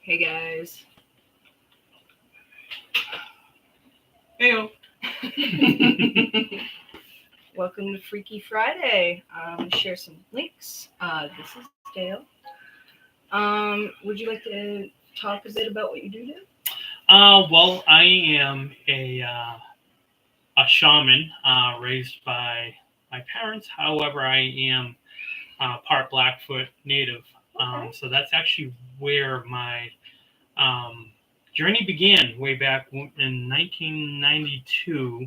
Hey guys. Heyo. Welcome to Freaky Friday. I'm going to share some links. This is Dale. Would you like to talk a bit about what you do? Well, I am a shaman raised by my parents. However, I am part Blackfoot Native. Okay. So that's actually where my um, journey began way back in 1992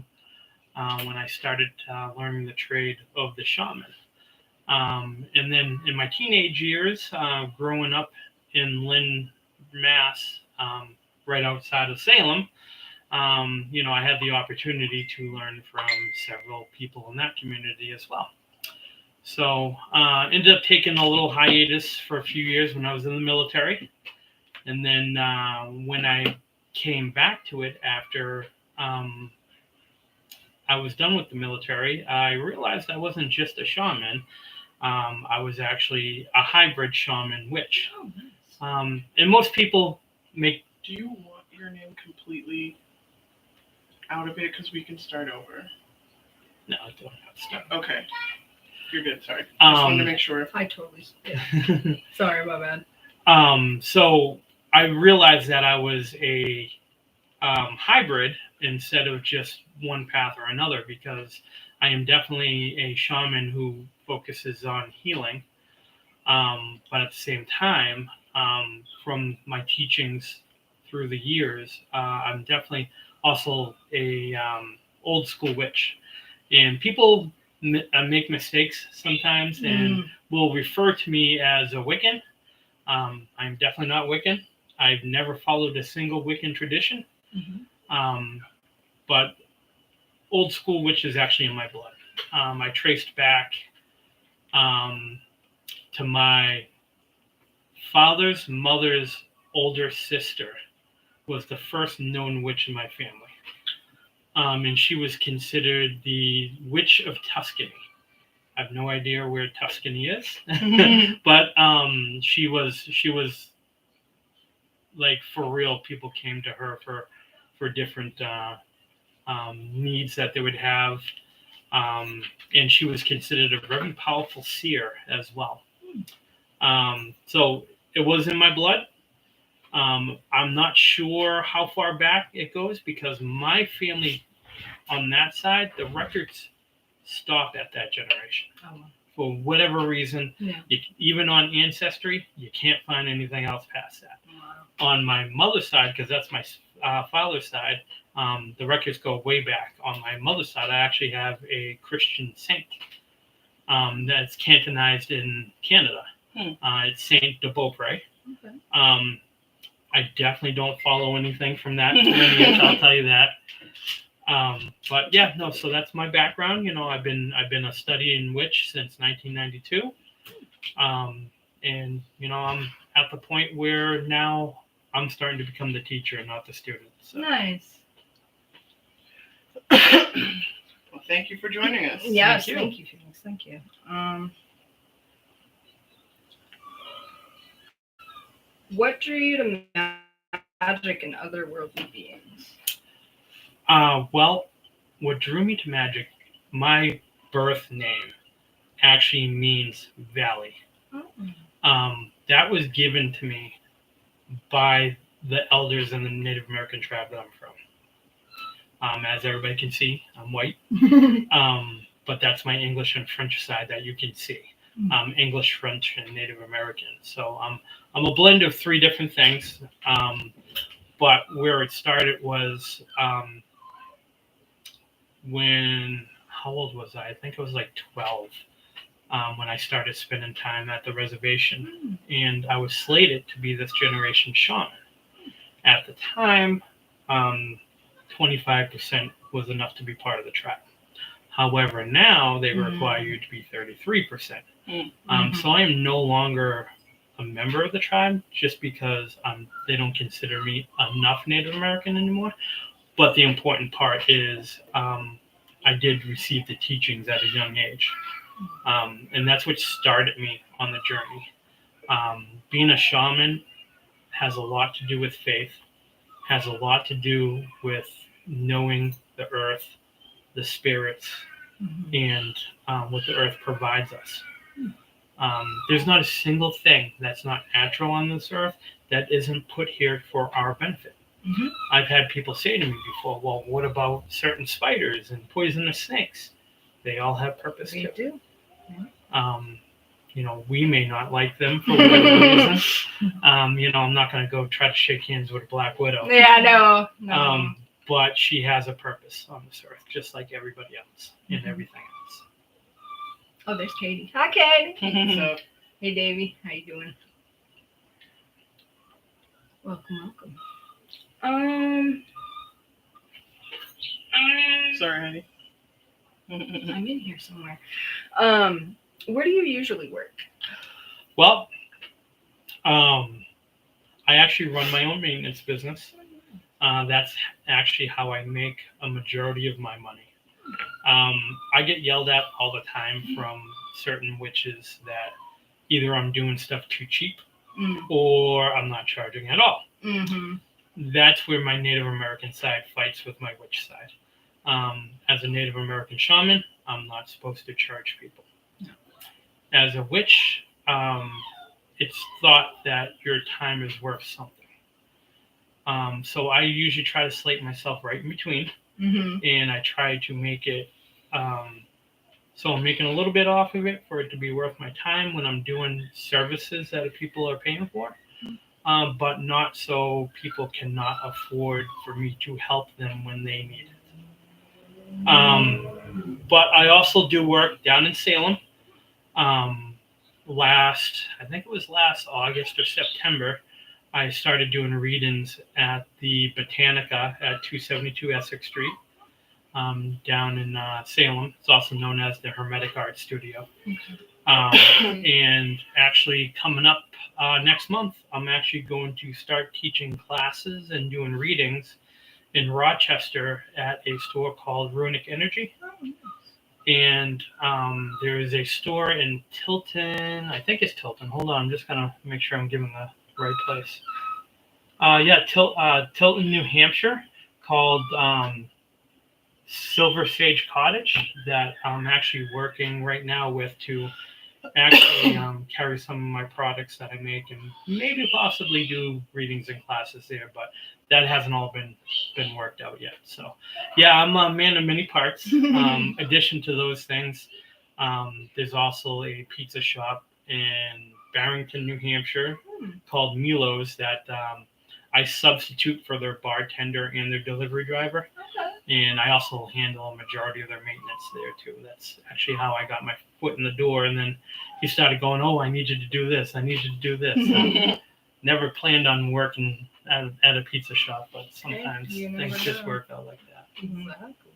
when I started learning the trade of the shaman. And then in my teenage years, growing up in Lynn, Mass, right outside of Salem, I had the opportunity to learn from several people in that community as well. So ended up taking a little hiatus for a few years when I was in the military. And then when I came back to it after I was done with the military, I realized I wasn't just a shaman. I was actually a hybrid shaman witch. Oh, nice. And most people make. Do you want your name completely out of it? Because we can start over. No, I don't have to start. Okay. You're good. Sorry. Just wanted to Um, make sure. I totally. Yeah. Sorry, my bad. So I realized that I was a hybrid instead of just one path or another because I am definitely a shaman who focuses on healing. But at the same time, from my teachings through the years, I'm definitely also a old school witch. And people make mistakes sometimes and will refer to me as a Wiccan. I'm definitely not Wiccan. I've never followed a single Wiccan tradition. Um, but old school witch is actually in my blood. I traced back um, to my father's mother's older sister was the first known witch in my family. And she was considered the witch of Tuscany. I have no idea where Tuscany is, but she was like for real. People came to her for different needs that they would have, and she was considered a very powerful seer as well. So it was in my blood. I'm not sure how far back it goes because my family on that side, the records stop at that generation. Oh, For whatever reason, yeah. Even on Ancestry, you can't find anything else past that. Wow. On my mother's side, because that's my father's side, the records go way back. On my mother's side, I actually have a Christian saint that's canonized in Canada. It's Saint de Beaupre. Okay. I definitely don't follow anything from that lineage. I'll tell you that. But yeah, no. So that's my background. I've been a studying witch since 1992, and I'm at the point where now I'm starting to become the teacher and not the student. So. Nice. Well, thank you for joining us. Yes, Thank you. thank you, Pheonix. Thank you. What drew you to magic and otherworldly beings? Well, what drew me to magic, my birth name actually means valley. Oh. That was given to me by the elders in the Native American tribe that I'm from. As everybody can see, I'm white. But that's my English and French side that you can see. English, French, and Native American. So I'm a blend of three different things. But where it started was how old was I? I think I was like 12 when I started spending time at the reservation. And I was slated to be this generation shaman. At the time, 25% was enough to be part of the tribe. However, now they require you to be 33%. So I am no longer a member of the tribe just because they don't consider me enough Native American anymore. But the important part is I did receive the teachings at a young age. And that's what started me on the journey. Being a shaman has a lot to do with faith, has a lot to do with knowing the earth, the spirits, and what the earth provides us. There's not a single thing that's not natural on this earth that isn't put here for our benefit. I've had people say to me before, well, what about certain spiders and poisonous snakes? They all have purpose They too. do. You know, we may not like them for whatever reason. You know, I'm not going to go try to shake hands with a black widow. Yeah, no. But she has a purpose on this earth, just like everybody else and everything else. Oh, there's Katie. Hi, Katie. So, Hey, Davey. How you doing? Welcome. sorry, honey. I'm in here somewhere. Where do you usually work? Well, I actually run my own maintenance business. That's actually how I make a majority of my money. I get yelled at all the time from certain witches that either I'm doing stuff too cheap or I'm not charging at all. That's where my Native American side fights with my witch side. As a Native American shaman, I'm not supposed to charge people. No. As a witch, it's thought that your time is worth something. So I usually try to slate myself right in between, and I try to make it so I'm making a little bit off of it for it to be worth my time when I'm doing services that people are paying for, but not so people cannot afford for me to help them when they need it. But I also do work down in Salem. I think it was last August or September, I started doing readings at the Botanica at 272 Essex Street, down in Salem. It's also known as the Hermetic Art Studio. And actually coming up next month, I'm actually going to start teaching classes and doing readings in Rochester at a store called Runic Energy. And there is a store in Tilton. I think it's Tilton. Hold on, I'm just going to make sure I'm giving the right place. Tilton, New Hampshire, called Silver Sage Cottage, that I'm actually working right now with to actually carry some of my products that I make and maybe possibly do readings and classes there, but that hasn't all been worked out yet. So yeah, I'm a man of many parts. Addition to those things, there's also a pizza shop in Barrington, New Hampshire called Milo's that I substitute for their bartender and their delivery driver. And I also handle a majority of their maintenance there too. That's actually how I got my foot in the door. And then he started going, "Oh, I need you to do this. I need you to do this." Never planned on working at a pizza shop, but sometimes things just work out like that. Exactly.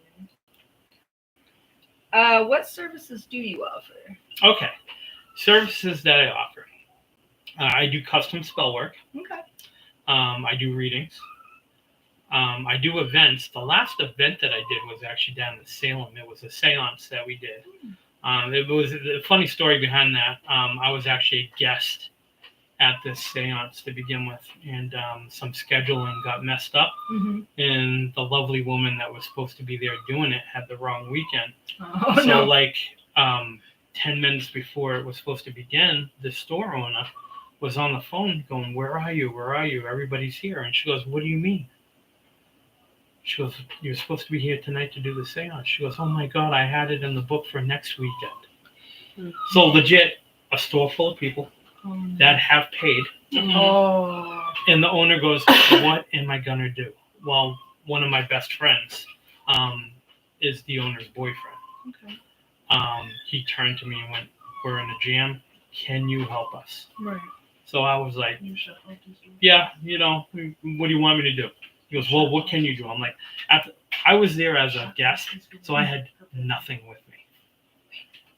What services do you offer? Okay. Services that I offer. I do custom spell work. Okay. I do readings. I do events. The last event that I did was actually down in Salem. It was a seance that we did. It was a funny story behind that. I was actually a guest at this seance to begin with, and some scheduling got messed up, and the lovely woman that was supposed to be there doing it had the wrong weekend. So like 10 minutes before it was supposed to begin, the store owner was on the phone going, "Where are you? Where are you? Everybody's here." And she goes, "What do you mean?" She goes, "You're supposed to be here tonight to do the seance." She goes, "Oh my God, I had it in the book for next weekend." So legit, a store full of people that have paid. And the owner goes, "What am I going to do?" Well, one of my best friends is the owner's boyfriend. He turned to me and went, "We're in a jam. Can you help us?" Right. So I was like, "Yeah, what do you want me to do?" He goes, "Well, what can you do?" I'm like, I was there as a guest, so I had nothing with me.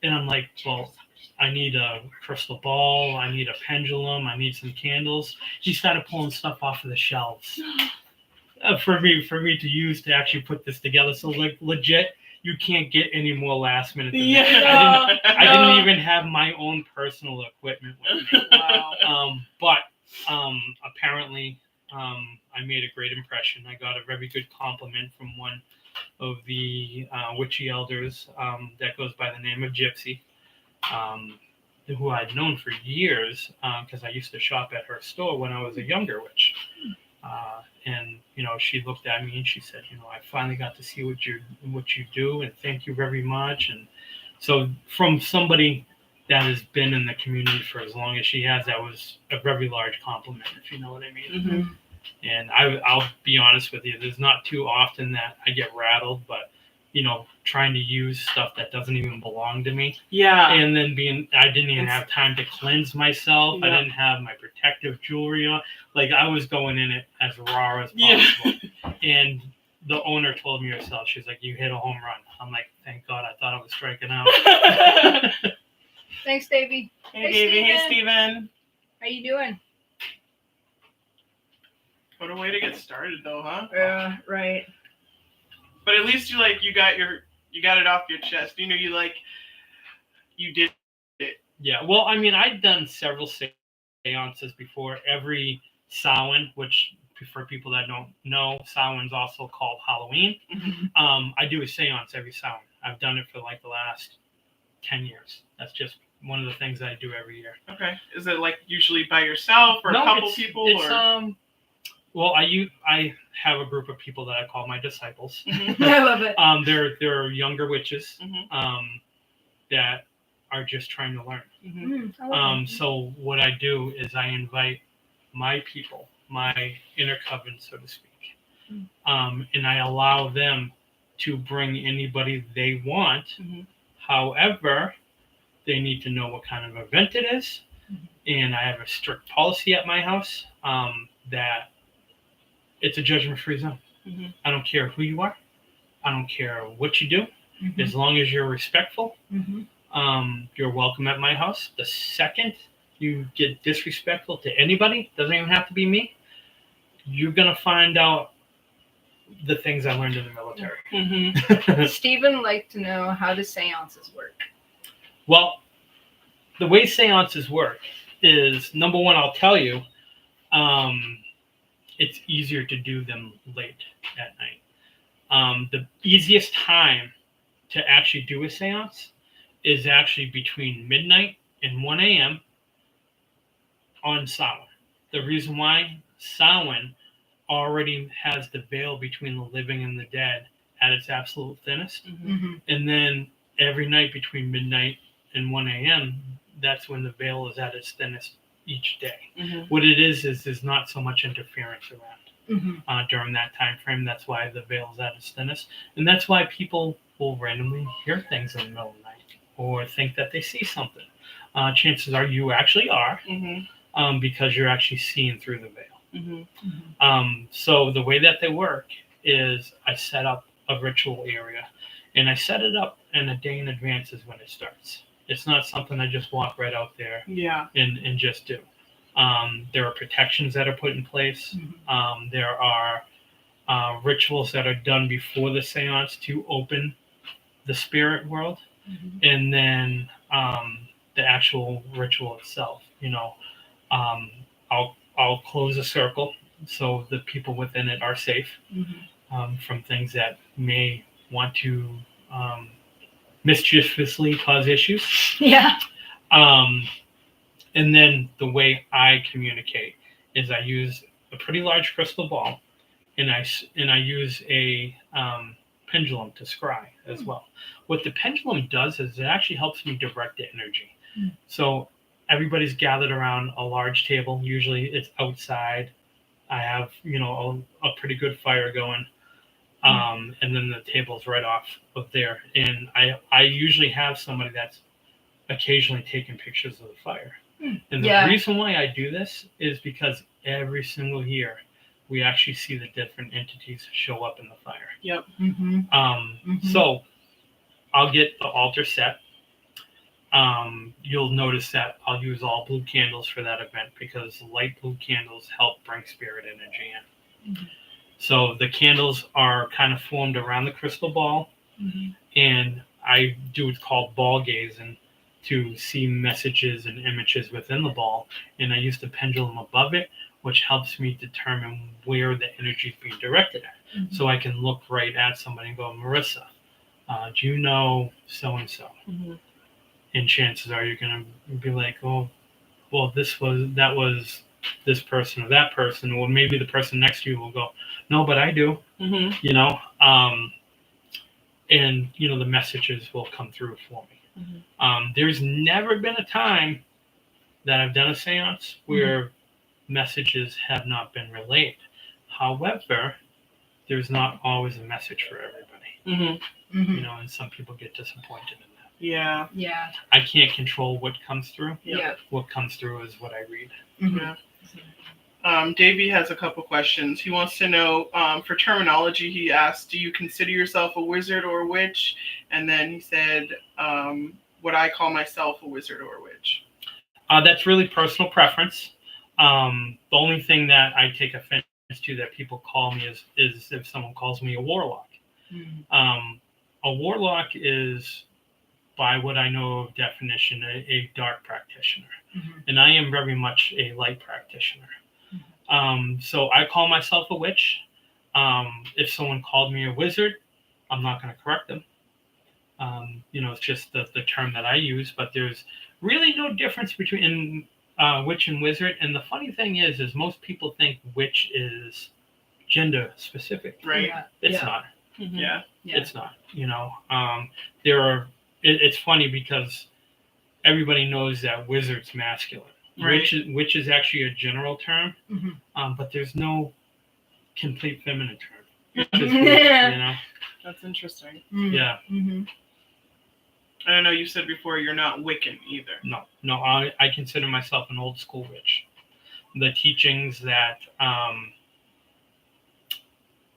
And I'm like, "Well, I need a crystal ball. I need a pendulum. I need some candles." He started pulling stuff off of the shelves for me to use to actually put this together. So like legit, you can't get any more last minute than that. I didn't even have my own personal equipment with me. Wow. But apparently I made a great impression. I got a very good compliment from one of the witchy elders that goes by the name of Gypsy, who I'd known for years because I used to shop at her store when I was a younger witch. And she looked at me and she said, I finally got to see what you do, and thank you very much. And so from somebody that has been in the community for as long as she has, that was a very large compliment, if you know what I mean. Mm-hmm. And I'll be honest with you, there's not too often that I get rattled, but trying to use stuff that doesn't even belong to me. Yeah. And then I didn't even have time to cleanse myself. Yeah. I didn't have my protective jewelry on. Like, I was going in it as raw as possible. Yeah. And the owner told me herself, she's like, you hit a home run. I'm like, thank God, I thought I was striking out. Thanks, Davey. Hey, Davey. Hey, Steven. How you doing? What a way to get started, though, huh? Yeah, right. But at least you got it off your chest. You did it. Yeah. Well, I mean, I'd done several seances before. Every Samhain, which for people that don't know, Samhain's also called Halloween. Mm-hmm. I do a seance every Samhain. I've done it for like the last 10 years. That's just one of the things I do every year. Okay. Is it like usually by yourself or a couple people? Well, I have a group of people that I call my disciples. Mm-hmm. I love it. They're younger witches mm-hmm. That are just trying to learn. Mm-hmm. So what I do is I invite my people, my inner coven, so to speak, and I allow them to bring anybody they want. Mm-hmm. However, they need to know what kind of event it is, and I have a strict policy at my house that it's a judgment-free zone. Mm-hmm. I don't care who you are. I don't care what you do. Mm-hmm. As long as you're respectful, Mm-hmm. You're welcome at my house. The second you get disrespectful to anybody, doesn't even have to be me, you're going to find out the things I learned in the military. Mm-hmm. Stephen liked to know, how do seances work? Well, the way seances work is, number one, I'll tell you, it's easier to do them late at night. The easiest time to actually do a seance is actually between midnight and 1 a.m. on Samhain. The reason why, Samhain already has the veil between the living and the dead at its absolute thinnest. Mm-hmm. And then every night between midnight and 1 a.m., that's when the veil is at its thinnest each day. Mm-hmm. What it is there's not so much interference around Mm-hmm. during that time frame. That's why the veil is at its thinnest. And that's why people will randomly hear things in the middle of the night or think that they see something. Chances are you actually are, because you're actually seeing through the veil. Mm-hmm. So the way that they work is I set up a ritual area, and I set it up in a day in advance is when it starts. It's not something I just walk right out there and just do. There are protections that are put in place. There are rituals that are done before the seance to open the spirit world, and then the actual ritual itself. I'll close a circle so the people within it are safe from things that may want to mischievously cause issues. Yeah. And then the way I communicate is I use a pretty large crystal ball, and I use a pendulum to scry as well. What the pendulum does is it actually helps me direct the energy. So everybody's gathered around a large table. Usually it's outside. I have a pretty good fire going, and then the table's right off of there. And I usually have somebody that's occasionally taking pictures of the fire. And the reason why I do this is because every single year we actually see the different entities show up in the fire. Yep. So I'll get the altar set. You'll notice that I'll use all blue candles for that event because light blue candles help bring spirit energy in. So the candles are kind of formed around the crystal ball, and I do what's called ball gazing to see messages and images within the ball, and I use the pendulum above it which helps me determine where the energy is being directed at. Mhm. So I can look right at somebody and go, Marissa, do you know so and so? Mhm. And chances are you're gonna be like, oh, well, that was this person or that person, or maybe the person next to you will go, no, but I do, Mhm. you know, and the messages will come through for me. Mhm. There's never been a time that I've done a seance where messages have not been relayed. However, there's not always a message for everybody, Mhm. Mhm. and some people get disappointed in that. Yeah. Yeah. I can't control what comes through. Yeah. What comes through is what I read. Mhm. Yeah. Davey has a couple questions. He wants to know, for terminology, he asked, do you consider yourself a wizard or a witch? And then he said, would I call myself a wizard or a witch? That's really personal preference. The only thing that I take offense to that people call me is if someone calls me a warlock. Mhm. A warlock is, by what I know of definition, a dark practitioner. Mhm. And I am very much a light practitioner. So I call myself a witch. If someone called me a wizard, I'm not going to correct them. It's just the term that I use, but there's really no difference between witch and wizard. And the funny thing is most people think witch is gender specific. Right. Yeah. It's Yeah. not. Mm-hmm. Yeah. Yeah. It's not. It's funny because everybody knows that wizard's masculine. Right. Witch is actually a general term, Mhm. but there's no complete feminine term. It's Mhm. just weird, That's interesting. Mhm. Yeah. Mhm. I know you said before you're not Wiccan either. No. I consider myself an old school witch. The teachings that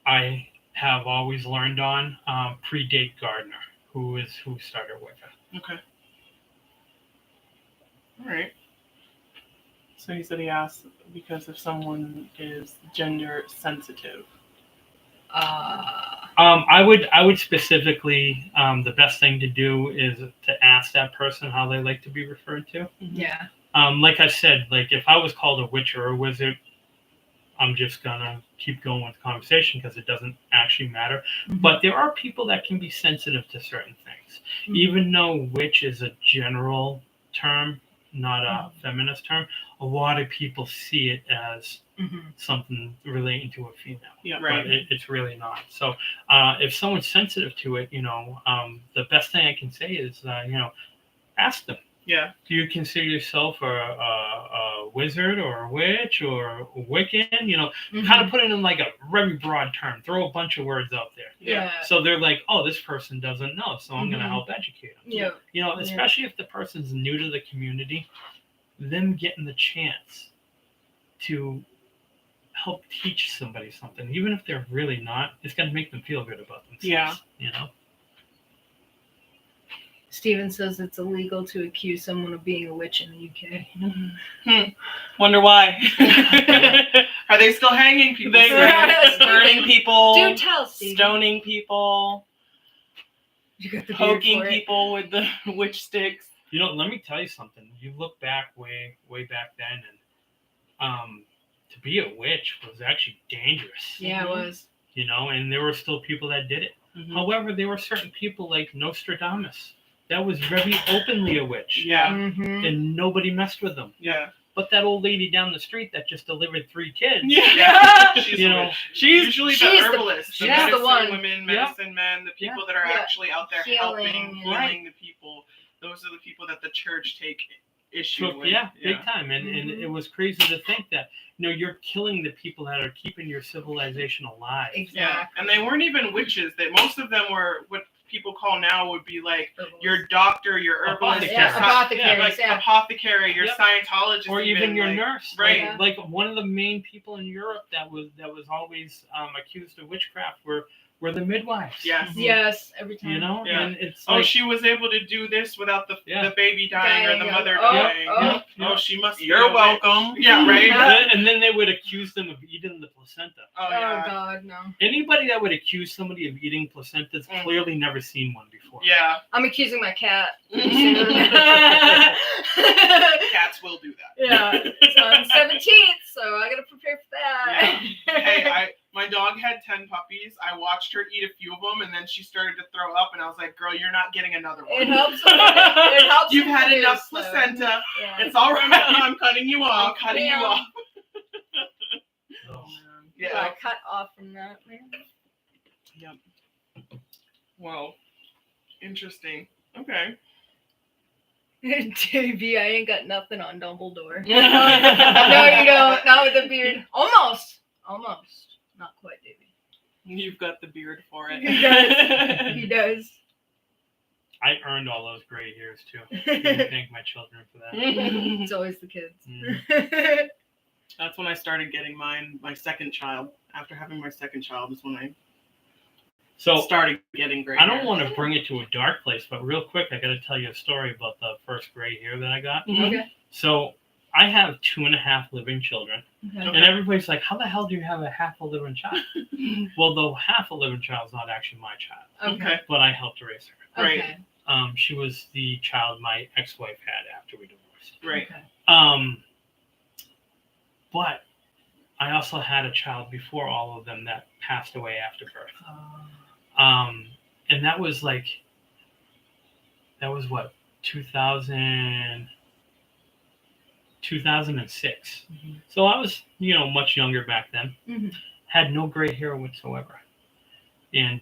I have always learned on predate Gardner, who started Wicca. Okay. All right. So he said he asked because if someone is gender sensitive. I would specifically, the best thing to do is to ask that person how they like to be referred to. Yeah. Like I said, like if I was called a witch or a wizard, I'm just gonna keep going with the conversation because it doesn't actually matter. Mhm. But there are people that can be sensitive to certain things, even though witch is a general term, not a feminist term. A lot of people see it as something relating to a female. Yeah, right. But it's really not. So if someone's sensitive to it, the best thing I can say is, ask them. Yeah. Do you consider yourself a wizard or a witch or a Wiccan? Kind of put it in like a very broad term. Throw a bunch of words out there. Yeah. So they're like, oh, this person doesn't know, so I'm going to help educate them. Yeah. Especially if the person's new to the community, them getting the chance to help teach somebody something, even if they're really not, it's going to make them feel good about themselves. Yeah. Steven says it's illegal to accuse someone of being a witch in the UK. Wonder why. Are they still hanging people? Burning people. Do tell, Steven. Stoning people. You got the poking people with the witch sticks. Let me tell you something. You look back way back then, and to be a witch was actually dangerous. Yeah, it was. And there were still people that did it. However, there were certain people like Nostradamus that was very openly a witch. Yeah. And nobody messed with them. Yeah. But that old lady down the street that just delivered 3 kids. Yeah. She's she's usually the herbalist. She's the one. Women, medicine men, the people that are actually out there helping, healing the people. Those are the people that the church take issue with. Yeah, big time. And it was crazy to think that, you're killing the people that are keeping your civilization alive. Exactly. Yeah. And they weren't even witches. Most of them were what people call now would be like Herbalist. your doctor, your herbalist, apothecary, your Scientologist, or even your nurse. Right. Like one of the main people in Europe that was always accused of witchcraft were the midwives. Yes. Yes, every time. And it's she was able to do this without the baby dying or the mother dying. She must be You're welcome. Yeah, right. And then they would accuse them of eating the placenta. Oh, yeah. God, no. Anybody that would accuse somebody of eating placentas clearly never seen one before. Yeah. I'm accusing my cat. Cats will do that. Yeah. It's on 17th, so I gotta prepare Hey, my dog had 10 puppies. I watched her eat a few of them, and then she started to throw up, and I was like, "Girl, you're not getting another one. It helps. It helps. You've with had the enough news, though. placenta. Yeah. It's all right. I'm cutting you off. cutting you off. Oh. You Yeah. got cut off from that, man. Yep. Wow. Interesting. Okay. Davey, I ain't got nothing on Dumbledore. No, you don't. Not with the beard. Almost. Not quite, Davey. You've got the beard for it. He does. He does. I earned all those gray hairs too. I thank my children for that. It's always the kids. Mm. That's when I started getting my second child. After having my second child is when I So started getting gray I don't hair. want to bring it to a dark place, but real quick, I got to tell you a story about the first gray hair that I got. Okay. So I have 2.5 living children, Okay. and everybody's like, "How the hell do you have a half a living child?" Well, the half a living child is not actually my child, Okay. but I helped raise her. Right. Okay. She was the child my ex-wife had after we divorced. Right. Okay. But I also had a child before all of them that passed away after birth. And that was what, 2006. Mm-hmm. So I was, much younger back then. Mm-hmm. Had no gray hair whatsoever. And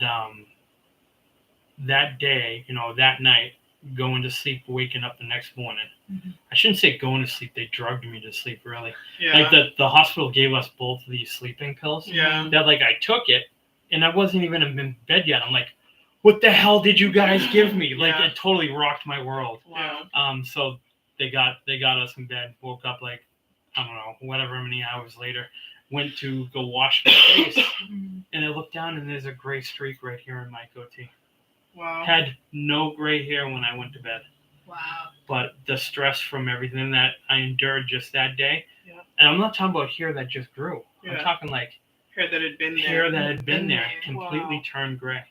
that day, that night, going to sleep, waking up the next morning. Mm-hmm. I shouldn't say going to sleep. They drugged me to sleep, really. Yeah. Like the hospital gave us both of these sleeping pills. Yeah. That I took it, and I wasn't even in bed yet. I'm like, what the hell did you guys give me? Yeah. It totally rocked my world. Wow. So they got us in bed. Woke up I don't know, whatever many hours later. Went to go wash my face, Mm-hmm. and I looked down, and there's a gray streak right here in my goatee. Wow. Had no gray hair when I went to bed. Wow. But the stress from everything that I endured just that day, Yeah. and I'm not talking about hair that just grew. Yeah. I'm talking Hair that had been there. hair that had been there completely turned gray.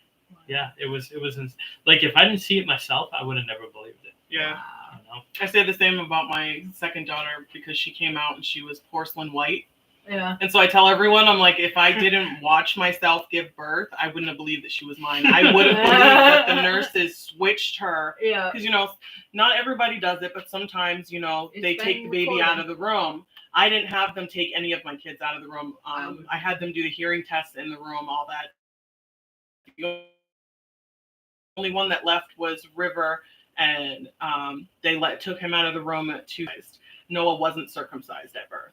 Yeah, it was if I didn't see it myself, I would have never believed it. Yeah. Wow. You know? I say the same about my second daughter because she came out and she was porcelain white. Yeah. And so I tell everyone, I'm like, if I didn't watch myself give birth, I wouldn't have believed that she was mine. I would have believed that the nurses switched her. Yeah. Because, not everybody does it, but sometimes, they been take the baby recorded. out of the room. I didn't have them take any of my kids out of the room. I had them do the hearing test in the room, all that. The only one that left was River, and they took him out of the room at 2 days. Noah wasn't circumcised at birth.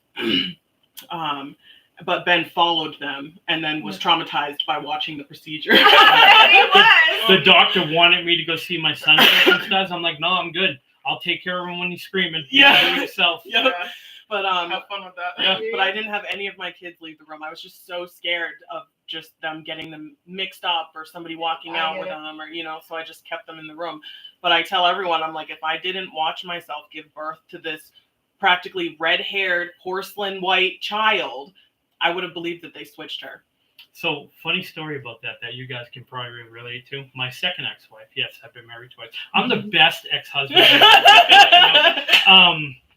But Ben followed them and then was traumatized by watching the procedure. He was. The doctor wanted me to go see my son circumcised. I'm like, no, I'm good. I'll take care of him when he's screaming. Yeah. Do it yourself. Yep. Yeah. But Have fun with that. Yeah. but I didn't have any of my kids leave the room. I was just so scared of just them getting them mixed up or somebody walking I out get with it. them, or so I just kept them in the room. But I tell everyone, I'm like, if I didn't watch myself give birth to this practically red-haired porcelain white child, I would have believed that they switched her. So, funny story about that you guys can probably relate to. My second ex-wife, yes, I've been married twice. I'm the best ex-husband.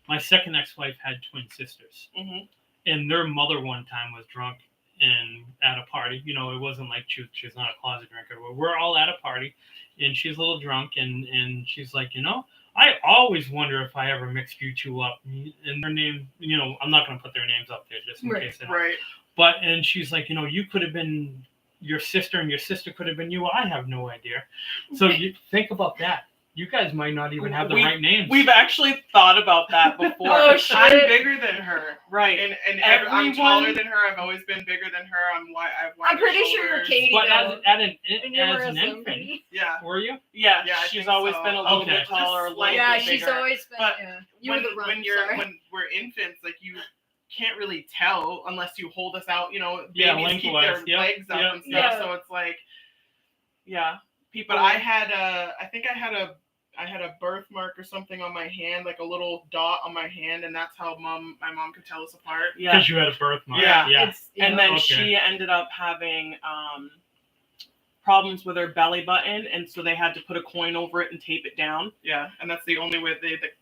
My second ex-wife had twin sisters. Mm-hmm. And their mother one time was drunk and at a party. It wasn't like she's not a closet drinker. We're all at a party, and she's a little drunk, and she's like, I always wonder if I ever mixed you two up. And their name, I'm not going to put their names up there just in case. Right. And she's like, you could have been your sister, and your sister could have been you. I have no idea. So you think about that. You guys might not even have the right names. We've actually thought about that before. Oh, shit. I'm bigger than her. Right. And Everyone- I'm taller than her. I've always been bigger than her. I'm pretty sure you're Katie. But though. as an infant, Yeah. were you? Yeah, Yeah, I she's think always so. been a little Okay. bit taller, a Just little Yeah, bit she's bigger. always been. But You were the run. when we're infants, you can't really tell unless you hold us out. Yeah, Babies keep their lengthwise. Yep, legs up yep, and stuff. yep. So it's like, Yeah, people. but I think I had a birthmark or something on my hand, like a little dot on my hand, and that's how my mom could tell us apart. Yeah, Because you had a birthmark. Yeah. Yeah. It's, and then Okay. she ended up having problems with her belly button, and so they had to put a coin over it and tape it down. Yeah, and that's the only way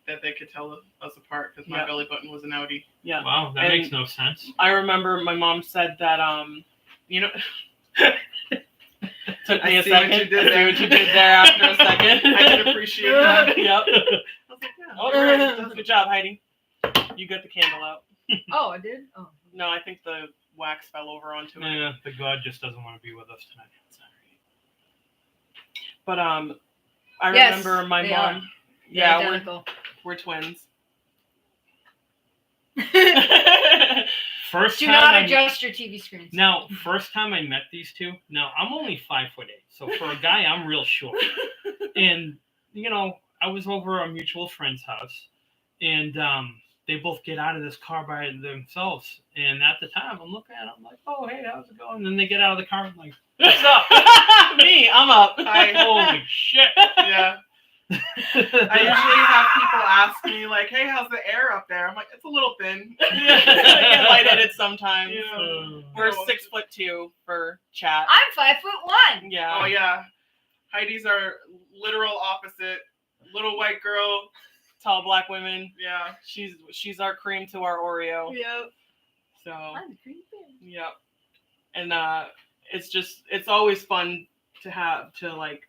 that they could tell us apart because my Yeah. belly button was an outie. Yeah. Wow, that And makes no sense. I remember my mom said that you know. Took me I a see what second. you did I see there. what you did there after a second. I can appreciate that. Yep. I was like, yeah, All you're right. right. Good job, Heidi. You got the candle out. Oh, I did. Oh. No, I think the wax fell over onto it. Yeah, the God just doesn't want to be with us tonight. But I Yes, remember my they mom. are. Yeah, Identical. we're twins. First Do time not I- adjust your TV screens. Now, first time I met these two. Now I'm only 5'8", so for a guy I'm real short. And I was over a mutual friend's house, and they both get out of this car by themselves. And at the time, I'm looking at them, I'm like, "Oh, hey, how's it going?" And then they get out of the car, I'm like, "What's up?" Me, I'm up. Holy shit! Yeah. I usually have people ask me like, "Hey, how's the air up there?" I'm like, "It's a little thin." I get lightheaded sometimes. Yeah. We're 6'2" for chat. I'm 5'1". Yeah. Oh yeah. Heidi's our literal opposite. Little white girl. Tall black women. Yeah. She's our cream to our Oreo. Yep. So I'm creepy. yep. And it's always fun to like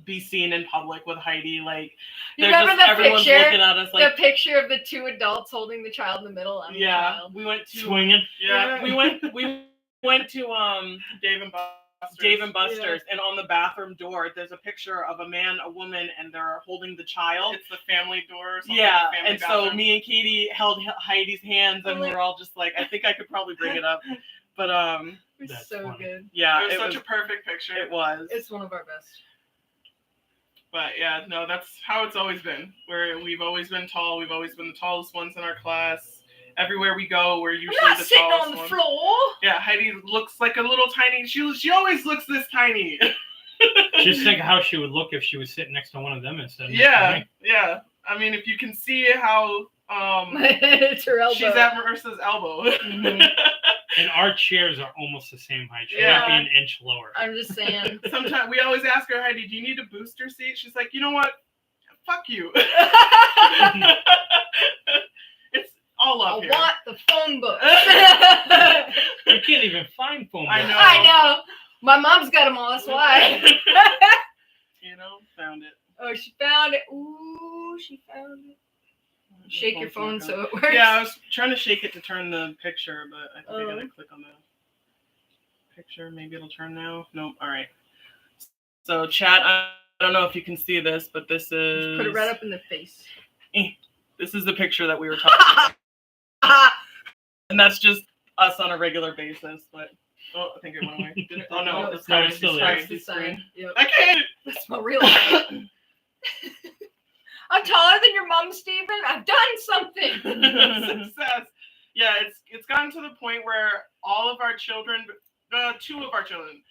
be seen in public with Heidi. Like You remember the everyone's picture? looking at us like The picture of the two adults holding the child in the middle. I'm the yeah. child. We went to Swinging. Yeah. we went to Dave and Buster's. Dave and Buster's, and on the bathroom door, there's a picture of a man, a woman, and they're holding the child. It's the family door. Or something, Yeah, the family and so bathroom. me and Katie held Heidi's hands, and we're all just like, I think I could probably bring it up, but It's That's so funny. good. yeah, It was such a perfect picture. it was. It's one of our best. But yeah, no, that's how it's always been. We've always been tall. We've always been the tallest ones in our class. Everywhere we go, we're usually I'm not the sitting tallest on the one. floor. Yeah, Heidi looks like a little tiny. She always looks this tiny. Just think of how she would look if she was sitting next to one of them instead. Of Yeah, yeah. I mean, if you can see how It's her elbow. she's at Marissa's elbow. Mhm. And our chairs are almost the same height. She Yeah. might be an inch lower. I'm just saying. Sometimes we always ask her, Heidi, do you need a booster seat? She's like, you know what? Fuck you. It's all I up here. want the phone book. You can't even find phone I books. know. I know. My mom's got them all. That's why. You know, found it. Oh, she found it. Ooh, she found it. Shake your phone so. so it works. Yeah, I was trying to shake it to turn the picture, but I think I gotta click on the picture. Maybe it'll turn now. Nope. All right. So chat, I don't know if you can see this, but this is Put it right up in the face. This is the picture that we were talking about. And that's just us on a regular basis. But Oh, I think it went away. Did it? Oh No, no, it's No, it's still there. That's the sign. Yep. I can't. That's my real life. I'm taller than your mom, Stephen. I've done something. Success. Yeah, it's gotten to the point where all of our children, two of our children,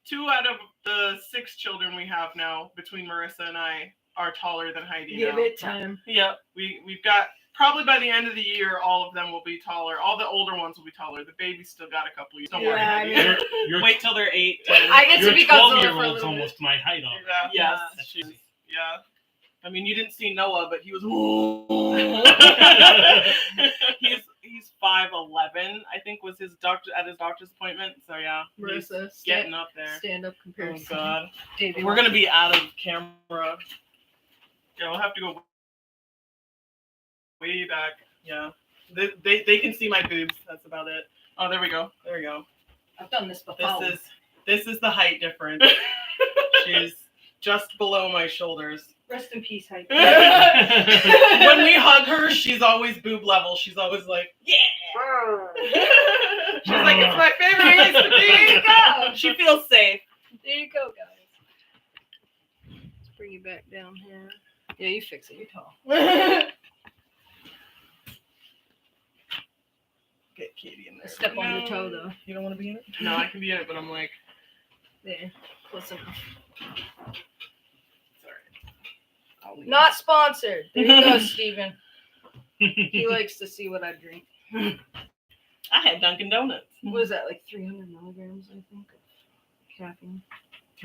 2 out of the 6 children we have now between Marissa and I are taller than Heidi. Give now. it time. Yep. We've got probably by the end of the year, all of them will be taller. All the older ones will be taller. The baby's still got a couple years. Don't worry. Yeah, I Heidi. mean- Your Wait till they're 8. 10. I get to your be Godzilla for a 12-year-old's little almost my height on. Yeah. Yes. That's she's- crazy. Yeah. I mean, you didn't see Noah, but he was. he's 5'11", I think, was his doctor's appointment. So yeah, he's Marissa, getting up there. stand up Oh comparison. God, Davey, we're gonna be out of camera. Yeah, we'll have to go way back. Yeah, they can see my boobs. That's about it. Oh, there we go. There we go. I've done this before. This is the height difference. She's just below my shoulders. Rest in peace, Heidi. When we hug her, she's always boob level. She's always like, yeah. She's like, it's my favorite place to There you be. go. She feels safe. There you go, guys. Let's bring you back down here. Yeah, you fix it. You're tall. Get Katie in there. Step on your toe, though. You don't want to be in it? No, I can be in it, but I'm like, There. Close enough. sorry. Not sponsored. There you go, Steven. He likes to see what I drink. I had Dunkin' Donuts. What is that, like 300 milligrams, I think, of caffeine?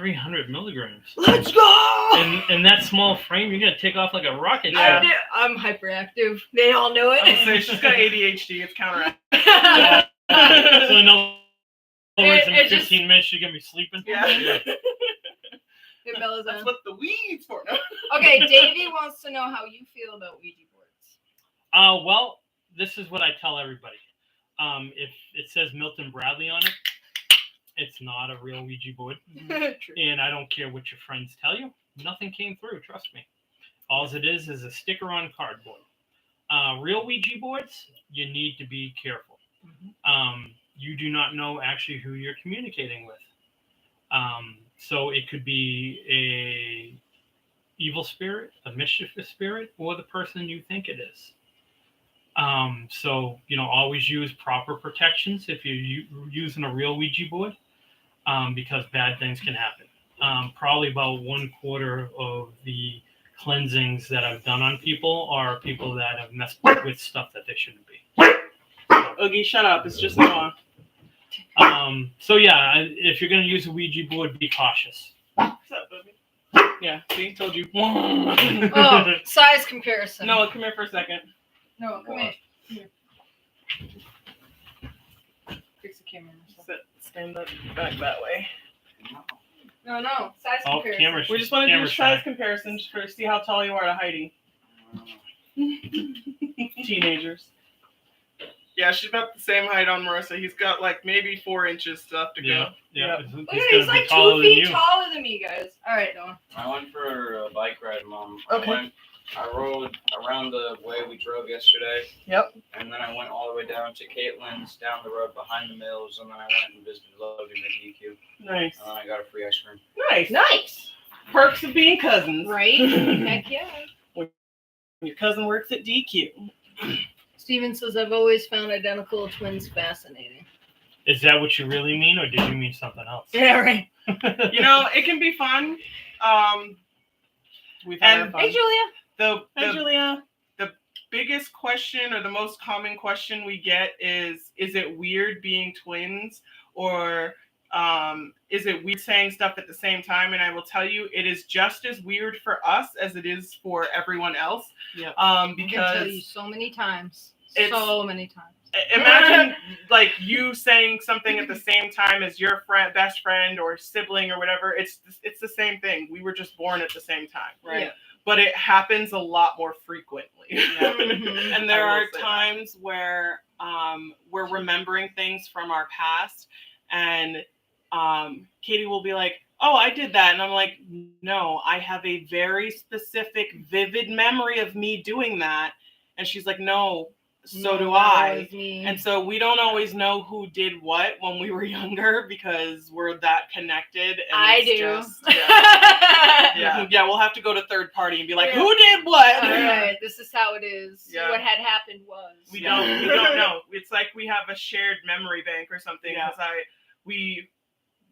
300 milligrams. Let's go! In that small frame, you're gonna take off like a rocket Yeah. ship. I'm hyperactive. They all know it. I would say she's got ADHD. It's counteracted. So in other words, in It 15 just- minutes, you're gonna be sleeping. Yeah. It mellows That's out. what the weeds for. No. Okay, Davey wants to know how you feel about Ouija boards. Well, this is what I tell everybody. If it says Milton Bradley on it, it's not a real Ouija board. True. And I don't care what your friends tell you. Nothing came through, trust me. All it is a sticker on cardboard. Real Ouija boards, you need to be careful. You do not know actually who you're communicating with. So it could be a evil spirit, a mischievous spirit, or the person you think it is. So, always use proper protections if you're using a real Ouija board, because bad things can happen. Probably about 1/4 of the cleansings that I've done on people are people that have messed with stuff that they shouldn't be. Oogie, shut up. It's just Noah. So yeah, if you're going to use a Ouija board, be cautious. What's up, baby? Yeah, see? Told you. Oh, size comparison. Noah, come here for a second. No, come here. Fix the camera. Stand up back that way. No, size Oh, comparison. camera We just want to do camera size shy. comparisons to see how tall you are to Heidi. Teenagers. Yeah, she's about the same height on Marissa. He's got like maybe 4 inches left to go. Yeah. Look He's at gonna he's be like taller 2 than feet you. taller than me, guys. All right, Noah. I went for a bike ride, Mom. Okay. I rode around the way we drove yesterday. Yep. And then I went all the way down to Caitlin's, down the road behind the mills, and then I went and visited Logan at DQ. Nice. And then I got a free ice cream. Nice. Nice. Perks of being cousins. Right? Heck yeah. Your cousin works at DQ. Steven says, I've always found identical twins fascinating. Is that what you really mean, or did you mean something else? Yeah, right. It can be fun. We've had our And- fun. Hey, Julia. Hey, Julia. Biggest question, or the most common question we get is it weird being twins, or is it weird saying stuff at the same time? And I will tell you, it is just as weird for us as it is for everyone else. Yep. I can tell Because you so many times. It's- So many times. imagine like you saying something at the same time as your best friend or sibling or whatever. It's the same thing. We were just born at the same time, Right. Yeah. but it happens a lot more frequently. Yeah. Mhm. And there I will are say that. times where we're remembering things from our past, and Katie will be like, "Oh, I did that," and I'm like, "No, I have a very specific, vivid memory of me doing that," and she's like, "No, so do that I." was me. And so we don't always know who did what when we were younger because we're that connected. And I it's do. just- Yeah. yeah, we'll have to go to third party and be like, Yeah. who did what? All right, this is how it is. Yeah. What had happened was. We don't know. It's like we have a shared memory bank or something. Yeah. Because we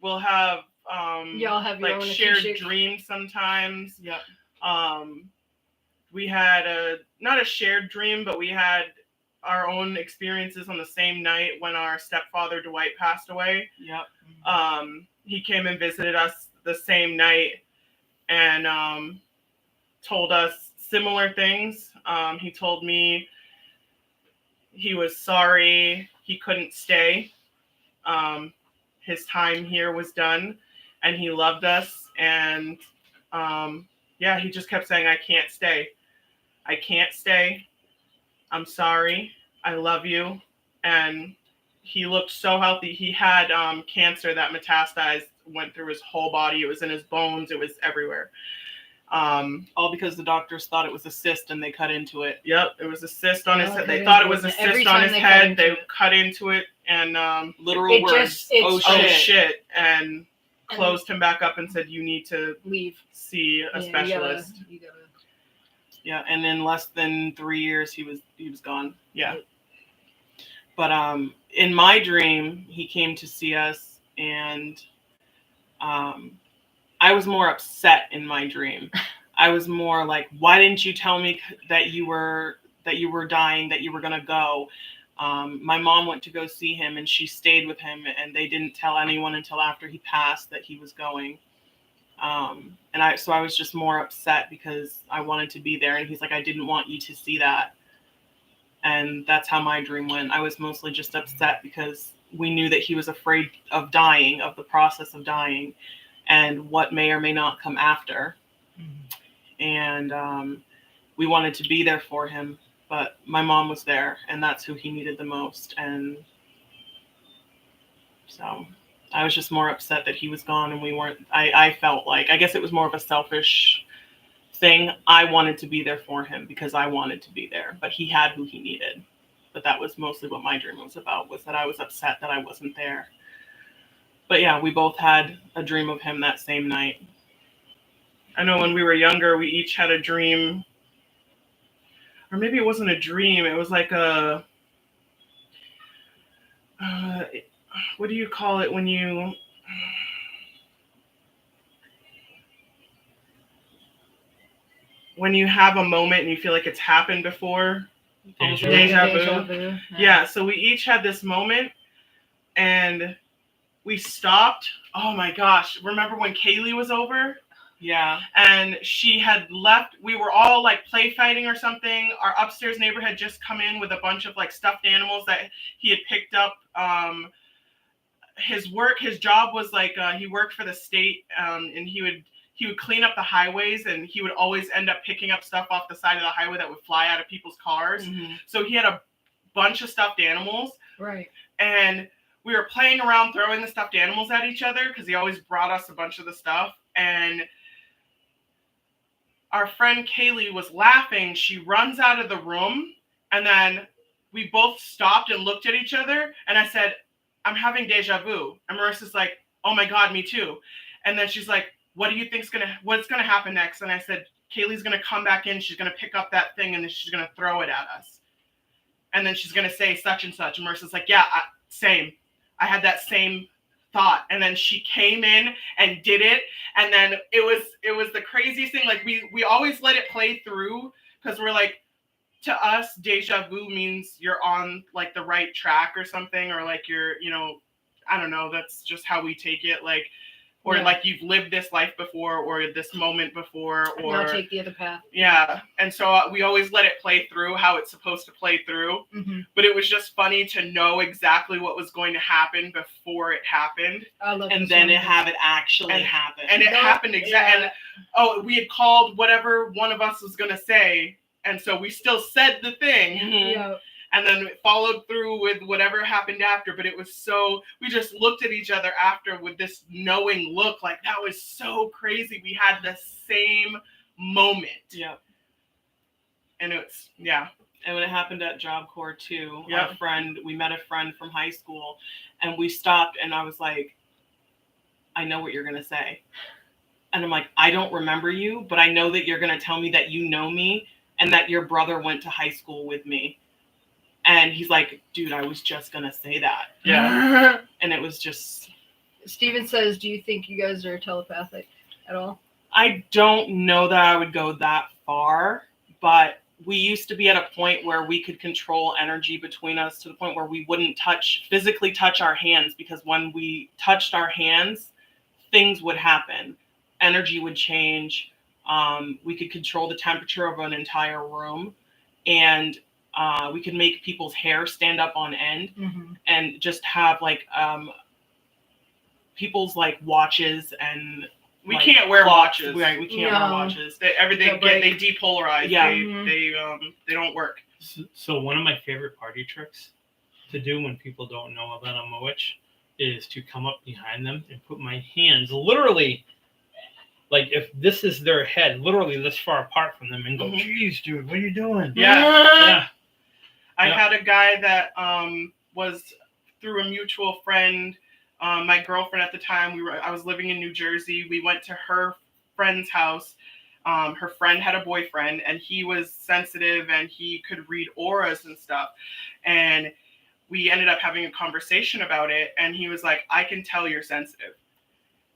will have Y'all have your like own shared acoustic- dreams sometimes. Yep. We had not a shared dream, but we had our own experiences on the same night when our stepfather Dwight passed away. Yep. He came and visited us the same night and told us similar things. He told me he was sorry he couldn't stay. His time here was done, and he loved us. And he just kept saying, "I can't stay. I can't stay. I'm sorry. I love you." And he looked so healthy. He had cancer that metastasized, went through his whole body. It was in his bones. It was everywhere. All because the doctors thought it was a cyst and they cut into it. Yep, it was a cyst on his Oh, head. cut They into thought it it. was a Every cyst on time his they cut head. into They it. cut into it and Literal It words. just- it's- oh oh shit. shit, and closed him back up and said, "You need to Leave. see a specialist." You gotta. Yeah, and in less than 3 years he was gone. Yeah. But in my dream, he came to see us, and I was more upset in my dream. I was more like, "Why didn't you tell me that you were dying, that you were gonna go?" My mom went to go see him, and she stayed with him, and they didn't tell anyone until after he passed that he was going. And I was just more upset because I wanted to be there. And he's like, I didn't want you to see that. And that's how my dream went. I was mostly just upset because we knew that he was afraid of dying, of the process of dying, and what may or may not come after. And we wanted to be there for him, but my mom was there, and that's who he needed the most. And so I was just more upset that he was gone and we weren't. I felt like, I guess it was more of a selfish thing. I wanted to be there for him because I wanted to be there, but he had who he needed. But that was mostly what my dream was about, was that I was upset that I wasn't there. But yeah, we both had a dream of him that same night. I know when we were younger, we each had a dream, or maybe it wasn't a dream. It was like a, what do you call it when you have a moment and you feel like it's happened before? Deja vu. Yeah, so we each had this moment and we stopped. Oh my gosh, remember when Kaylee was over? Yeah. And she had left. We were all like play fighting or something. Our upstairs neighbor had just come in with a bunch of like stuffed animals that he had picked up. His job was like, he worked for the state, and he would clean up the highways, and he would always end up picking up stuff off the side of the highway that would fly out of people's cars. Mm-hmm. So he had a bunch of stuffed animals. Right. And we were playing around throwing the stuffed animals at each other because he always brought us a bunch of the stuff. And our friend Kaylee was laughing. She runs out of the room, and then we both stopped and looked at each other. And I said, I'm having deja vu. And Marissa's like, oh my God, me too. And then she's like, what do you think's what's gonna happen next? And I said, Kaylee's gonna come back in. She's gonna pick up that thing, and then she's gonna throw it at us. And then she's gonna say such and such. And Marissa's like, yeah, same. I had that same thought. And then she came in and did it. And then it was the craziest thing. Like we always let it play through because we're like, to us, deja vu means you're on like the right track or something, or like you're, I don't know. That's just how we take it. Like, or like you've lived this life before, or this moment before, or now take the other path. Yeah. And so we always let it play through how it's supposed to play through. Mm-hmm. But it was just funny to know exactly what was going to happen before it happened. And then have it actually happen. And it happened exactly. Yeah. And we had called whatever one of us was going to say. And so we still said the thing. Mm-hmm. Yeah. And then it followed through with whatever happened after. But it was we just looked at each other after with this knowing look, like that was so crazy. We had the same moment. Yeah. And it's, yeah. And when it happened at Job Corps too, Yep. we met a friend from high school, and we stopped, and I was like, I know what you're going to say. And I'm like, I don't remember you, but I know that you're going to tell me that you know me and that your brother went to high school with me. And he's like, dude, I was just going to say that. Yeah. And it was just... Steven says, do you think you guys are telepathic at all? I don't know that I would go that far, but we used to be at a point where we could control energy between us to the point where we wouldn't physically touch our hands, because when we touched our hands, things would happen. Energy would change. We could control the temperature of an entire room, and we could make people's hair stand up on end, Mm-hmm. and just have like people's like watches and We like, can't wear clocks. watches. Right, we can't No. wear watches. They depolarize. Yeah. They don't work. So one of my favorite party tricks to do when people don't know that I'm a witch is to come up behind them and put my hands literally, like if this is their head, literally this far apart from them, and go, Mhm. "Geez, dude, what are you doing?" Yeah. Yeah. I Yeah. had a guy that was through a mutual friend. My girlfriend at the time, I was living in New Jersey. We went to her friend's house. Her friend had a boyfriend, and he was sensitive, and he could read auras and stuff. And we ended up having a conversation about it, and he was like, I can tell you're sensitive.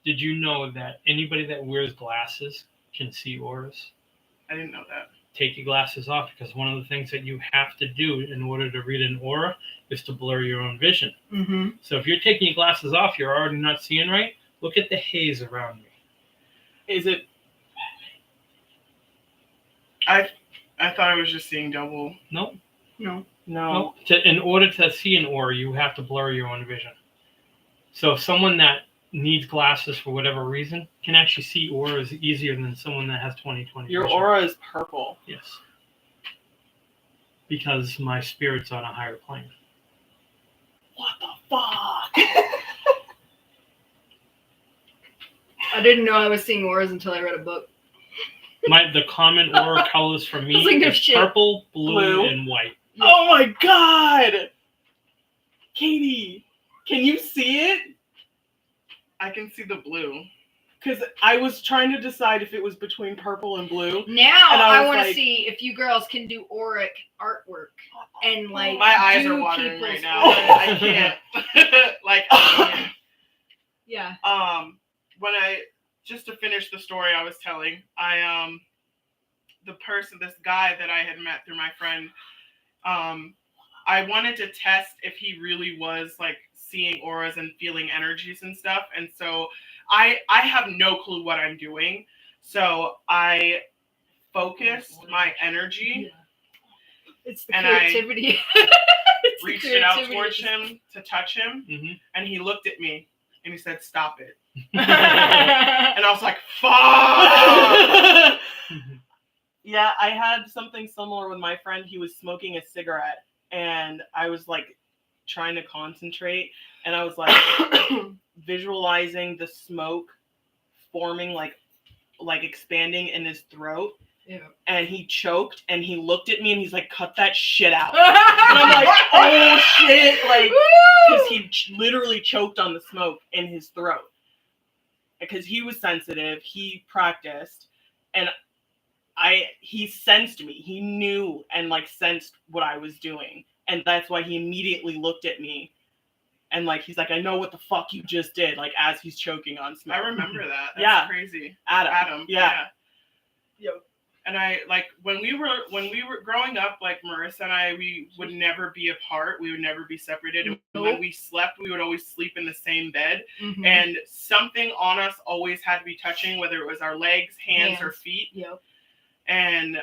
Did you know that anybody that wears glasses can see auras? I didn't know that. Take your glasses off, because one of the things that you have to do in order to read an aura is to blur your own vision. Mm-hmm. So if you're taking your glasses off, you're already not seeing right. Look at the haze around me. Is it? I thought I was just seeing double. Nope. No. No. In order to see an aura, you have to blur your own vision. So someone that needs glasses for whatever reason can actually see auras easier than someone that has 20/20 Your vision. aura is purple. Yes. Because my spirit's on a higher plane. What the fuck? I didn't know I was seeing auras until I read a book. The common aura colors for me I was like, no is shit. purple, blue, Blue. and white. Oh my god! Katie, can you see it? I can see the blue. Because I was trying to decide if it was between purple and blue. Now And I I was want to like- see if you girls can do auric artwork and like My eyes do are watering people's right now. auras. I can't. Like, I can't. Yeah. When just to finish the story I was telling, this guy that I had met through my friend, I wanted to test if he really was like seeing auras and feeling energies and stuff. And so I have no clue what I'm doing. So I focused my energy. It's the And I creativity. It's the reached it out creativity. towards him to touch him, Mm-hmm. and he looked at me and he said, "Stop it." Yeah. And I was like, "Fuck!" Yeah, I had something similar with my friend. He was smoking a cigarette, and I was like trying to concentrate, and I was like visualizing the smoke forming, like expanding in his throat. And he choked, and he looked at me, and he's like, "Cut that shit out." And I'm like, "Oh shit!" Like, because he literally choked on the smoke in his throat. Because he was sensitive, he practiced, and he sensed me. He knew and like sensed what I was doing, and that's why he immediately looked at me, and like he's like, "I know what the fuck you just did." Like as he's choking on smoke. I remember that. That's Yeah. crazy. Adam. Yeah. Yep. And I like when we were growing up, like Marissa and I, we would never be apart. We would never be separated. And when we slept, we would always sleep in the same bed. Mhm. And something on us always had to be touching, whether it was our legs, hands. Or feet. Yep. And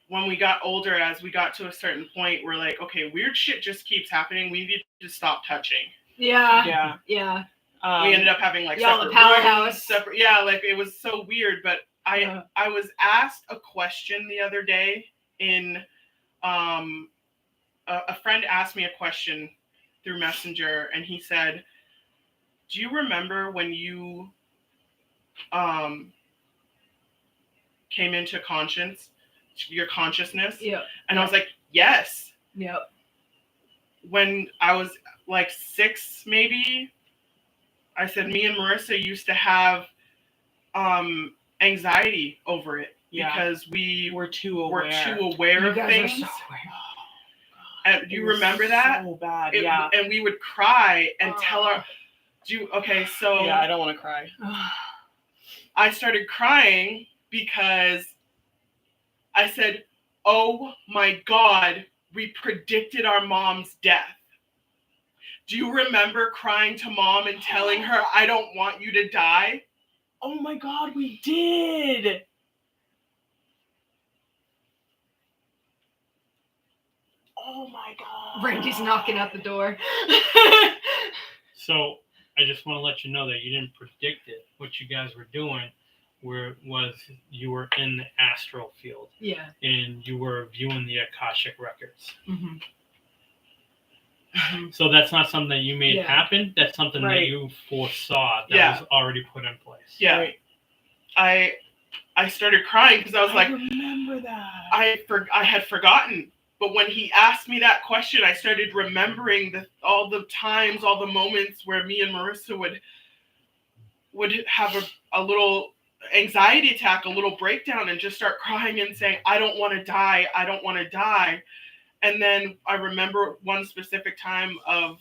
when we got older, as we got to a certain point, we're like, okay, weird shit just keeps happening. We need to stop touching. Yeah. Yeah. Yeah. We ended up having like y'all separate the powerhouse. rooms, like it was so weird. But I was asked a question the other day in a friend asked me a question through Messenger, and he said, "Do you remember when you came into your consciousness?" Yep. And I was like, "Yes." Yep. When I was like 6, maybe, I said, me and Marissa used to have anxiety over it because we were too aware. were too aware of things. So And do you remember that? So bad. And we would cry and tell our. So Yeah, I don't want to cry. I started crying because I said, "Oh my God, we predicted our mom's death." Do you remember crying to mom and telling her, "I don't want you to die"? Oh my God, we did. Oh my God. Randy's knocking at the door. So I just want to let you know that you didn't predict it. What you guys were doing was you were in the astral field. Yeah. And you were viewing the Akashic records. Mm-hmm. Mm-hmm. So that's not something that you made happen. That's something that Right. you foresaw that was already put in place. Yeah. Right. I started crying because I was like, remember that. I had forgotten. But when he asked me that question, I started remembering all the times, all the moments where me and Marissa would have a little anxiety attack, a little breakdown, and just start crying and saying, "I don't want to die. I don't want to die." And then I remember one specific time of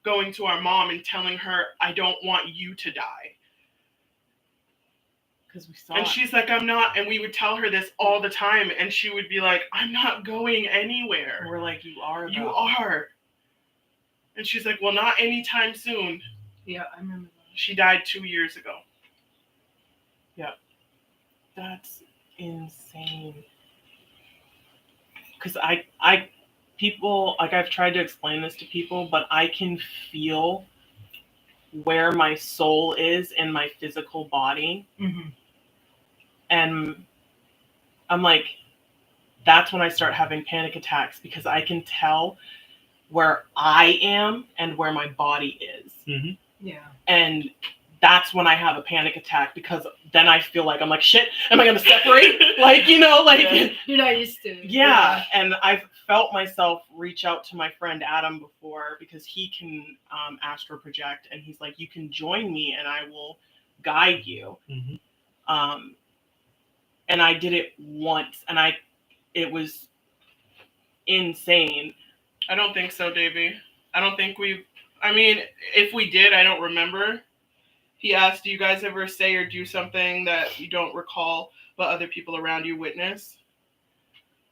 going to our mom and telling her, "I don't want you to die." Because we saw And it. she's like, "I'm not." And we would tell her this all the time. And she would be like, "I'm not going anywhere." We're like, "You are. You are." And she's like, well, not anytime soon. Yeah, I remember that. She died 2 years ago. That's insane. Because people, like, I've tried to explain this to people, but I can feel where my soul is in my physical body. Mm-hmm. And I'm like, that's when I start having panic attacks, because I can tell where I am and where my body is. Mm-hmm. Yeah. And that's when I have a panic attack, because then I feel like, I'm like, shit, am I going to separate? Like, you know, like, You're not used to it. yeah. And I've felt myself reach out to my friend Adam before, because he can astral project, and he's like, you can join me and I will guide you. Mm-hmm. And I did it once, and it was insane. I don't think so, Davey. I don't think I mean, if we did, I don't remember. He asked, do you guys ever say or do something that you don't recall but other people around you witness?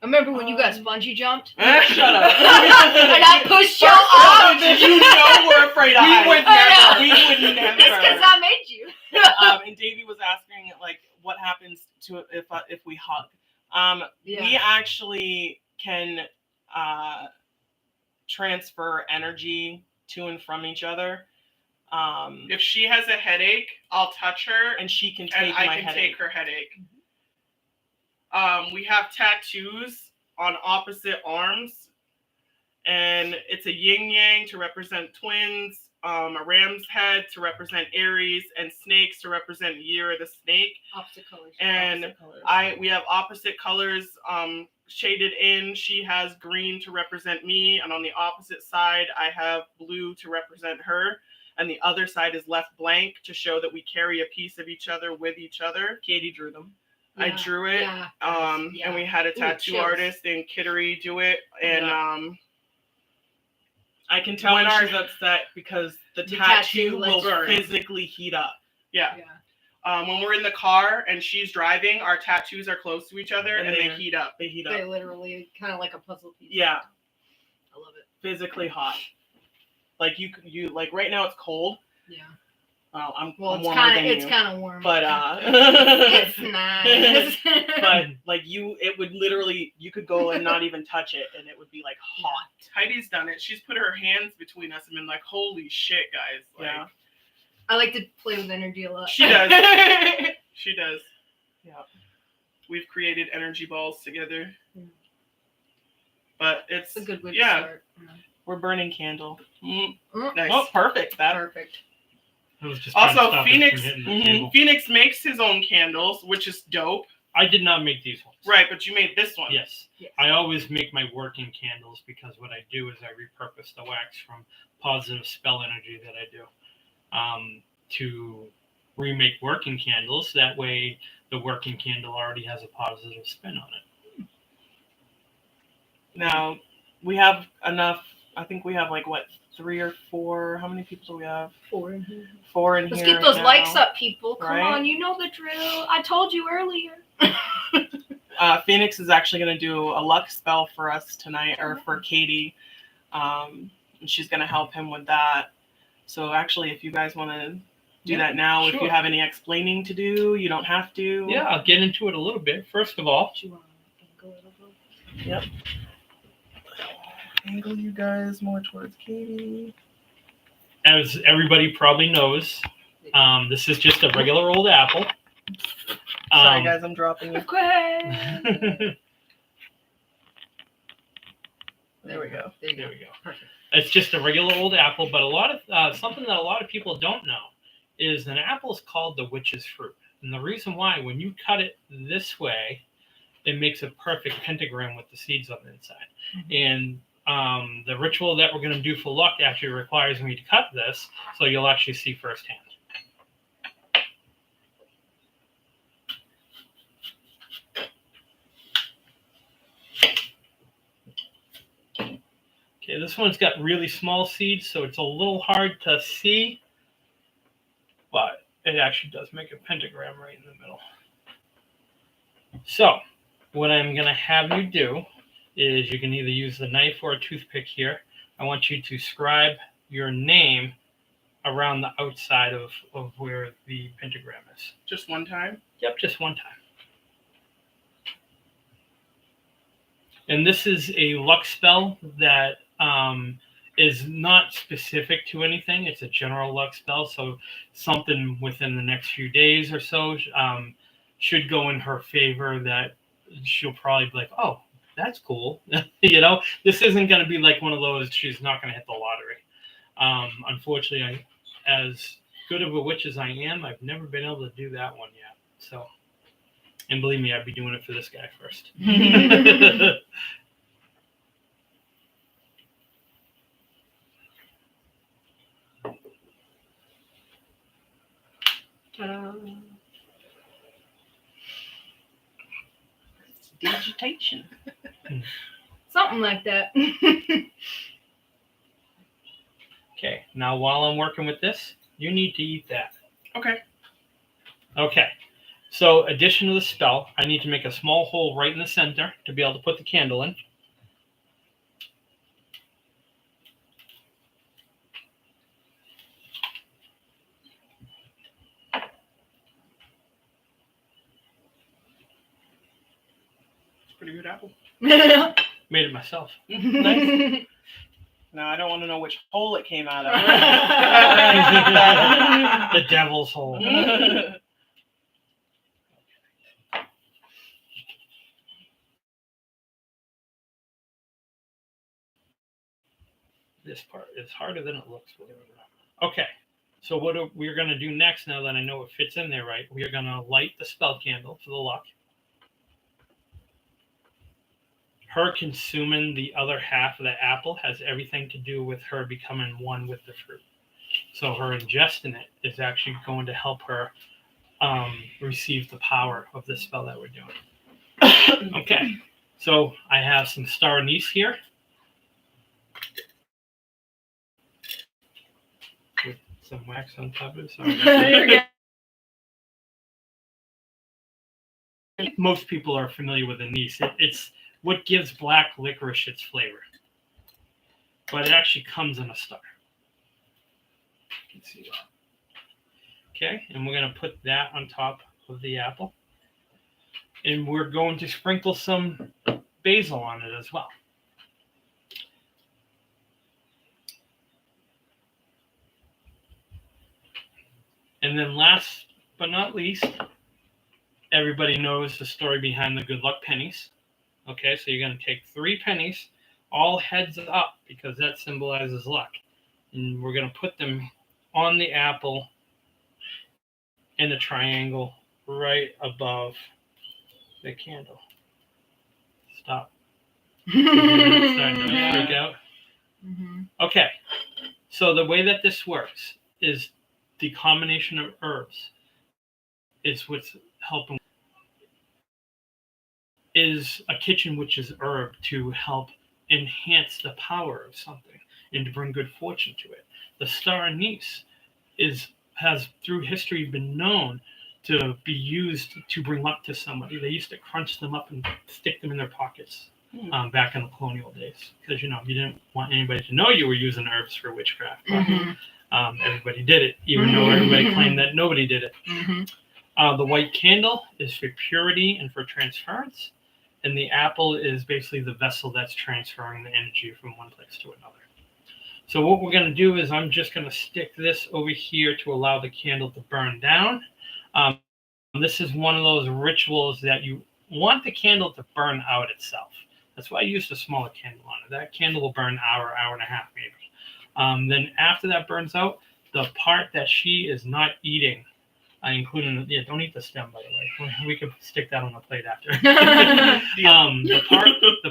I remember when you guys bungee jumped. Shut up. And I pushed you off. You know we're afraid of heights. We would never. It's because I made you. And Davey was asking, like, what happens to if we hug. Yeah. We actually can transfer energy to and from each other. If she has a headache, I'll touch her, and she can and take I my can headache. take her headache. We have tattoos on opposite arms, and it's a yin yang to represent twins, a ram's head to represent Aries, and snakes to represent Year of the Snake. Opposite colors. And Opposite colors. we have opposite colors shaded in. She has green to represent me, and on the opposite side, I have blue to represent her. And the other side is left blank to show that we carry a piece of each other with each other. Katie drew them. Yeah. I drew it. Yeah. And we had a tattoo chills. artist named Kittery do it. And I can tell when she's upset, because the tattoo will burn. physically heat up. Yeah. When we're in the car and she's driving, our tattoos are close to each other, and they heat up. They heat They up. literally kind of like a puzzle piece. Yeah. I love it. Physically hot. Like you like right now it's cold. Yeah. Well, I'm it's warmer kind than of it's you. kind of warm. But it's nice. but like it would literally, you could go and not even touch it, and it would be like hot. Heidi's done it. She's put her hands between us and been like, "Holy shit, guys!" Like, Yeah. I like to play with energy a lot. She does. She does. Yeah. We've created energy balls together. Yeah. But it's a good way to yeah. start. Yeah. We're burning candle. Nice. Oh, perfect. Perfect. I was just trying to Also, stop it Pheonix, from hitting the table. Pheonix makes his own candles, which is dope. I did not make these ones. Right, but you made this one. Yes. Yes. I always make my working candles, because what I do is I repurpose the wax from positive spell energy that I do to remake working candles. That way the working candle already has a positive spin on it. Now we have enough. I think we have like, what, 3 or 4? How many people do we have? 4 in here. 4 in Let's here. get those now. likes up, people. Come Right? on, you know the drill. I told you earlier. Pheonix is actually going to do a luck spell for us tonight, or for Katie. And she's going to help him with that. So actually, if you guys want to do that now, sure. if you have any explaining to do, you don't have to. Yeah, I'll get into it a little bit. First of all, Yep. Angle you guys more towards Katie. as everybody probably knows, this is just a regular old apple. Sorry, guys, I'm dropping you. Okay. There we go. There you There go. we go. Perfect. It's just a regular old apple, but a lot of something that a lot of people don't know is an apple is called the witch's fruit, and the reason why, when you cut it this way, it makes a perfect pentagram with the seeds on the inside. And the ritual that we're going to do for luck actually requires me to cut this, so you'll actually see firsthand. Okay, this one's got really small seeds, so it's a little hard to see, but it actually does make a pentagram right in the middle. So, what I'm going to have you do is you can either use the knife or a toothpick here I want you to scribe your name around the outside of where the pentagram is. Just one time? Yep, just one time. And this is a luck spell that is not specific to anything. It's a general luck spell, so something within the next few days or so should go in her favor that she'll probably be like, oh, that's cool. This isn't going to be like one of those, she's not going to hit the lottery. Unfortunately, as good of a witch as I am, I've never been able to do that one yet. So, and believe me, I'd be doing it for this guy first. Ta-da. Digitation. Something like that. Okay, now while I'm working with this, you need to eat that. Okay. Okay, so addition to the spell, I need to make a small hole right in the center to be able to put the candle in. Pretty good apple. Made it myself. Nice. Now I don't want to know which hole it came out of. The devil's hole. This part is harder than it looks. Believe it or not. Okay, so what we're going to do next, now that I know it fits in there right, we are going to light the spell candle for the luck. Her consuming the other half of the apple has everything to do with her becoming one with the fruit. So her ingesting it is actually going to help her receive the power of the spell that we're doing. Okay, so I have some star anise here. With some wax on top of it. Sorry. Most people are familiar with anise. It's what gives black licorice its flavor. But it actually comes in a star. You can see that. Okay, and we're going to put that on top of the apple. And we're going to sprinkle some basil on it as well. And then last but not least, everybody knows the story behind the good luck pennies. Okay, so you're going to take 3 pennies, all heads up, because that symbolizes luck. And we're going to put them on the apple in a triangle right above the candle. Stop. It's starting to freak out. Mm-hmm. Okay, so the way that this works is the combination of herbs is what's helping. Is a kitchen witch's herb to help enhance the power of something and to bring good fortune to it. The star anise has through history been known to be used to bring luck to somebody. They used to crunch them up and stick them in their pockets back in the colonial days because you didn't want anybody to know you were using herbs for witchcraft. But, everybody did it, even though everybody claimed that nobody did it. The white candle is for purity and for transference. And the apple is basically the vessel that's transferring the energy from one place to another. So what we're going to do is I'm just going to stick this over here to allow the candle to burn down. This is one of those rituals that you want the candle to burn out itself. That's why I used a smaller candle on it. That candle will burn an hour, hour and a half maybe. Then after that burns out, the part that she is not eating, including don't eat the stem, by the way. We could stick that on the plate after. The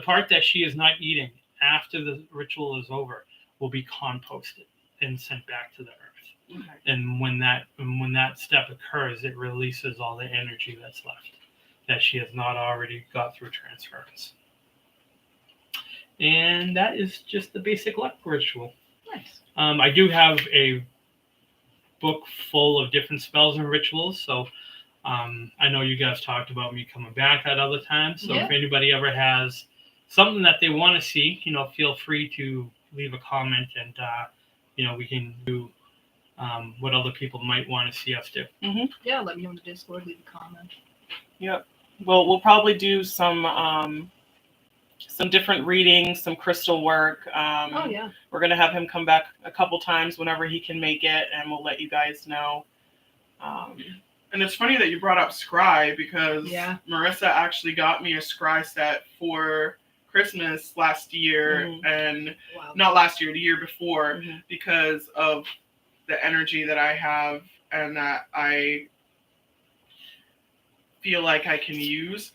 part that she is not eating after the ritual is over will be composted and sent back to the earth. Okay. And when that step occurs, it releases all the energy that's left that she has not already got through transference. And that is just the basic luck ritual. Nice. I do have a book full of different spells and rituals, so I know you guys talked about me coming back at other times, so if anybody ever has something that they want to see, feel free to leave a comment, and we can do what other people might want to see us do. Yeah, let me know in the Discord. Leave a comment. Yep. Well, we'll probably do some different readings, some crystal work. Oh yeah. We're gonna have him come back a couple times whenever he can make it, and we'll let you guys know. And it's funny that you brought up scry because Yeah. Marissa actually got me a scry set for Christmas last year, and Wow. not last year, the year before, Mhm. because of the energy that I have and that I feel like I can use.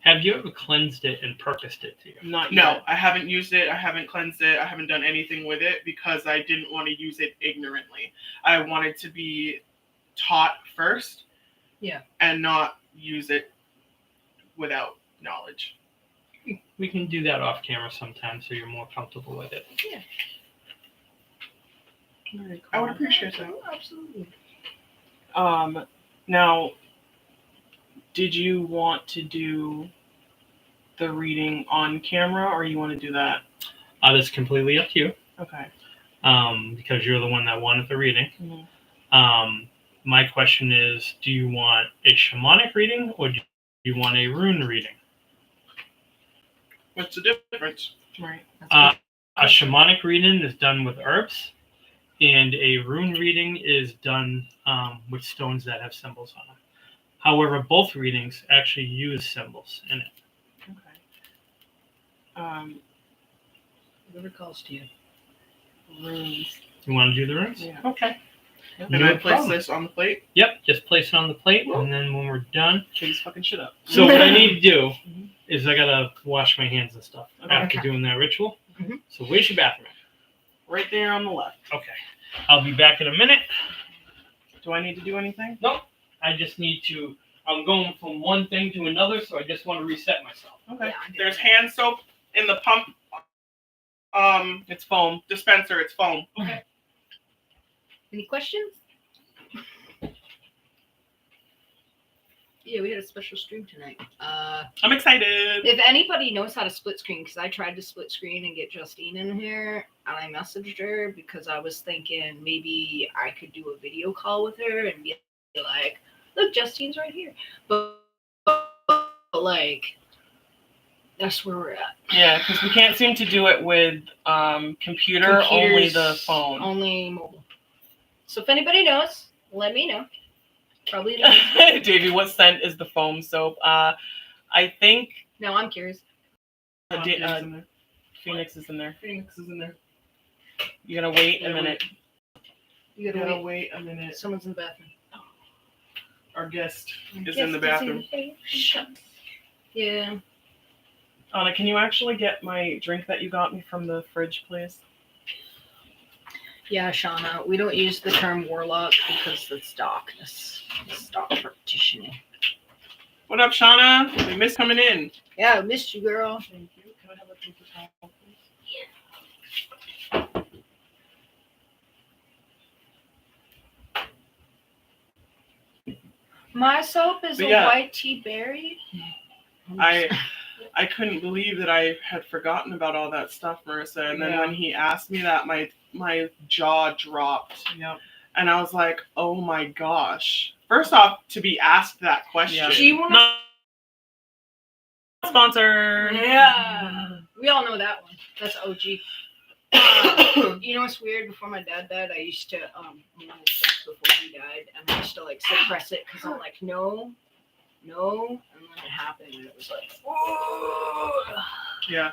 Have you ever cleansed it and purposed it to you? Not No, yet. I haven't used it. I haven't cleansed it. I haven't done anything with it because I didn't want to use it ignorantly. I wanted to be taught first. Yeah. And not use it without knowledge. We can do that off camera sometime so you're more comfortable with it. Yeah. Very I would cool. appreciate that. Absolutely. Now, did you want to do the reading on camera, or you want to do that? That's completely up to you. Okay. Because you're the one that wanted the reading. Mhm. My question is, do you want a shamanic reading or do you want a rune reading? What's the difference? Right. A shamanic reading is done with herbs, and a rune reading is done with stones that have symbols on them. However, both readings actually use symbols in it. Okay. Whatever calls to you. Runes. You want to do the runes? Yeah. Okay. And No I place problem. this on the plate. Yep, just place it on the plate, and then when we're done. Please fucking shit up. So what I need to do Mhm. is I gotta wash my hands and stuff after Okay. doing that ritual. Mhm. So where's your bathroom? Right there on the left. Okay. I'll be back in a minute. Do I need to do anything? Nope. I just need to. I'm going from one thing to another, so I just want to reset myself. Okay. Yeah, I get There's it. hand soap in the pump It's foam. dispenser. It's foam. Okay. Any questions? Yeah, we had a special stream tonight. I'm excited. If anybody knows how to split screen, because I tried to split screen and get Justine in here, and I messaged her because I was thinking maybe I could do a video call with her and be like, look, Justine's right here. But like, that's where we're at. Yeah, because we can't seem to do it with computer, only the Computers, phone. Only mobile. So if anybody knows, let me know. Probably knows. Davey, what scent is the foam soap? I think No, I'm curious. It's in there. Pheonix is in there. Pheonix is in there. You're gonna wait a Yeah, minute. You Gotta gotta wait. wait a minute. Someone's in the bathroom. Our guest is in the bathroom. Yeah. Anna, can you actually get my drink that you got me from the fridge, please? Yeah, Shauna. We don't use the term warlock because it's darkness. It's dark practitioning. What up, Shauna? We miss coming in. Yeah, I missed you, girl. Thank you. Can I have a paper towel, please? My soap is But a yeah. white tea berry. I couldn't believe that I had forgotten about all that stuff, Marissa. And then when he asked me that, my jaw dropped. Yep. And I was like, oh my gosh. First off, to be asked that question. Yeah. Do you want Not sponsored. Yeah. We all know that one. That's OG. You know what's weird? Before my dad died, I used to, sex before he died, and I used to, like, suppress it because I'm like, no. And then it happened, and it was like, whoa. Yeah.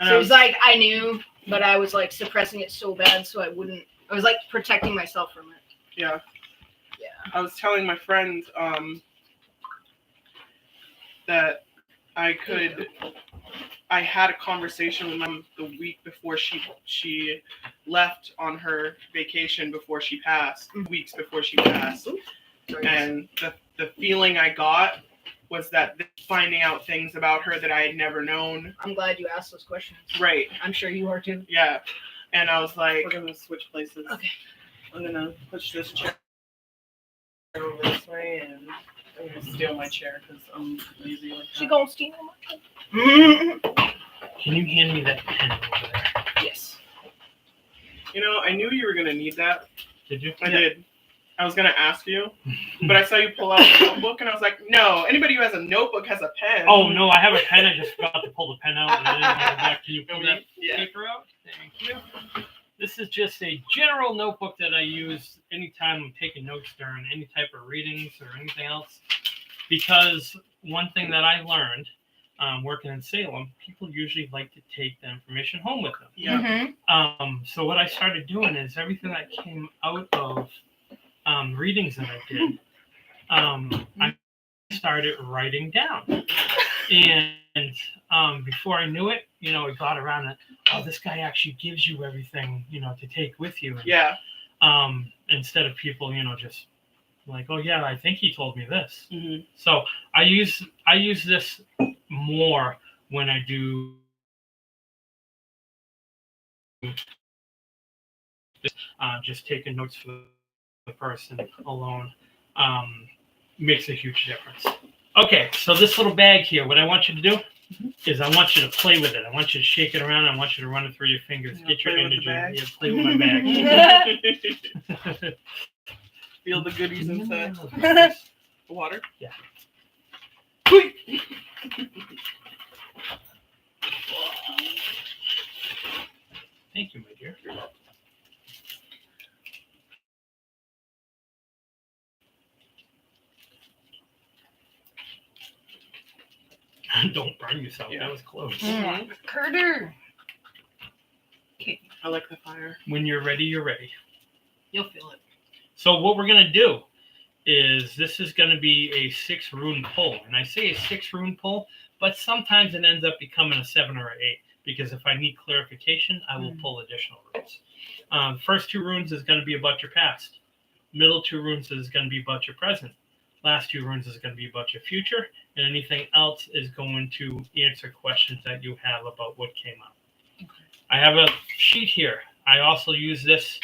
And So it was like, I knew, but I was, like, suppressing it so bad so I was, like, protecting myself from it. yeah. Yeah. I was telling my friend that I had a conversation with mom the week before she left on her vacation before she passed, weeks before she passed. Sorry. And the feeling I got was that finding out things about her that I had never known. I'm glad you asked those questions. Right. I'm sure you are too. Yeah. And I was like, We're gonna switch places. Okay. I'm gonna push this chair over this way, and I'm gonna steal my chair because I'm lazy like She that. gonna steal my Can you hand me that pen over there? Yes. You know, I knew you were gonna need that. Did you? I did. I was gonna ask you, but I saw you pull out a notebook, and I was like, no. Anybody who has a notebook has a pen. Oh no, I have a pen. I just forgot to pull the pen out. And I didn't want to go back. Can you pull that paper out? Thank you. This is just a general notebook that I use anytime I'm taking notes during any type of readings or anything else. Because one thing that I learned working in Salem, people usually like to take the information home with them. Yeah. So what I started doing is everything that came out of readings that I did, I started writing down. And before I knew it, you know, it got around that, oh, this guy actually gives you everything, you know, to take with you. And, Yeah. Instead of people, you know, just like, oh yeah, I think he told me this. Mm-hmm. So I use this more when I do just taking notes for the person alone. Makes a huge difference. Okay, so this little bag here, what I want you to do is I want you to play with it. I want you to shake it around. I want you to run it through your fingers. Yeah, Get your play with energy. the bag. Yeah, play with my bag. Feel the goodies inside. Water? Yeah. Thank you, my dear. Don't burn yourself. Yeah. That was close. Mhm. Carter. I like the fire. When you're ready, you're ready. You'll feel it. So what we're going to do is this is going to be a 6 rune pull. And I say a 6 rune pull, but sometimes it ends up becoming a 7 or an 8. Because if I need clarification, I will pull additional runes. First 2 runes is going to be about your past. Middle 2 runes is going to be about your present. Last 2 runes is going to be about your future. And anything else is going to answer questions that you have about what came up. Okay. I have a sheet here. I also use this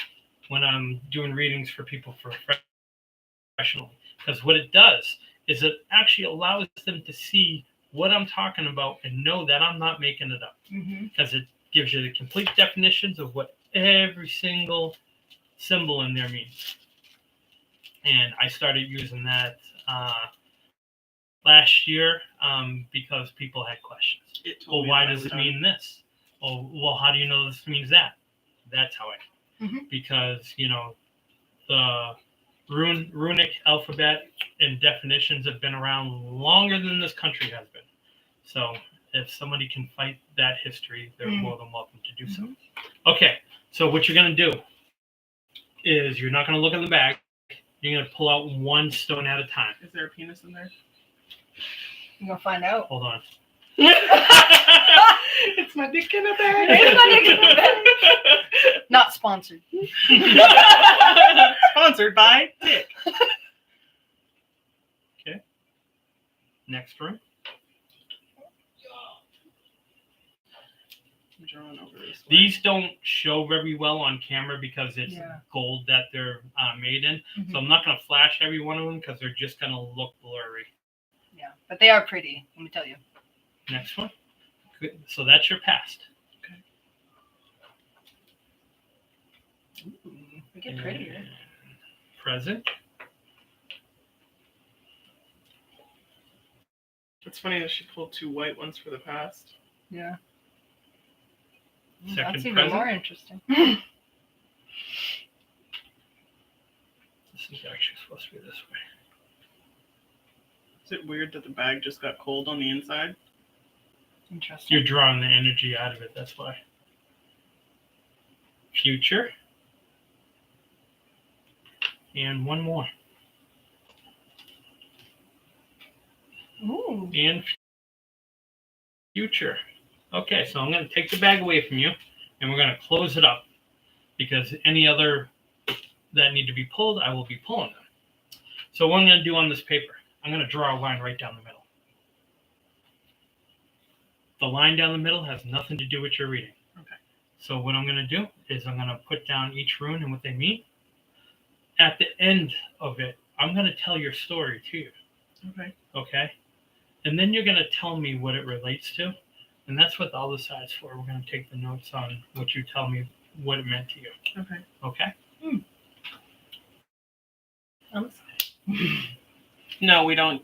when I'm doing readings for people professionally. Because what it does is it actually allows them to see what I'm talking about and know that I'm not making it up. Because it gives you the complete definitions of what every single symbol in there means. And I started using that last year because people had questions. Well, why does it mean this? Oh, well, how do you know this means that? That's how I know. Because, you know, the runic alphabet and definitions have been around longer than this country has been. So if somebody can fight that history, they're more than welcome to do so. Okay, so what you're going to do is you're not going to look in the bag. You're going to pull out 1 stone at a time. Is there a penis in there? You're going to find out. Hold on. It's my dick in a bag. It's my dick in a bag. Not sponsored. Sponsored by Dick. Okay. Next room. I'm drawing over this way. These don't show very well on camera because it's gold that they're made in. So I'm not going to flash every one of them because they're just going to look blurry. Yeah, but they are pretty, let me tell you. Next one. Good. So that's your past. Ooh, they get prettier. And present. It's funny that she pulled 2 white ones for the past. Yeah. Second That's even present. more interesting. This is actually supposed to be this way. Is it weird that the bag just got cold on the inside? Interesting. You're drawing the energy out of it, that's why. Future. And 1 more. Ooh. And future. Okay, so I'm going to take the bag away from you, and we're going to close it up. Because any other that need to be pulled, I will be pulling them. So what I'm going to do on this paper, I'm going to draw a line right down the middle. The line down the middle has nothing to do with your reading. Okay. So what I'm going to do is I'm going to put down each rune and what they mean. At the end of it, I'm going to tell your story to you. Okay. Okay? And then you're going to tell me what it relates to. And that's what all this is for. We're going to take the notes on what you tell me what it meant to you. Okay. Okay? No, we don't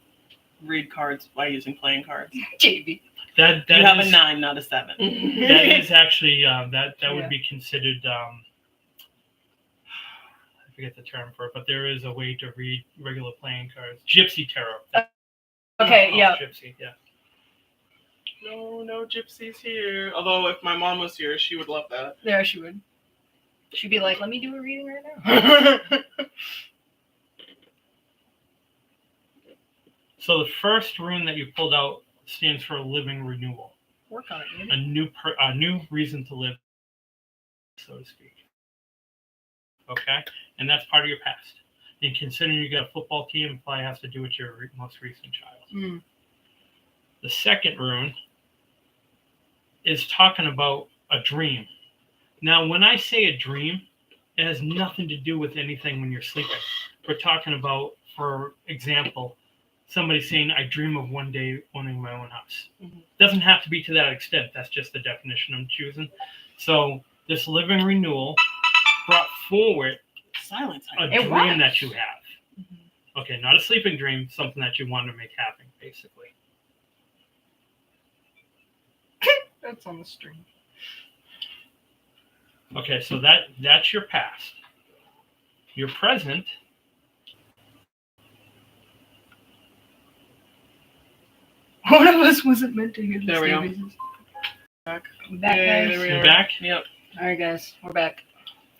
read cards by using playing cards. JB. That You have is, a 9, not a 7. that is actually that Yeah. would be considered I forget the term for it, but there is a way to read regular playing cards. Gypsy tarot. That's Okay, called yeah. Gypsy, yeah. No gypsies here. Although if my mom was here, she would love that. There she would. She'd be like, let me do a reading right now. So the first rune that you pulled out stands for living renewal, Work on it, dude. a new reason to live, so to speak. Okay, and that's part of your past. And considering you got a football team, it probably has to do with your most recent child. Mm. The second rune is talking about a dream. Now, when I say a dream, it has nothing to do with anything when you're sleeping. We're talking about, for example, somebody saying, I dream of one day owning my own house. Mhm. Doesn't have to be to that extent. That's just the definition I'm choosing. So this living renewal brought forward Silence. a It dream was. that you have. Okay, not a sleeping dream, something that you want to make happen, basically. That's on the stream. Okay, so that's your past. Your present. One of us wasn't meant to hear this. There we go. Back, Yeah, guys. there we You're are. back? Yep. All right, guys, we're back.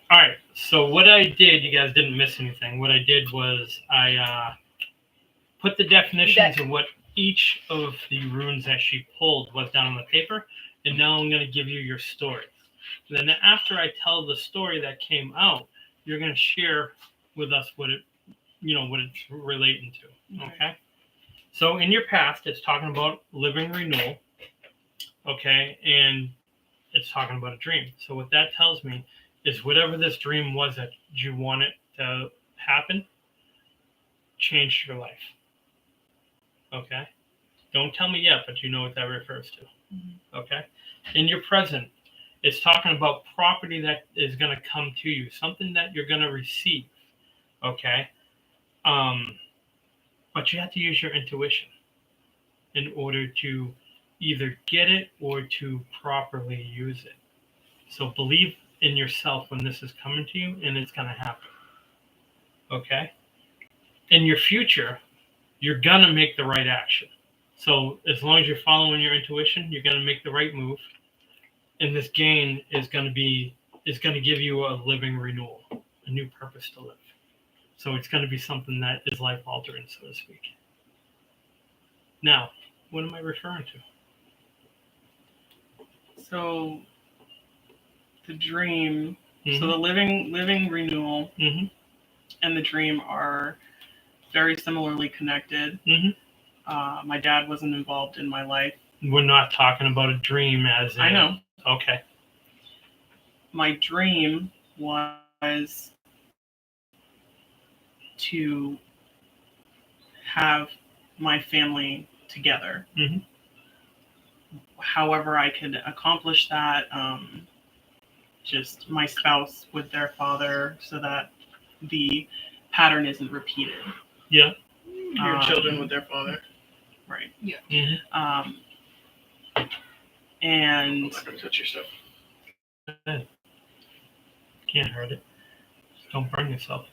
All right, so what I did, you guys didn't miss anything. What I did was I put the definitions of what each of the runes that she pulled was down on the paper, and now I'm going to give you your story. Then after I tell the story that came out, you're going to share with us what it's relating to. Okay? So in your past, it's talking about living renewal. Okay, and it's talking about a dream. So what that tells me is whatever this dream was that you want it to happen, changed your life. Okay? Don't tell me yet, but you know what that refers to. Mm-hmm. Okay? In your present, it's talking about property that is going to come to you, something that you're going to receive. Okay? But you have to use your intuition in order to either get it or to properly use it. So believe in yourself when this is coming to you, and it's going to happen. Okay? In your future, you're going to make the right action. So as long as you're following your intuition, you're going to make the right move. And this gain is going to give you a living renewal, a new purpose to live. So it's going to be something that is life altering, so to speak. Now, what am I referring to? So the dream, Mm-hmm. so the living renewal Mm-hmm. and the dream are very similarly connected. Mm-hmm. My dad wasn't involved in my life. We're not talking about a dream as in... I know. Okay. My dream was to have my family together. Mm-hmm. However I could accomplish that, just my spouse with their father, so that the pattern isn't repeated. Yeah. Your children with their father. Right. Yeah. Mm-hmm. And I'm not gonna touch your stuff. Can't hurt it. Just don't burn yourself.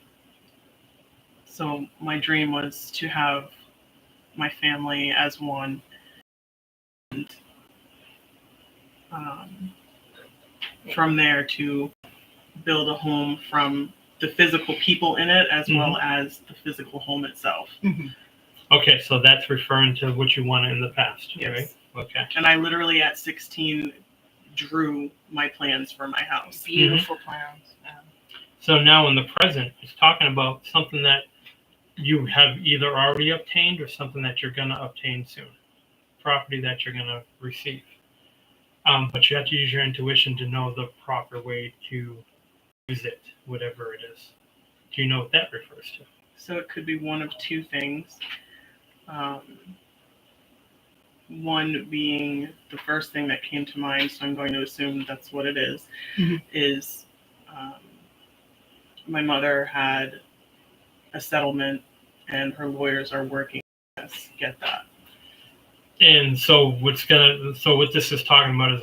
so my dream was to have my family as one. And from there to build a home from the physical people in it as well as the physical home itself. Mm-hmm. Okay, so that's referring to what you wanted in the past, Yes. right? Okay. And I literally at 16 drew my plans for my house. Beautiful plans. Yeah. So now in the present, it's talking about something that you have either already obtained or something that you're going to obtain soon. Property that you're going to receive. But you have to use your intuition to know the proper way to use it, whatever it is. Do you know what that refers to? So it could be one of two things. One being the first thing that came to mind, so I'm going to assume that's what it is, Mhm. is my mother had a settlement, and her lawyers are working to get that. And so what this is talking about is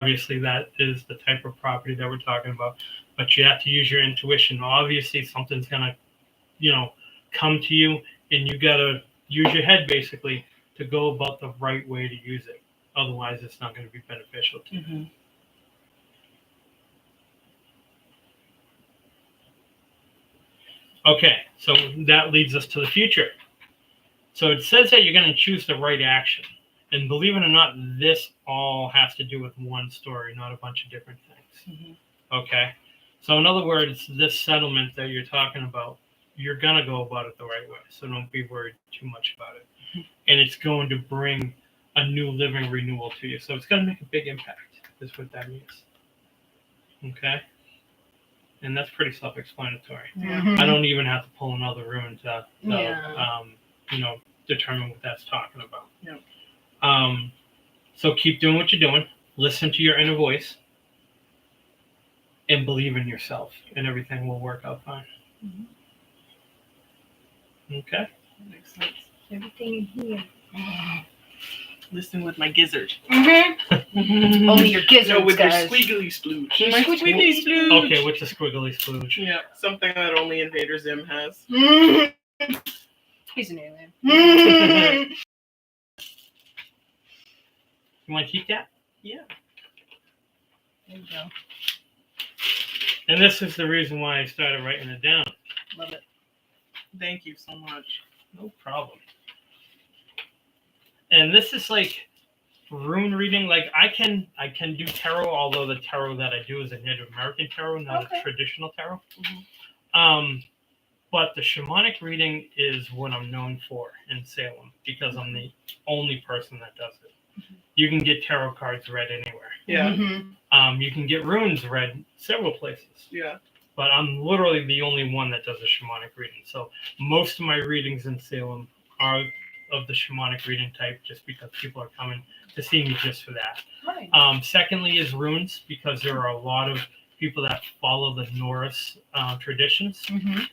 obviously that is the type of property that we're talking about, but you have to use your intuition. Obviously something's gonna, come to you, and you gotta use your head basically to go about the right way to use it. Otherwise it's not going to be beneficial to you. Mm-hmm. Okay, so that leads us to the future. So it says that you're going to choose the right action. And believe it or not, this all has to do with one story, not a bunch of different things. Mm-hmm. Okay? So in other words, this settlement that you're talking about, you're going to go about it the right way. So don't be worried too much about it. Mm-hmm. And it's going to bring a new living renewal to you. So it's going to make a big impact, is what that means. Okay? And that's pretty self-explanatory. Mhm. I don't even have to pull another rune to Yeah. determine what that's talking about. Yeah. So keep doing what you're doing. Listen to your inner voice, and believe in yourself, and everything will work out fine. Mm-hmm. Okay. That makes sense. Everything in here. Listen with my gizzard. Mm-hmm. Only your gizzards, No, with guys. your squiggly splooge. Your My squiggly squiggly splooge. Okay, what's a squiggly splooge? Yeah, something that only Invader Zim has. He's an alien. You want to keep that? Yeah. There you go. And this is the reason why I started writing it down. Love it. Thank you so much. No problem. And this is like rune reading. Like I can do tarot, although the tarot that I do is a Native American tarot, not Okay. a traditional tarot. Mm-hmm. But the shamanic reading is what I'm known for in Salem because I'm the only person that does it. Mm-hmm. You can get tarot cards read anywhere. Yeah, Mm-hmm. You can get runes read several places. yeah. But I'm literally the only one that does a shamanic reading. So most of my readings in Salem are of the shamanic reading type just because people are coming to see me just for that. Right. Secondly is runes because there are a lot of people that follow the Norse traditions Mm-hmm.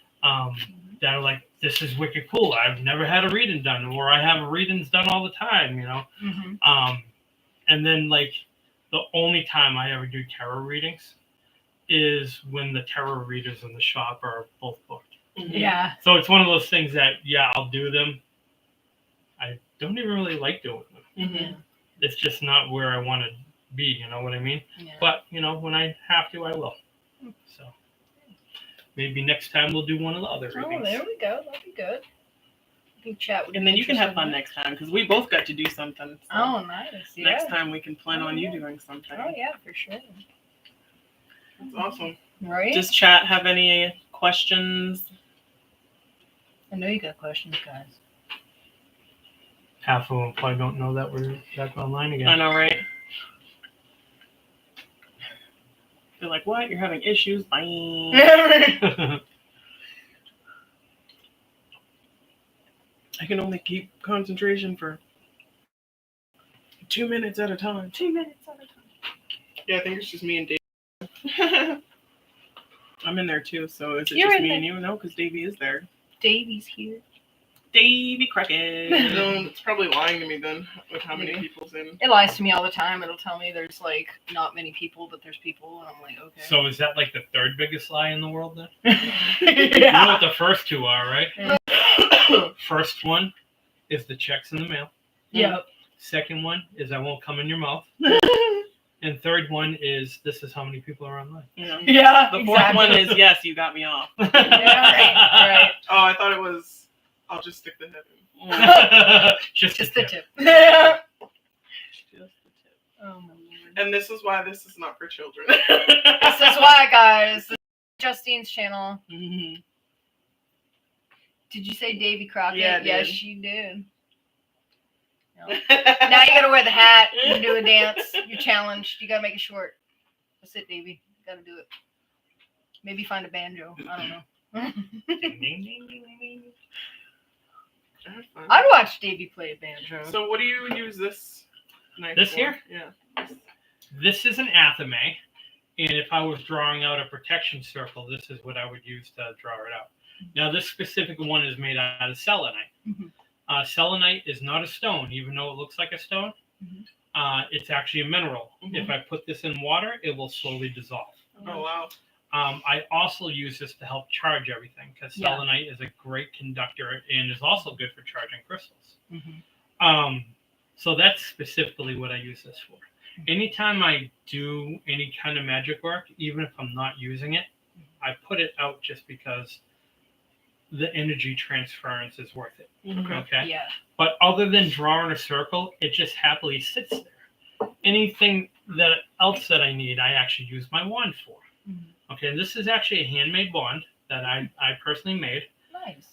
that are like, this is wicked cool. I've never had a reading done, or I have readings done all the time, Mm-hmm. And then like the only time I ever do tarot readings is when the tarot readers in the shop are both booked. Yeah. So it's one of those things that, yeah, I'll do them. I don't even really like doing them. Mm-hmm. It's just not where I want to be, you know what I mean? Yeah. But, when I have to, I will. So maybe next time we'll do one of the other Oh, readings. there we go. That'd be good. I think chat would And be then you can have interested fun in next time because we both got to do something. So Oh, nice. Yeah. next time we can plan on you Yeah. doing something. Oh, yeah, for sure. That's awesome. Right? Does chat have any questions? I know you got questions, guys. Half of them probably don't know that we're back online I again. know, right? They're like, what? You're having issues? Bye. I can only keep concentration for 2 minutes at a time. 2 minutes at a time. Yeah, I think it's just me and Dave. I'm in there too, so is it You're just in me there. and you? No, because Davey is there. Davey's here. Davey Crockett. No, it's probably lying to me then with how many Yeah. people's in. It lies to me all the time. It'll tell me there's like not many people, but there's people, and I'm like, okay. So is that like the third biggest lie in the world then? You know what the first two are, right? First one is the checks in the mail. Yep. Second one is I won't come in your mouth. And third one is this is how many people are online. Yeah. Yeah. The fourth one is yes, you got me off. Yeah, right. Oh, I thought it was, I'll just stick the head in. Just Just a the tip. tip. Yeah. Just the tip. Oh my lord. And this is why this is not for children. This is why, guys. This is Justine's channel. Mm-hmm. Did you say Davy Crockett? Yeah, I Yes, did. you did. No. Now you gotta wear the hat and do a dance. You're challenged. You gotta make it short. That's it, Davy. You gotta do it. Maybe find a banjo. I don't know. Ding, ding, ding, ding, ding. That's fine. I'd watch Davy play a banjo. So what do you use this knife This for? here? Yeah. This is an athame, And if I was drawing out a protection circle, this is what I would use to draw it out. Now, this specific one is made out of selenite. Selenite is not a stone, even though it looks like a stone. It's actually a mineral. If I put this in water, it will slowly dissolve. Oh, wow. I also use this to help charge everything because selenite is a great conductor and is also good for charging crystals. So that's specifically what I use this for. Anytime I do any kind of magic work, even if I'm not using it, I put it out just because the energy transference is worth it. Okay. Yeah. But other than drawing a circle, it just happily sits there. Anything else that I need, I actually use my wand for. Okay, and this is actually a handmade wand that I personally made. Nice.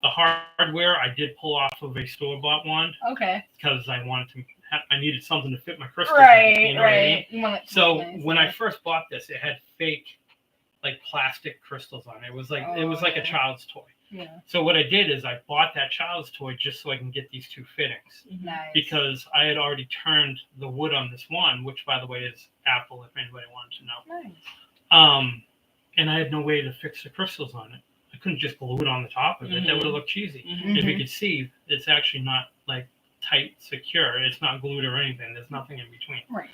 The hardware I did pull off of a store-bought wand. Okay. Because I wanted to, I needed something to fit my crystals. Right, in, you know right. What I mean? So when I first bought this, it had fake, like plastic crystals on it. It was like a child's toy. Yeah. So what I did is I bought that child's toy just so I can get these two fittings. Nice. Because I had already turned the wood on this wand, which by the way is apple, if anybody wanted to know. Nice. And I had no way to fix the crystals on it. I couldn't just glue it on the top of it. That would have looked cheesy. If you could see, it's actually not like tight, secure. It's not glued or anything. There's nothing in between. Right.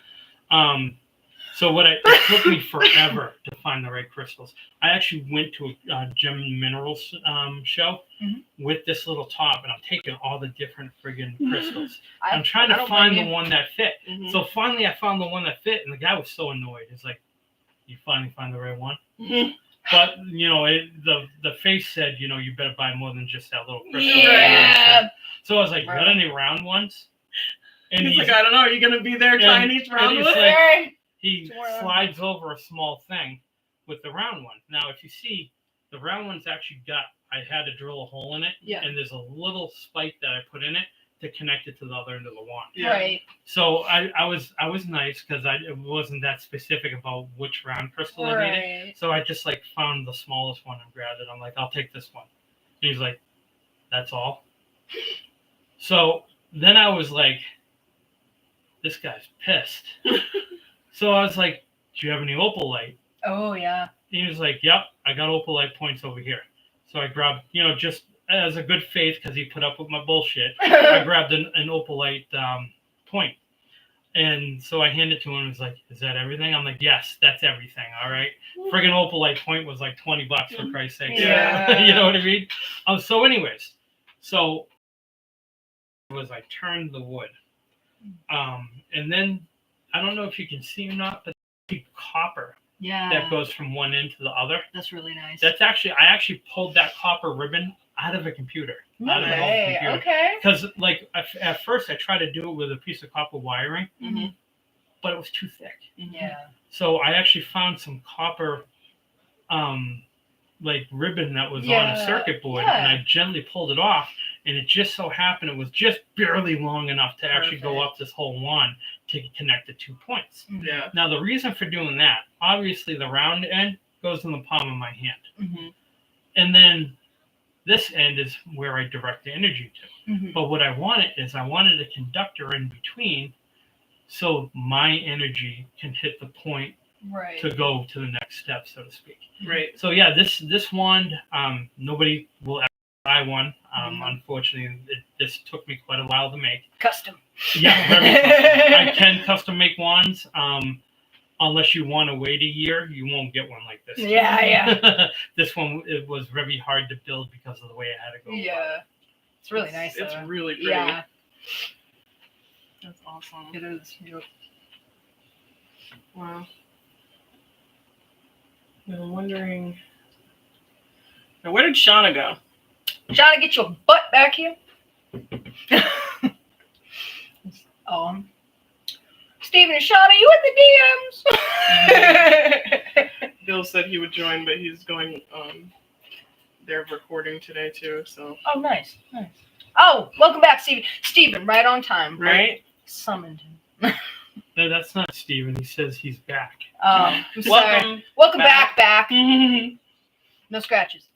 So it took me forever to find the right crystals. I actually went to a gem and minerals show with this little top, and I'm taking all the different friggin' crystals. I'm trying to find the one that fit. So finally, I found the one that fit, and the guy was so annoyed. He's like, "You finally find the right one?" But the face said, you better buy more than just that little crystal. Yeah. So I was like, "Got any round ones?" And he's like, "I don't know. Are you gonna be there trying each round with it?" He slides over a small thing with the round one. Now, if you see, the round one's actually I had to drill a hole in it, and there's a little spike that I put in it to connect it to the other end of the wand. Yeah. Right. So I was nice because it wasn't that specific about which round crystal I needed. So I just found the smallest one and grabbed it. I'm like, I'll take this one. And he's like, "That's all?" So then I was like, this guy's pissed. So I was like, "Do you have any opalite?" Oh, yeah. And he was like, "Yep, I got opalite points over here." So I grabbed, just as a good faith, because he put up with my bullshit, I grabbed an opalite point. And so I handed it to him and was like, "Is that everything?" I'm like, "Yes, that's everything. All right." Friggin' opalite point was like $20 for Christ's sake. Yeah. You know what I mean? So anyways, I turned the wood. And then, I don't know if you can see or not, but copper that goes from one end to the other. That's really nice. I actually pulled that copper ribbon out of a computer. Out of an old computer. Okay. Because at first I tried to do it with a piece of copper wiring, but it was too thick. Yeah. So I actually found some copper ribbon that was on a circuit board, and I gently pulled it off, and it just so happened it was just barely long enough to actually go up this whole wand to connect the 2 points. Yeah. Now the reason for doing that, obviously the round end goes in the palm of my hand, and then this end is where I direct the energy to. But what I wanted a conductor in between, so my energy can hit the point to go to the next step, so to speak. Right. So yeah, this wand, nobody will ever buy one. Unfortunately, this took me quite a while to make. Custom. Yeah, very custom. I can custom make wands. Unless you want to wait a year, you won't get one like this. Yeah. This one, it was very hard to build because of the way I had to go. Yeah. It's really nice. It's really pretty. Yeah. That's awesome. It is. Wow. I'm wondering. Now, where did Shauna go? Shauna, get your butt back here. Steven and Shauna, you in the DMs? Bill said he would join, but he's going. They're recording today too, so. Oh, nice. Oh, welcome back, Steven. Steven, right on time. Right? Summoned him. No, that's not Steven. He says he's back. I'm sorry. Welcome back. No scratches.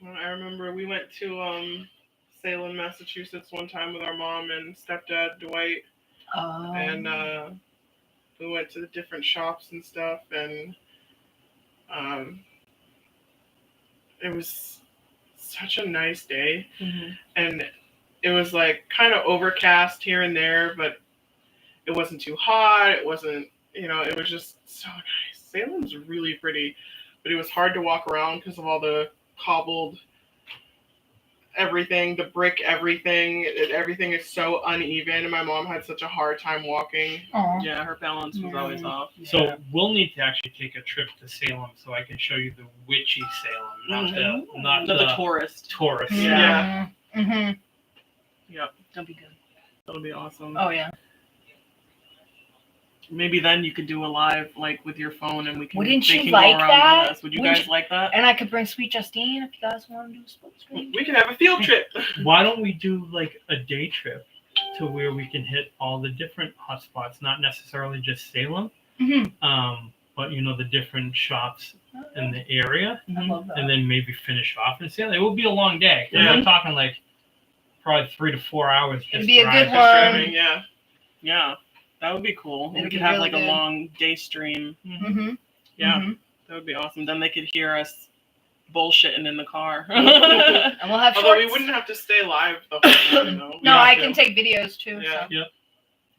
I remember we went to Salem, Massachusetts one time with our mom and stepdad Dwight, and we went to the different shops and stuff, and um, it was such a nice day, and it was like kind of overcast here and there, but it wasn't too hot. It wasn't, it was just so nice. Salem's really pretty, but it was hard to walk around because of all the cobbled everything, the brick everything. Everything is so uneven, and my mom had such a hard time walking. Yeah, her balance was always off. So we'll need to actually take a trip to Salem so I can show you the witchy Salem, not the tourist. Tourist. Yeah. Mm-hmm. Yep, That'll be good. that'll be awesome. Oh yeah. Maybe then you could do a live like with your phone, and we can. Wouldn't they you can like go around that? with us. Would you Wouldn't guys like that? And I could bring Sweet Justine if you guys want to do a split screen. We can have a field trip. Why don't we do like a day trip to where we can hit all the different hotspots, not necessarily just Salem, but the different shops in the area, I love that. and then maybe finish off in Salem. It will be a long day. Yeah. We're talking like probably 3 to 4 hours. It'd just be a good driving. one. Driving, yeah. Yeah, that would be cool. We It'd could be have really like a good. long day stream. Mm-hmm. Yeah, that would be awesome. Then they could hear us bullshitting in the car. And we'll have Although we shorts. wouldn't have to stay live the whole time, though. No, Yeah, I yeah. can take videos too. Yeah. So. Yep.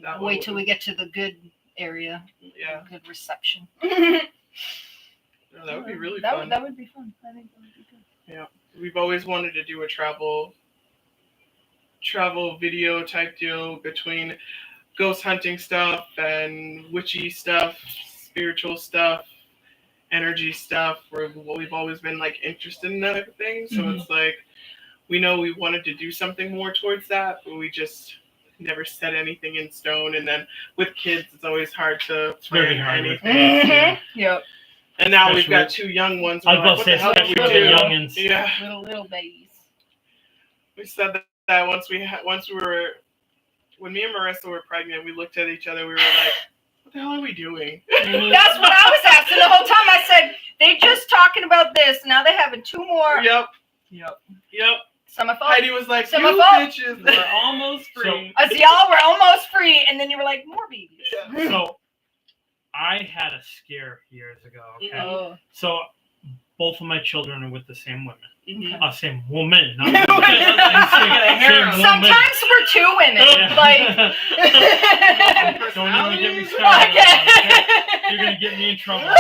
That Wait till we get to the good area. Yeah. Good reception. No, that would be really that fun. Would, that would be fun. I think that would be good. Yeah. We've always wanted to do a travel video type deal between ghost hunting stuff and witchy stuff, spiritual stuff, energy stuff. We've always been like interested in that type of thing. So it's like we know we wanted to do something more towards that, but we just never set anything in stone. And then with kids, it's always hard to very plan hard with anything. Yep. And now we've got Especially- 2 young ones. I was We're about like, to say, what the hell do especially we with the do? youngins. Yeah. Little babies. We said that when me and Marissa were pregnant, we looked at each other. We were like, "What the hell are we doing?" That's what I was asking the whole time. I said, they just talking about this. Now they're having 2 more. Yep. Yep. Some my fault. Heidi was like, So "You my fault. bitches." We're almost free. Us y'all were almost free, and then you were like, more babies. Yeah. So I had a scare years ago. Okay. Oh. So both of my children are with the same women. Mhm. Same woman. Not Same woman. Sometimes we're 2 women. Like. Don't even get me started. Okay. You're gonna get me in trouble.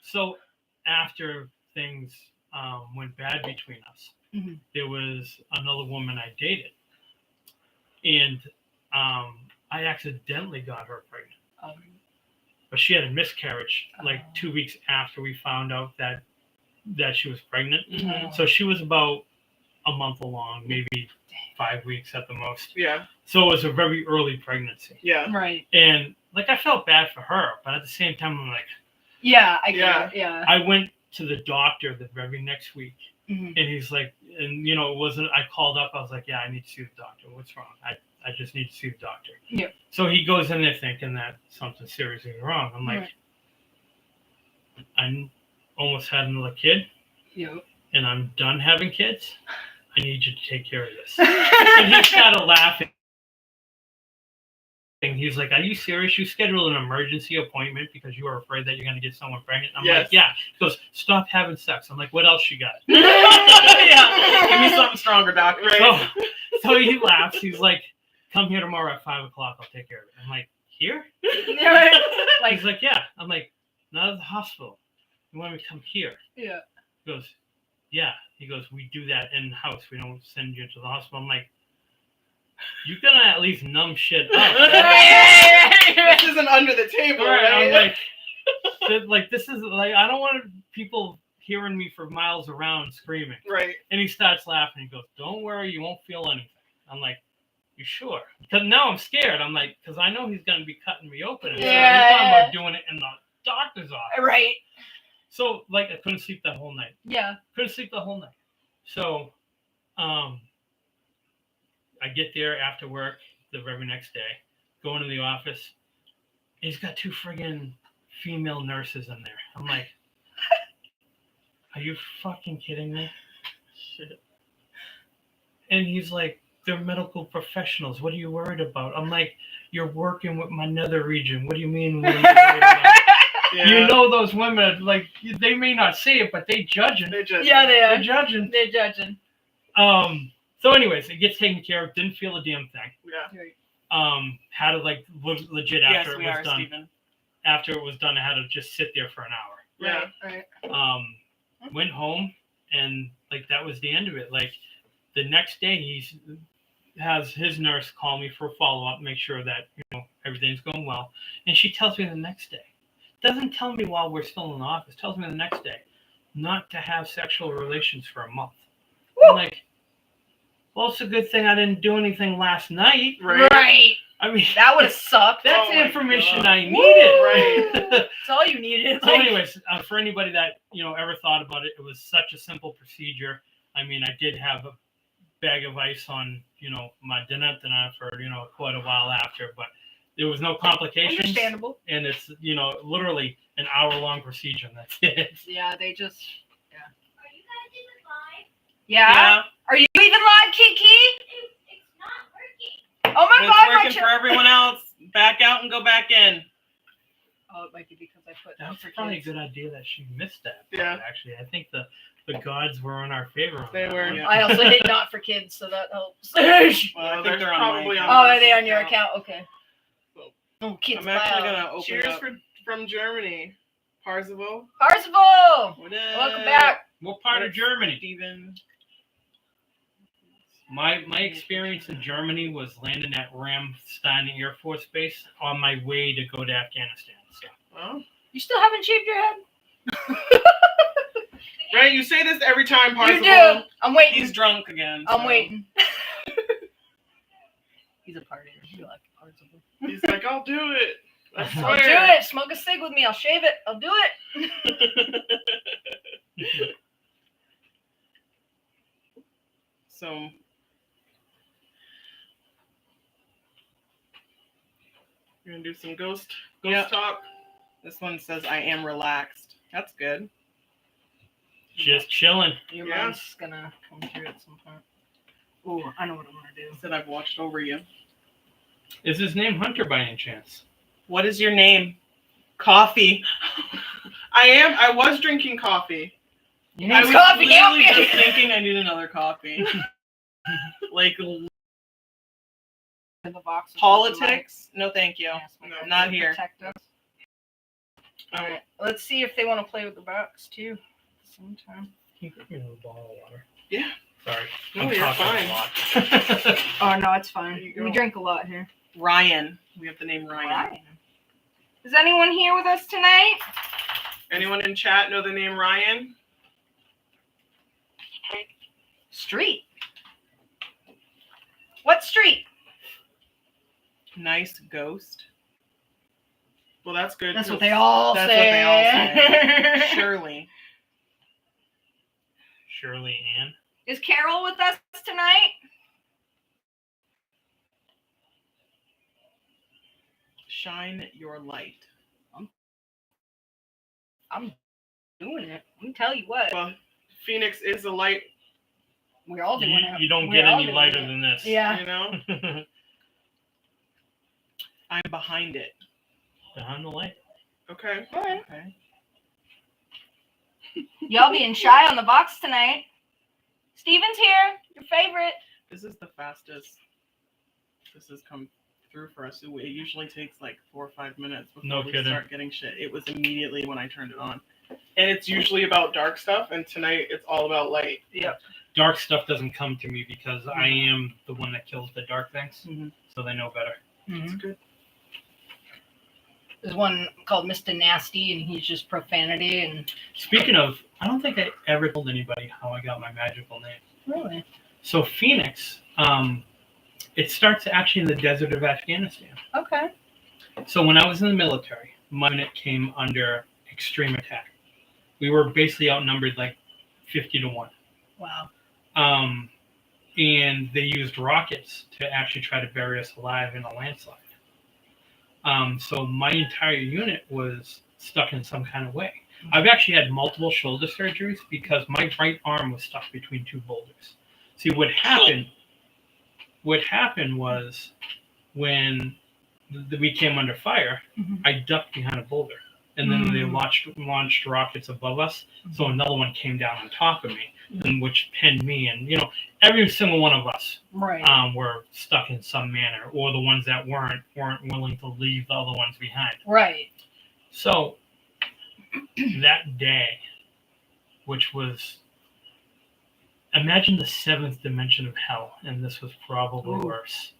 So after things went bad between us, there was another woman I dated, and I accidentally got her pregnant. But she had a miscarriage like 2 weeks after we found out that she was pregnant. So she was about a month along, maybe 5 weeks at the most. Yeah. So it was a very early pregnancy. Yeah. Right. And like I felt bad for her, but at the same time I'm like, Yeah, I get it. Yeah. I went to the doctor the very next week, Mhm. and he's like, and it wasn't. I called up. I was like, yeah, I need to see the doctor. What's wrong? I just need to see the doctor. Yeah. So he goes in there thinking that something seriously wrong. I'm like, I almost had another kid, Yep. and I'm done having kids. I need you to take care of this. And he started laughing. He's like, are you serious? You scheduled an emergency appointment because you were afraid that you're going to get someone pregnant? I'm like, yeah. He goes, stop having sex. I'm like, what else you got? Yeah. Give me something stronger, doc. Right? So he laughs. He's like, come here tomorrow at 5 o'clock. I'll take care of it. I'm like, here? Like, He's like, yeah. I'm like, not at the hospital. You want me to come here? yeah. He goes, yeah. He goes, we do that in house. We don't send you to the hospital. I'm like, you're gonna at least numb shit up. Right? This isn't under the table, I'm right? like, this is like, I don't want people hearing me for miles around screaming. Right. And he starts laughing. He goes, don't worry, you won't feel anything. I'm like, you sure? Because now I'm scared. I'm like, because I know he's gonna be cutting me open. And so he's talking about doing it in the doctor's office. Right. So like, I couldn't sleep that whole night. Yeah. Couldn't sleep the whole night. So, I get there after work the very next day, go into the office. He's got 2 friggin' female nurses in there. I'm like, are you fucking kidding me? Shit. And he's like, they're medical professionals. What are you worried about? I'm like, you're working with my nether region. What do you mean? What are you worried about? Yeah. You know those women, like, they may not say it, but they judging. They just. Yeah, they They're are. judging. They're judging. So anyways, it gets taken care of. Didn't feel a damn thing. Yeah. Had to like legit Yes, after we it was are, done. Stephen. After it was done, I had to just sit there for an hour. Yeah. Right. Went home, and like that was the end of it. Like the next day, he has his nurse call me for a follow up, make sure that everything's going well, and she tells me the next day. Doesn't tell me while we're still in the office. Tells me the next day not to have sexual relations for a month. I'm like, well, it's a good thing I didn't do anything last night. Right. I mean, That would have sucked. that's Oh the my information God. I needed. Right. That's all you needed. So, anyways, for anybody that ever thought about it, it was such a simple procedure. I mean, I did have a bag of ice on my dinner for quite a while after, but there was no complications. Understandable. And it's literally an hour-long procedure. And that's it. Yeah, they just. Yeah. Are you guys even live? Yeah. Are you even live, Kiki? It's not working. Oh my It's God, my working for everyone else. Back out and go back in. Oh, it might be because I put. That's for probably a kids. good idea that she missed that. Yeah. Actually, I think the gods were in our favor. On They that were. one. Yeah. I also hit not for kids, so that helps. Well, I think they're they're on my probably account. Oh, are they on your account? Okay. Oh, kids. I'm actually Wow. gonna open Cheers up. from Germany. Parzival. Parzival! What up? Welcome back. What part of Germany? Steven. My experience in Germany was landing at Ramstein Air Force Base on my way to go to Afghanistan. So. Oh. You still haven't shaved your head? Right, you say this every time, Parzival. You do. I'm waiting. He's drunk again. I'm so. waiting. He's a partier. You like Parzival. He's like, I'll do it. I swear. I'll do it. Smoke a cig with me. I'll shave it. I'll do it. So You're gonna do some ghost Yeah. talk. this one says, I am relaxed. That's good. Just chilling. Your Yeah. mind's gonna come through at some point. Ooh, I know what I'm gonna do. Said I've watched over you. Is his name Hunter by any chance? What is your name? Coffee. I was drinking coffee. Your I name's was Coffee. Literally Help just me. thinking I need another coffee. Like In the box. politics? No, thank you. No. Not here. Protect us. All right. Let's see if they want to play with the box too. At the same time. Can you give me a bottle of water? Yeah. Sorry. No, I'm you're talking fine. a lot. Oh no, it's There fine. you go. We drink a lot here. Ryan. We have the name Ryan. Is anyone here with us tonight? Anyone in chat know the name Ryan? Street. What street? Nice ghost. Well, that's good. That's 'cause what they all That's say. what they all say. Shirley. Shirley Ann. Is Carol with us tonight? Shine your light. I'm doing it. Let me tell you what. Well, Pheonix is a light, We're all doing it. You don't We're get all any doing lighter it. than this. Yeah. you know? I'm behind it. Behind the light. Okay. All right. Okay. Y'all being shy on the box tonight. Steven's here. Your favorite. This is the fastest this has come through for us. It usually takes like 4 or 5 minutes before No we kidding. start getting shit. It was immediately when I turned it on. And it's usually about dark stuff, and tonight it's all about light. Dark stuff doesn't come to me because I am the one that kills the dark things. Mhm. So they know better. It's good. There's one called Mr. Nasty, and he's just profanity. And Speaking of, I don't think I ever told anybody how I got my magical name. really, So Pheonix, it starts actually in the desert of Afghanistan. okay. So when I was in the military, my unit came under extreme attack. We were basically outnumbered like 50-1. Wow. And they used rockets to actually try to bury us alive in a landslide. So my entire unit was stuck in some kind of way. I've actually had multiple shoulder surgeries because my right arm was stuck between two boulders. See, what happened was when we came under fire, Mhm. I ducked behind a boulder, and then they launched rockets above us. So another one came down on top of me, and which pinned me. And every single one of us Right. were stuck in some manner, or the ones that weren't willing to leave the other ones behind. Right. So that day, which was, imagine the seventh dimension of hell, and this was probably Ooh. worse.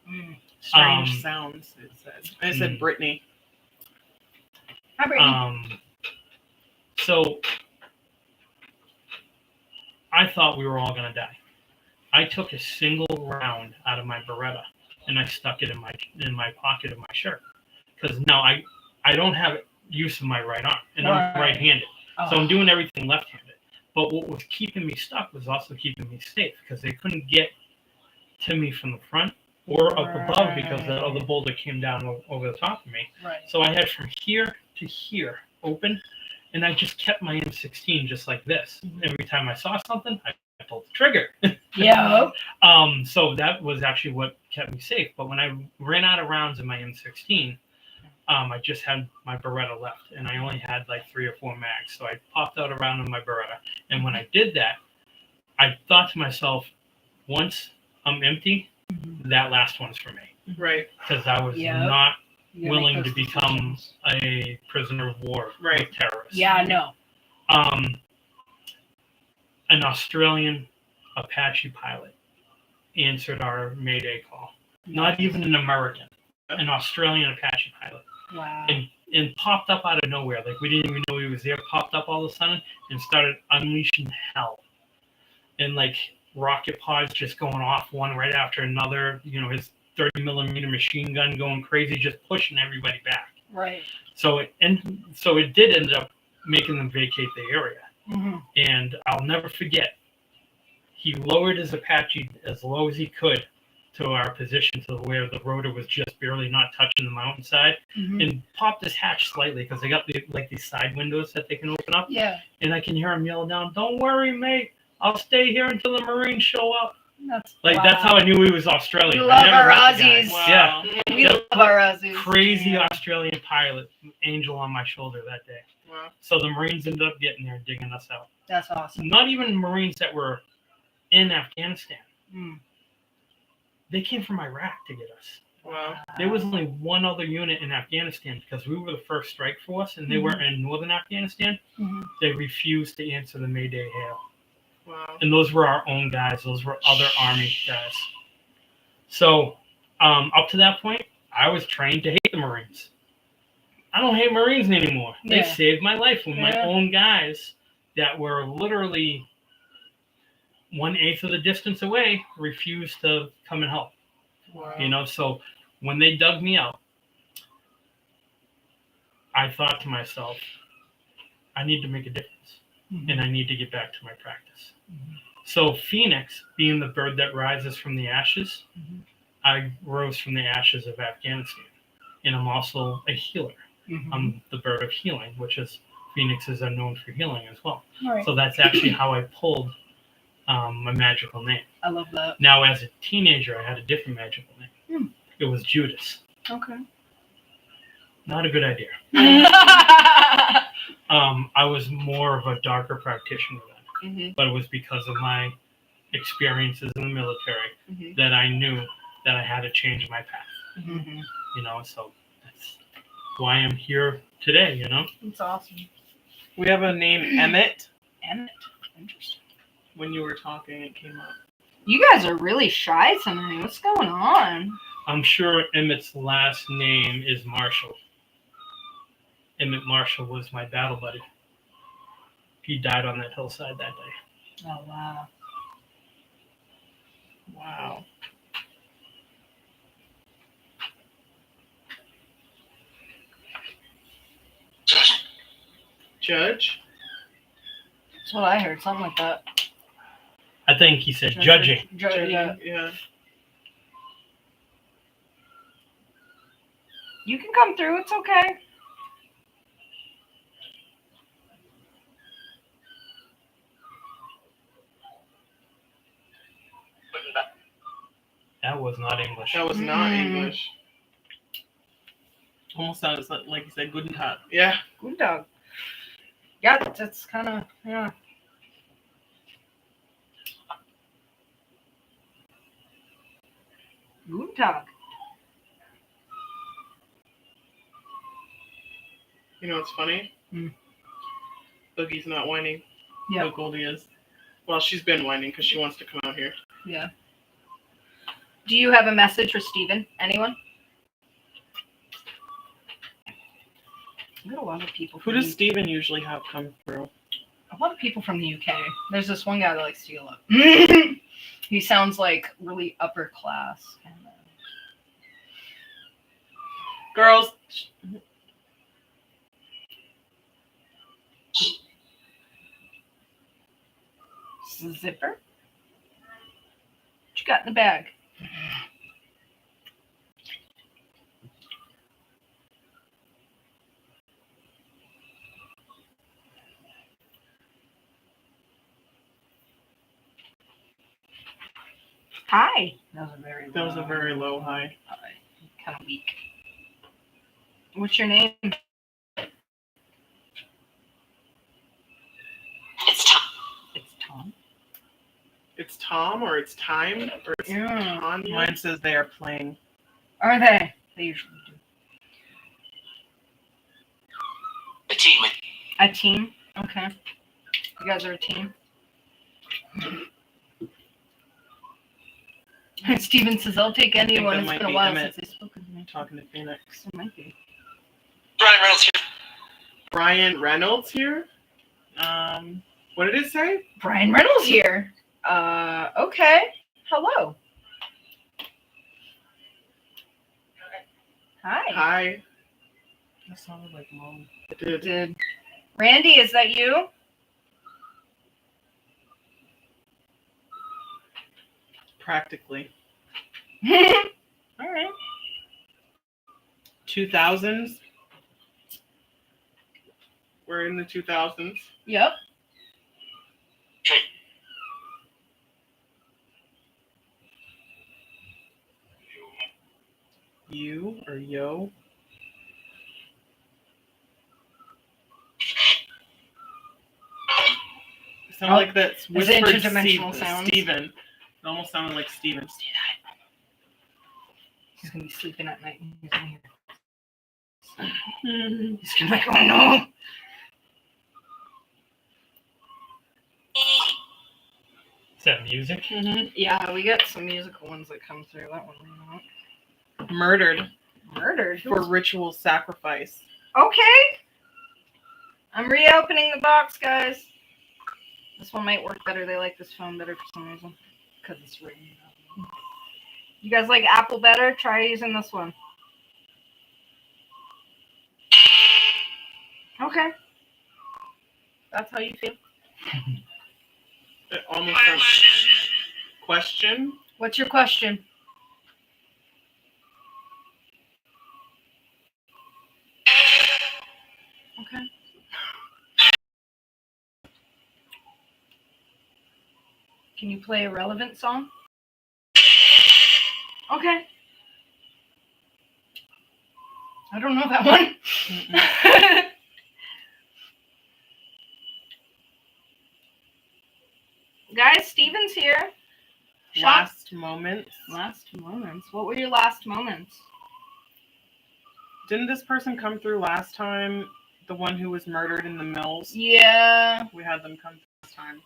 Mm. Strange sounds. It said. It said Brittany. Hi, Brittany. So I thought we were all gonna die. I took a single round out of my Beretta and I stuck it in my pocket of my shirt because now I don't have use of my right arm and I'm right-handed, so I'm doing everything left-handed. But what was keeping me stuck was also keeping me safe because they couldn't get to me from the front or up above because the other boulder came down over the top of me. Right. So I had from here to here open, and I just kept my M16 just like this. Every time I saw something, I pulled the trigger. Yeah. So that was actually what kept me safe. But when I ran out of rounds in my M16, I just had my Beretta left, and I only had like 3 or 4 mags. So I popped out a round in my Beretta, and when I did that, I thought to myself, once I'm empty, that last one's for me. Right. Because I was not willing to become a prisoner of war with terrorists. Yeah, I know. An Australian Apache pilot answered our Mayday call. Not even an American, an Australian Apache pilot. Wow. And popped up out of nowhere. Like, we didn't even know he was there. Popped up all of a sudden and started unleashing hell. And like rocket pods just going off one right after another. His 30mm machine gun going crazy, just pushing everybody back. Right. So it did end up making them vacate the area. Mm-hmm. And I'll never forget, he lowered his Apache as low as he could to our position to where the rotor was just barely not touching the mountainside, and popped his hatch slightly because they got these side windows that they can open up. Yeah. And I can hear him yell down, "Don't worry, mate. I'll stay here until the Marines show up." That's how I knew he was Australian. We love our met the guy. Aussies. Yeah. We love our Aussies. Crazy Australian pilot, angel on my shoulder that day. Wow. So the Marines ended up getting there, digging us out. That's awesome. Not even Marines that were in Afghanistan. They came from Iraq to get us. Wow. There was only one other unit in Afghanistan because we were the first strike force, and they were in northern Afghanistan. They refused to answer the Mayday hail. Wow. And those were our own guys. Those were other Army guys. So up to that point, I was trained to hate the Marines. I don't hate Marines anymore. They saved my life when my own guys that were literally 1/8 of the distance away refused to come and help. Wow. So when they dug me out, I thought to myself, I need to make a difference, and I need to get back to my practice. So Pheonix, being the bird that rises from the ashes, I rose from the ashes of Afghanistan, and I'm also a healer. I'm the bird of healing, which is Phoenixes are known for healing as well. Right. So that's actually how I pulled my magical name. I love that. Now, as a teenager, I had a different magical name. It was Judas. Okay. Not a good idea. I was more of a darker practitioner then, but it was because of my experiences in the military that I knew that I had to change my path. So that's why I'm here today. It's awesome. We have a name, Emmett. Emmett. Interesting. When you were talking, it came up. You guys are really shy tonight. What's going on? I'm sure Emmett's last name is Marshall. Emmett Marshall was my battle buddy. He died on that hillside that day. Oh, wow. Wow. Judge? That's what I heard. Something like that. I think he said judging. Yeah. Yeah. You can come through. It's okay. was not English. That was not English. Almost sounds like you said Guten Tag. Yeah. Good dog. Yeah, that's kind of, yeah. Good dog. You know what's funny? Boogie's not whining. Yeah. But Goldie is. Well, she's been whining because she wants to come out here. Yeah. Do you have a message for Steven? Anyone? I got a lot of people. Who does Steven usually have come through? A lot of people from the UK. There's this one guy that likes to yell up. He sounds like really upper class. Girls. Zipper? What you got in the bag? Hi. That was a very low high. Kind of weak. What's your name? It's Tom. It's Tom. It's Tom or it's time or it's Yeah. Tanya. Mine says they are playing. Are they? They usually do. A team. A team? Okay. You guys are a team? Steven says, I'll take anyone. that It's might been a be while Emmett. since they've spoken to me. Talking to Pheonix. It might be. Brian Reynolds here. Brian Reynolds here? What did it say? Brian Reynolds here. Okay. Hello. Hi. Hi. That sounded like Mom. It did. Did Randy, is that you? Practically. All right. 2000s. We're in the 2000s. Yep. You or yo? It sounded like that's whispered interdimensional sounds? Steven. It almost sounded like Steven. He's gonna be sleeping at night. He's gonna hear. He's gonna be like, oh no. Is that music? Yeah, we get some musical ones that come through. That one we know. Murdered Murdered. for ritual sacrifice. Okay. I'm reopening the box, guys. This one might work better. They like this phone better for some reason. Because it's ringing. You guys like Apple better? Try using this one. Okay. That's how you feel? It almost sounds. Question? What's your question? Okay. Can you play a relevant song? Okay. I don't know that one. Guys, Steven's here. Last moments. Last moments. What were your last moments? Didn't this person come through last time? The one who was murdered in the mills? Yeah. We had them come through last time.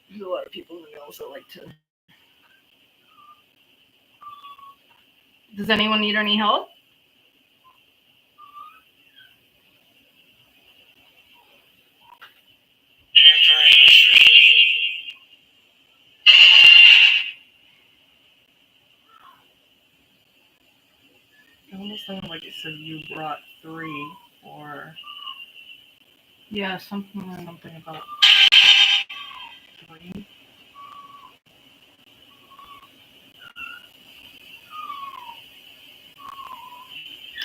There's a lot of people in the mills that like to. Does anyone need any help? It almost sounded like it said you brought 3 or Yeah, something about 3.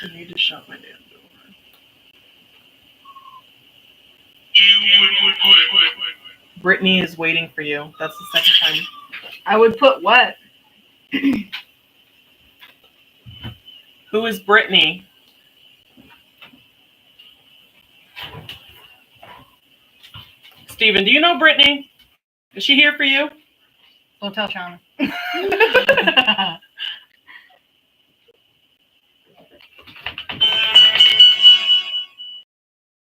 I need to shut my damn door. Brittany is waiting for you. That's the second time. I would put what? Who is Brittany? Steven, do you know Brittany? Is she here for you? Don't tell Shauna.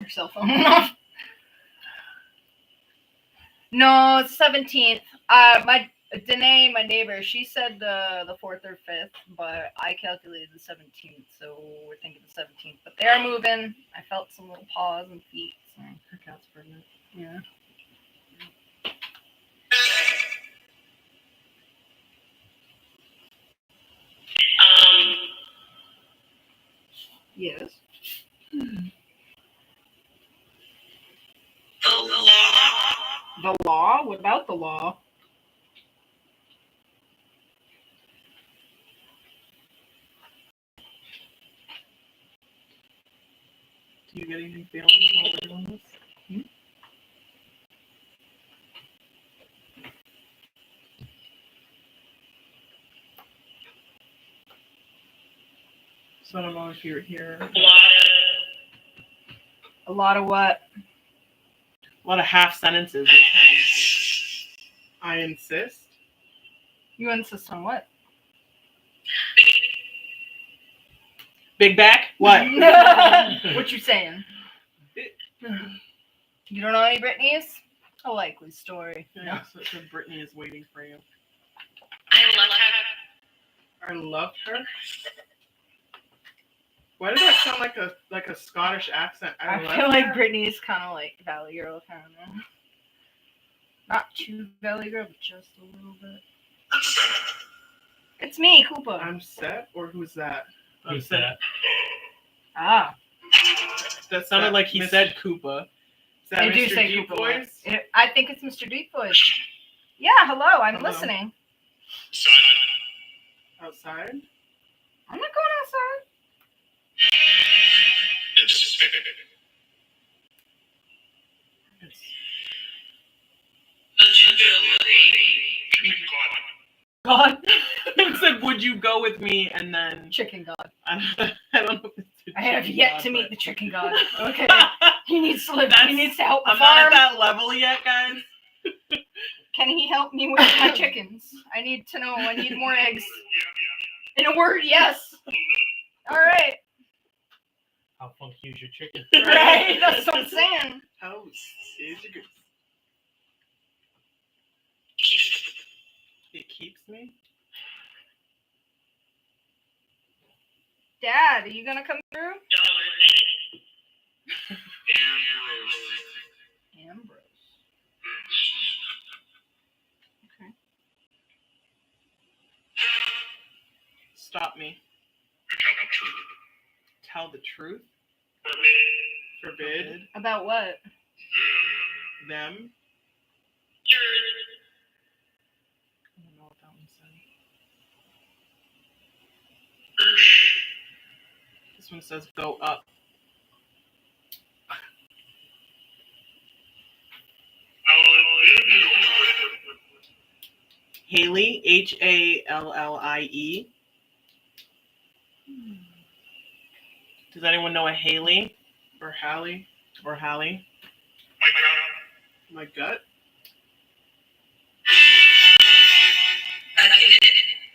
Your cell phone went off. No, it's 17th. Danae, my neighbor, she said the 4th or 5th, but I calculated the 17th, so we're thinking the 17th. But they are moving. I felt some little paws and feet. So. Her cat's pregnant. Yeah. Yes. The law? What about the law? Do you get any feelings while we're doing this? So I don't know if you're here. A lot of what? A lot of half sentences. I insist. You insist on what? Big back? What? What you saying? You don't know any Britneys? A likely story. Yeah, so Brittany is waiting for you. I love her. Why does that sound like a Scottish accent? I love feel like her. Britney's kind of like Valley Girl, kind of. Not too Valley Girl, but just a little bit. It's me, Koopa. I'm set, or who's that? Who's that? Ah, That's Sounded like he Mr. said Koopa. Is that I do Mr. say Deep Koopa. Voice? I think it's Mr. Deep Voice. Yeah, hello, I'm Hello. listening. Outside? I'm not going outside. God. He said, "Would you go with me?" And then Chicken God. I don't know if it's the I have chicken yet god, to meet but- the chicken God. Okay. He needs to live. That's- He needs to help the I'm not farm. at that level yet, guys. Can he help me with my chickens? I need to know. I need more eggs. In a word, yes. All right. How funky is your chicken? Right. That's what I'm saying. Oh, is your goose. It keeps me. Dad, are you gonna come through? Ambrose. Okay. Stop me. Tell the truth. Forbid About what? them. I don't know what that one said. This one says go up. Hallie, Hallie. Does anyone know a Haley Or Hallie. or Hallie? My gut.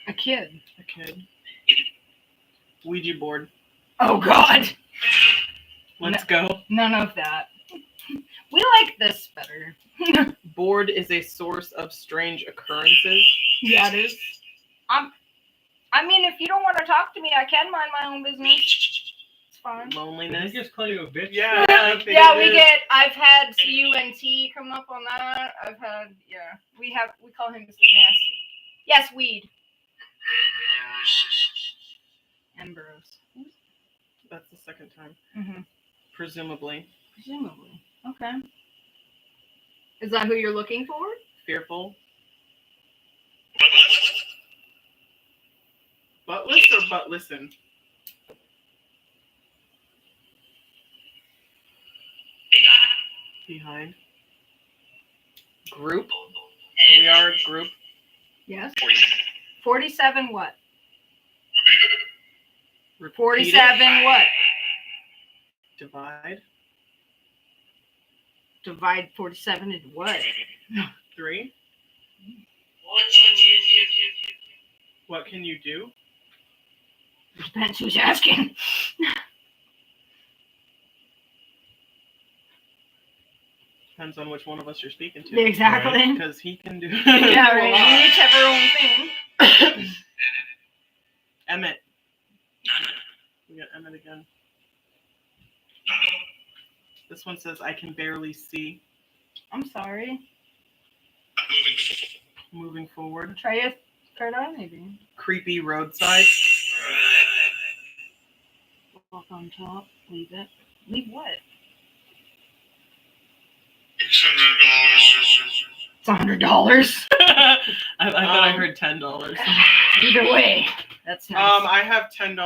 A kid. A kid. Ouija board. Oh God. Let's go. None of that. We like this better. Board is a source of strange occurrences. Yeah, it is. I mean, if you don't want to talk to me, I can mind my own business. It's fine. Did Loneliness. he just call you a bitch? Yeah. I think Yeah, it we is. get. I've had CUNT come up on that. I've had. Yeah, we call him Mr. Nasty. Yes, weed. Ambrose. That's the second time. Mm-hmm. Presumably. Presumably. Okay. Is that who you're looking for? Fearful. Buttless or but listen? Behind. Group. We are a group. Yes. 47 what? Repeat it. 47 what? Divide. Divide 47 into what? 3. What can you do? Depends who's asking. Depends on which one of us you're speaking to. Exactly. Because he can do. Yeah, right. We each have our own thing. Emmett. We got Emmett again. This one says, I can barely see. I'm sorry. Moving forward. Try your third eye, maybe. Creepy roadside. Walk on top. Leave it. Leave what? It's $100. I thought I heard $10. Either way, that's nice. I have $10.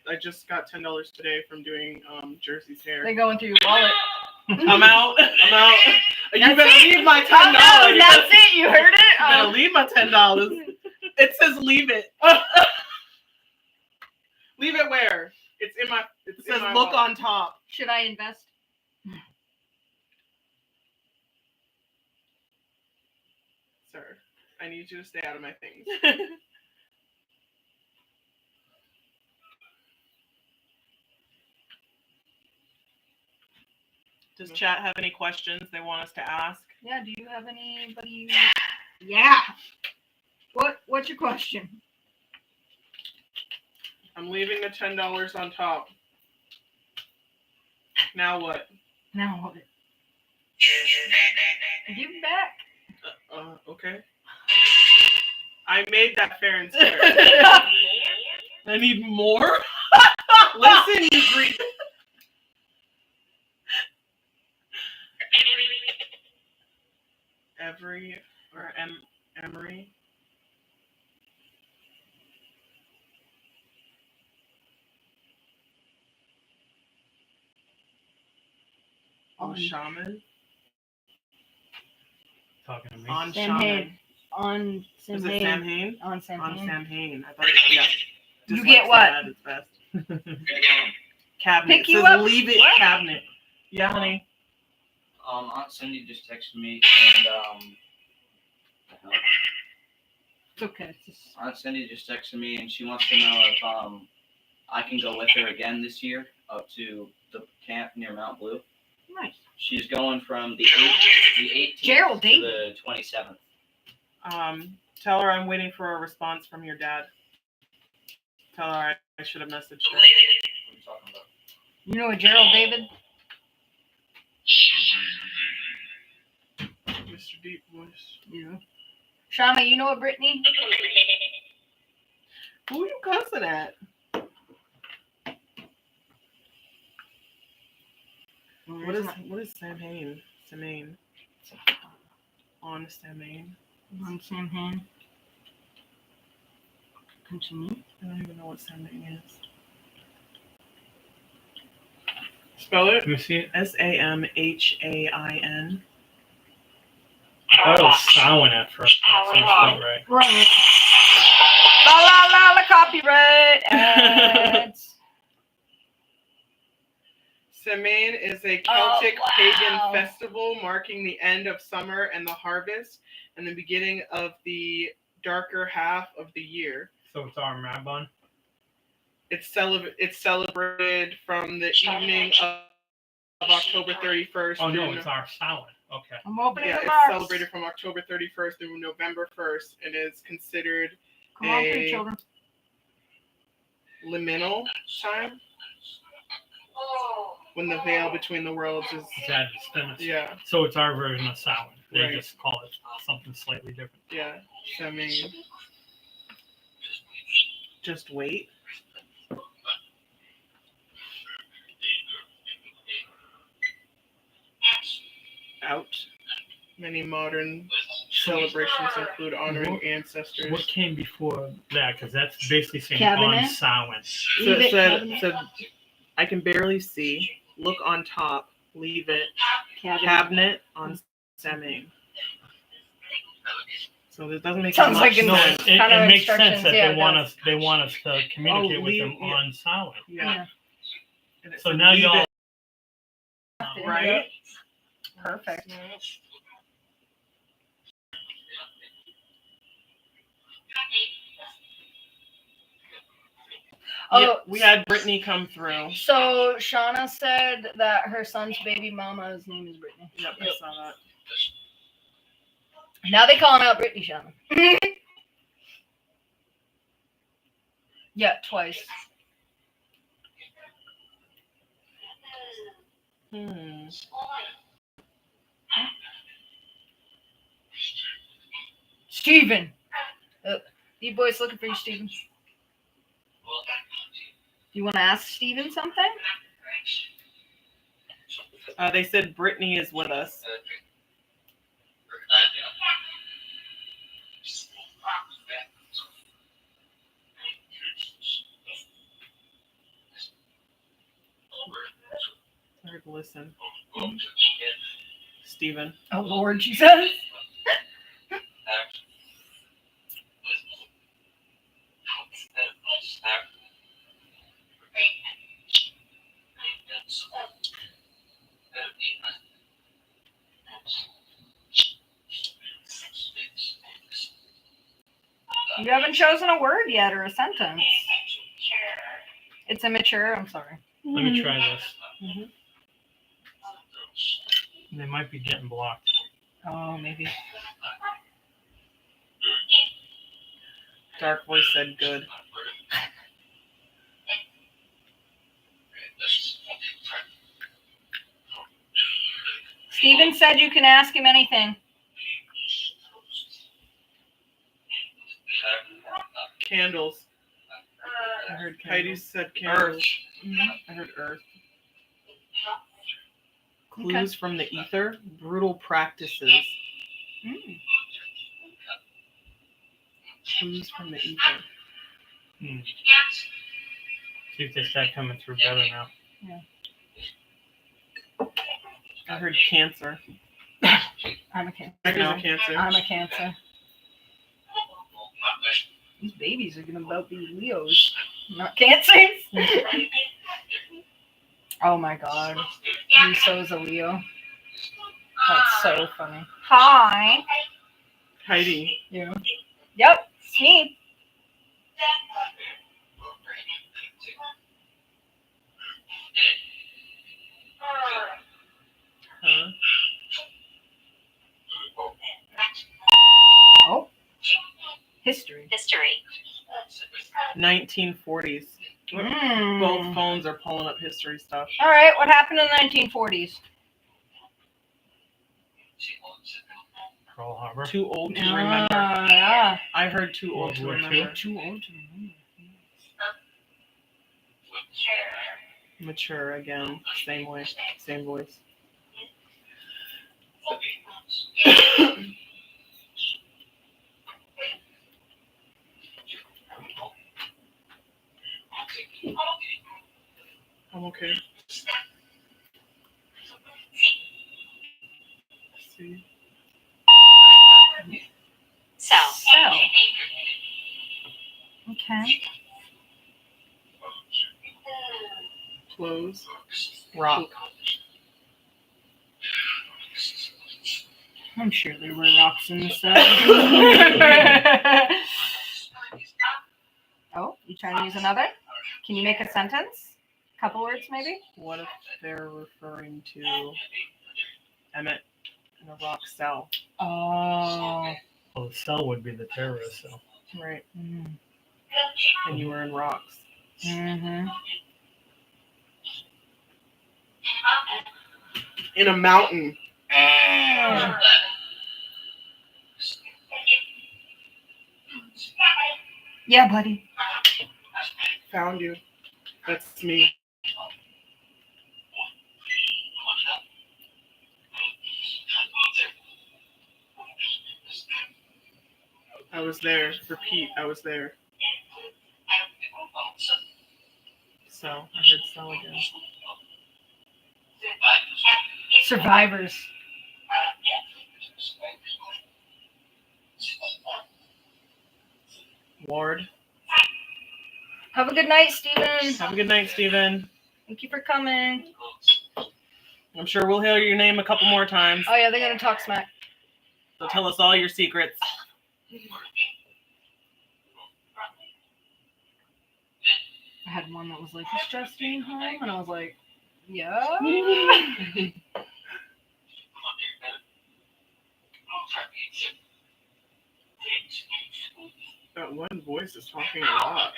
I just got $10 today from doing Jersey's hair. They're going through your wallet. I'm out. You That's better it. leave my $10. Oh, no, that's it. You heard it? You better leave my $10. It says leave it. Leave it where? It says look on top. Should I invest? Sir, I need you to stay out of my things. Does chat have any questions they want us to ask? Yeah, do you have anybody? Yeah. What's your question? I'm leaving the $10 on top. Now what? Now what? Give it back. Okay. I made that fair and square. I need more? Listen, you Greek. Emery. Shaman. Talking to me. On Sam Shaman. Hain. On Sam Is it Hain. Sam Hain? On Sam On Hain. Sam Hain. I thought it, yeah. You Just get like what? Sad, it's best. Cabinet. Pick you it says up? leave it What? cabinet. Yeah, honey. Aunt Cindy just texted me and It's okay. It's just... Aunt Cindy just texted me and she wants to know if I can go with her again this year up to the camp near Mount Blue. Nice. She's going from the 18th Gerald to David. the 27th. Tell her I'm waiting for a response from your dad. Tell her I should have messaged her. What are you talking about? You know a Gerald David? Mr. Deep Voice. Yeah. Shama, you know a Brittany? Who are you cussing at? What is Sam Hain? Sam Hain. On Sam Hain. On Sam Hain. Continue. I don't even know what Sam Hain is. Spell it. Can you see it? SAMHAIN. I thought it was Samhain at first. That sounds about right. Right. La la la la copyright ads. Samhain is a Celtic pagan wow. festival marking the end of summer and the harvest and the beginning of the darker half of the year. So it's our Mabon. It's celebrated from the evening of October 31st. Oh no, through it's our Samhain. Okay. I'm opening Yeah, the it's box. celebrated from October 31st through November 1st and is considered Come on, a through, children. liminal time when the veil between the worlds is. That is finished. Yeah, So it's our version of Samhain. They Right. just call it something slightly different. yeah. Samhain. Just wait. Out. Many modern celebrations include honoring ancestors. What came before that? Because that's basically saying Cabinet? on Samhain. So Leave it it, said, cabinet. said, I can barely see. Look on top. Leave it. Cabinet. Cabinet on Samhain. So it doesn't make Sounds much like No, sense. it kind of makes sense instructions, that yeah, they want it us. They want us to communicate with leave- them yeah. on silent. Yeah. And it So said now leave y'all. it, right? Perfect. Yeah, Oh, we had Brittany come through. so Shauna said that her son's baby mama's name is Brittany. Yep, I saw that. Now they calling out Brittany, Shauna. Yeah, twice. Steven! You boys looking for you, Steven. You want to ask Steven something? They said Brittany is with us. I heard listen. Steven. Oh, Lord, she says. You haven't chosen a word yet or a sentence. It's immature. I'm sorry. Let me try this. Mhm. They might be getting blocked. Oh, maybe. Dark voice said good. Steven said you can ask him anything. Candles. I heard Heidi candles. said candles. I heard earth. Clues from the ether. Brutal practices. Mm. Clues from the ether. See if they start coming through better now. I heard cancer. I'm a cancer. Heidi No. a cancer. I'm a cancer. These babies are gonna about be Leos, not cancers. Oh my god. Lisa's a Leo. That's so funny. Hi. Heidi. Yeah. Yep, it's me. Huh? Oh. History. 1940s. Mm. Both phones are pulling up history stuff. All right, what happened in the 1940s? Pearl Harbor. Too old to remember. Yeah. I heard too old World to War remember. Too old to remember. Mature again. Same way. Same voice. I'm okay. See. Cell. Okay. Close. Rock. I'm sure there were rocks in the set. Oh, you trying to use another? Can you make a sentence? Couple words, maybe? What if they're referring to Emmett in a rock cell? Oh. Well, the cell would be the terrorist cell. Right. Mm. And you were in rocks. Mm-hmm. In a mountain. Yeah, buddy. Found you. That's me. I was there. Repeat, I was there. Cell. I heard cell again. Survivors. Ward. Have a good night, Steven. Have a good night, Steven. Thank you for coming. I'm sure we'll hear your name a couple more times. Oh yeah, they're gonna talk smack. So tell us all your secrets. I had one that was like, "Is Justine home?" And I was like, "Yeah." That one voice is talking a lot.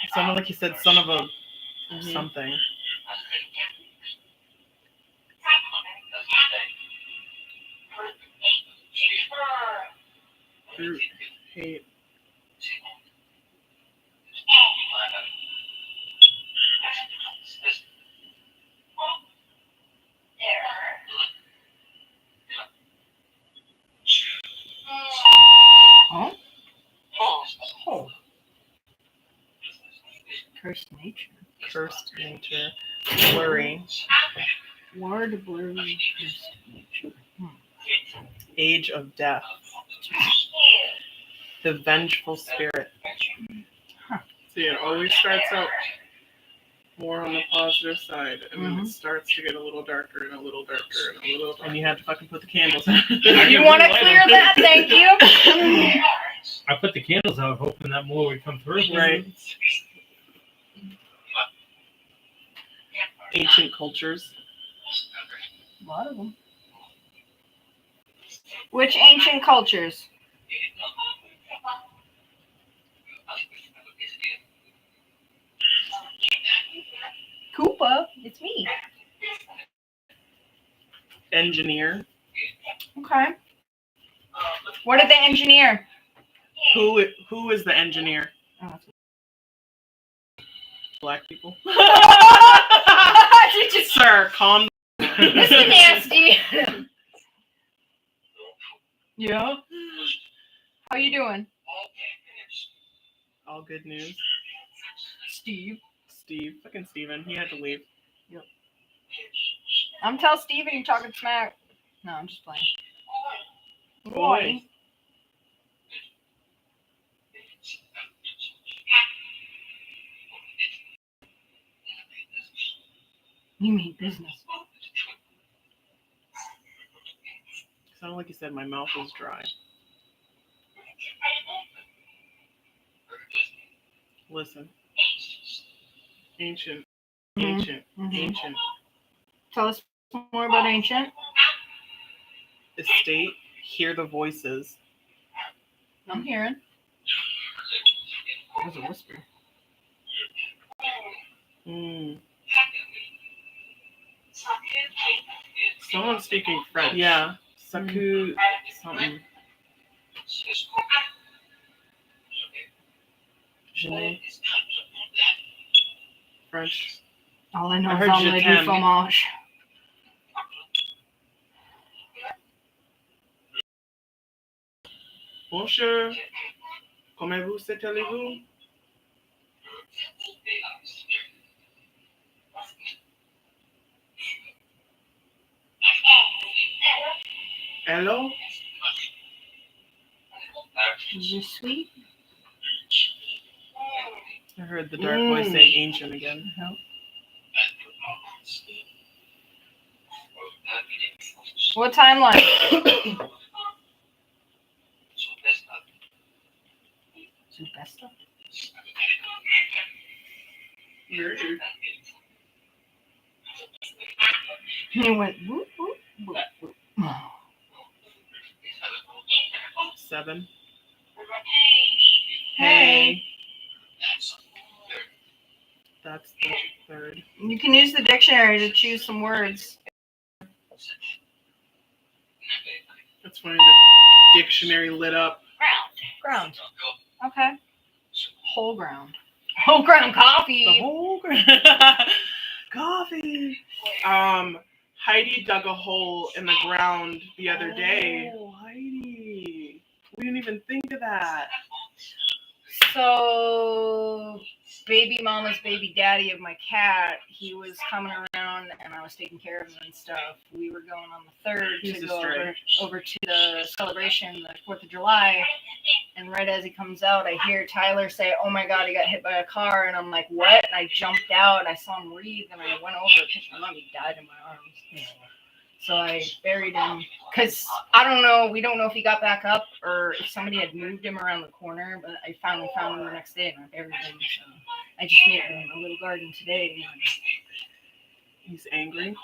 It sounded like you said son of a something. Hate. Huh? Oh. Cursed nature. Cursed nature. Worry. Ward blurry cursed nature. Age of death. The vengeful spirit. See, it always starts out more on the positive side, and then it starts to get a little darker and a little darker and a little darker. And you had to fucking put the candles out. If you want to clear that, thank you. I put the candles out hoping that more would come through. Right. Ancient cultures. A lot of them. Which ancient cultures? Koopa, it's me. Engineer. Okay. What did they engineer? Who is the engineer? Oh, that's Black people. Did you Sir, calm. Mr. Nasty? Yeah. How you doing? All good news. Steve. Steve. Fucking Steven. He had to leave. Yep. I'm telling Steven you're talking smack. No, I'm just playing. Boy. You mean business. Sounded like you said my mouth was dry. Listen. Ancient. Mhm. Ancient. Mhm. Ancient. Tell us more about ancient. Estate. Hear the voices. I'm hearing. There's a whisper. Someone's speaking French. Yeah. Saku something. Genet. French. All I know I is heard omelette je du t'aime. fromage. Bonjour. Comment vous allez-vous? Hello? Je suis. I heard the dark voice say ancient again. What timeline? Zubesta? Rude. He went whoop, whoop, whoop, whoop. 7. Hey. That's the 3rd. You can use the dictionary to choose some words. That's funny. The dictionary lit up. Ground. Okay. Whole ground. Whole ground coffee. The whole coffee. Heidi dug a hole in the ground the other day. Oh, Heidi. We didn't even think of that. So baby mama's baby daddy of my cat, he was coming around and I was taking care of him and stuff. We were going on the 3rd He's to a go stray. over to the celebration, the 4th of July. And right as he comes out, I hear Tyler say, "Oh my God, he got hit by a car." And I'm like, "What?" And I jumped out and I saw him breathe and I went over and picked him up. He died in my arms. So I buried him because I don't know. We don't know if he got back up or if somebody had moved him around the corner. But I finally found him the next day and I buried him. So I just made him a little garden today. He's angry.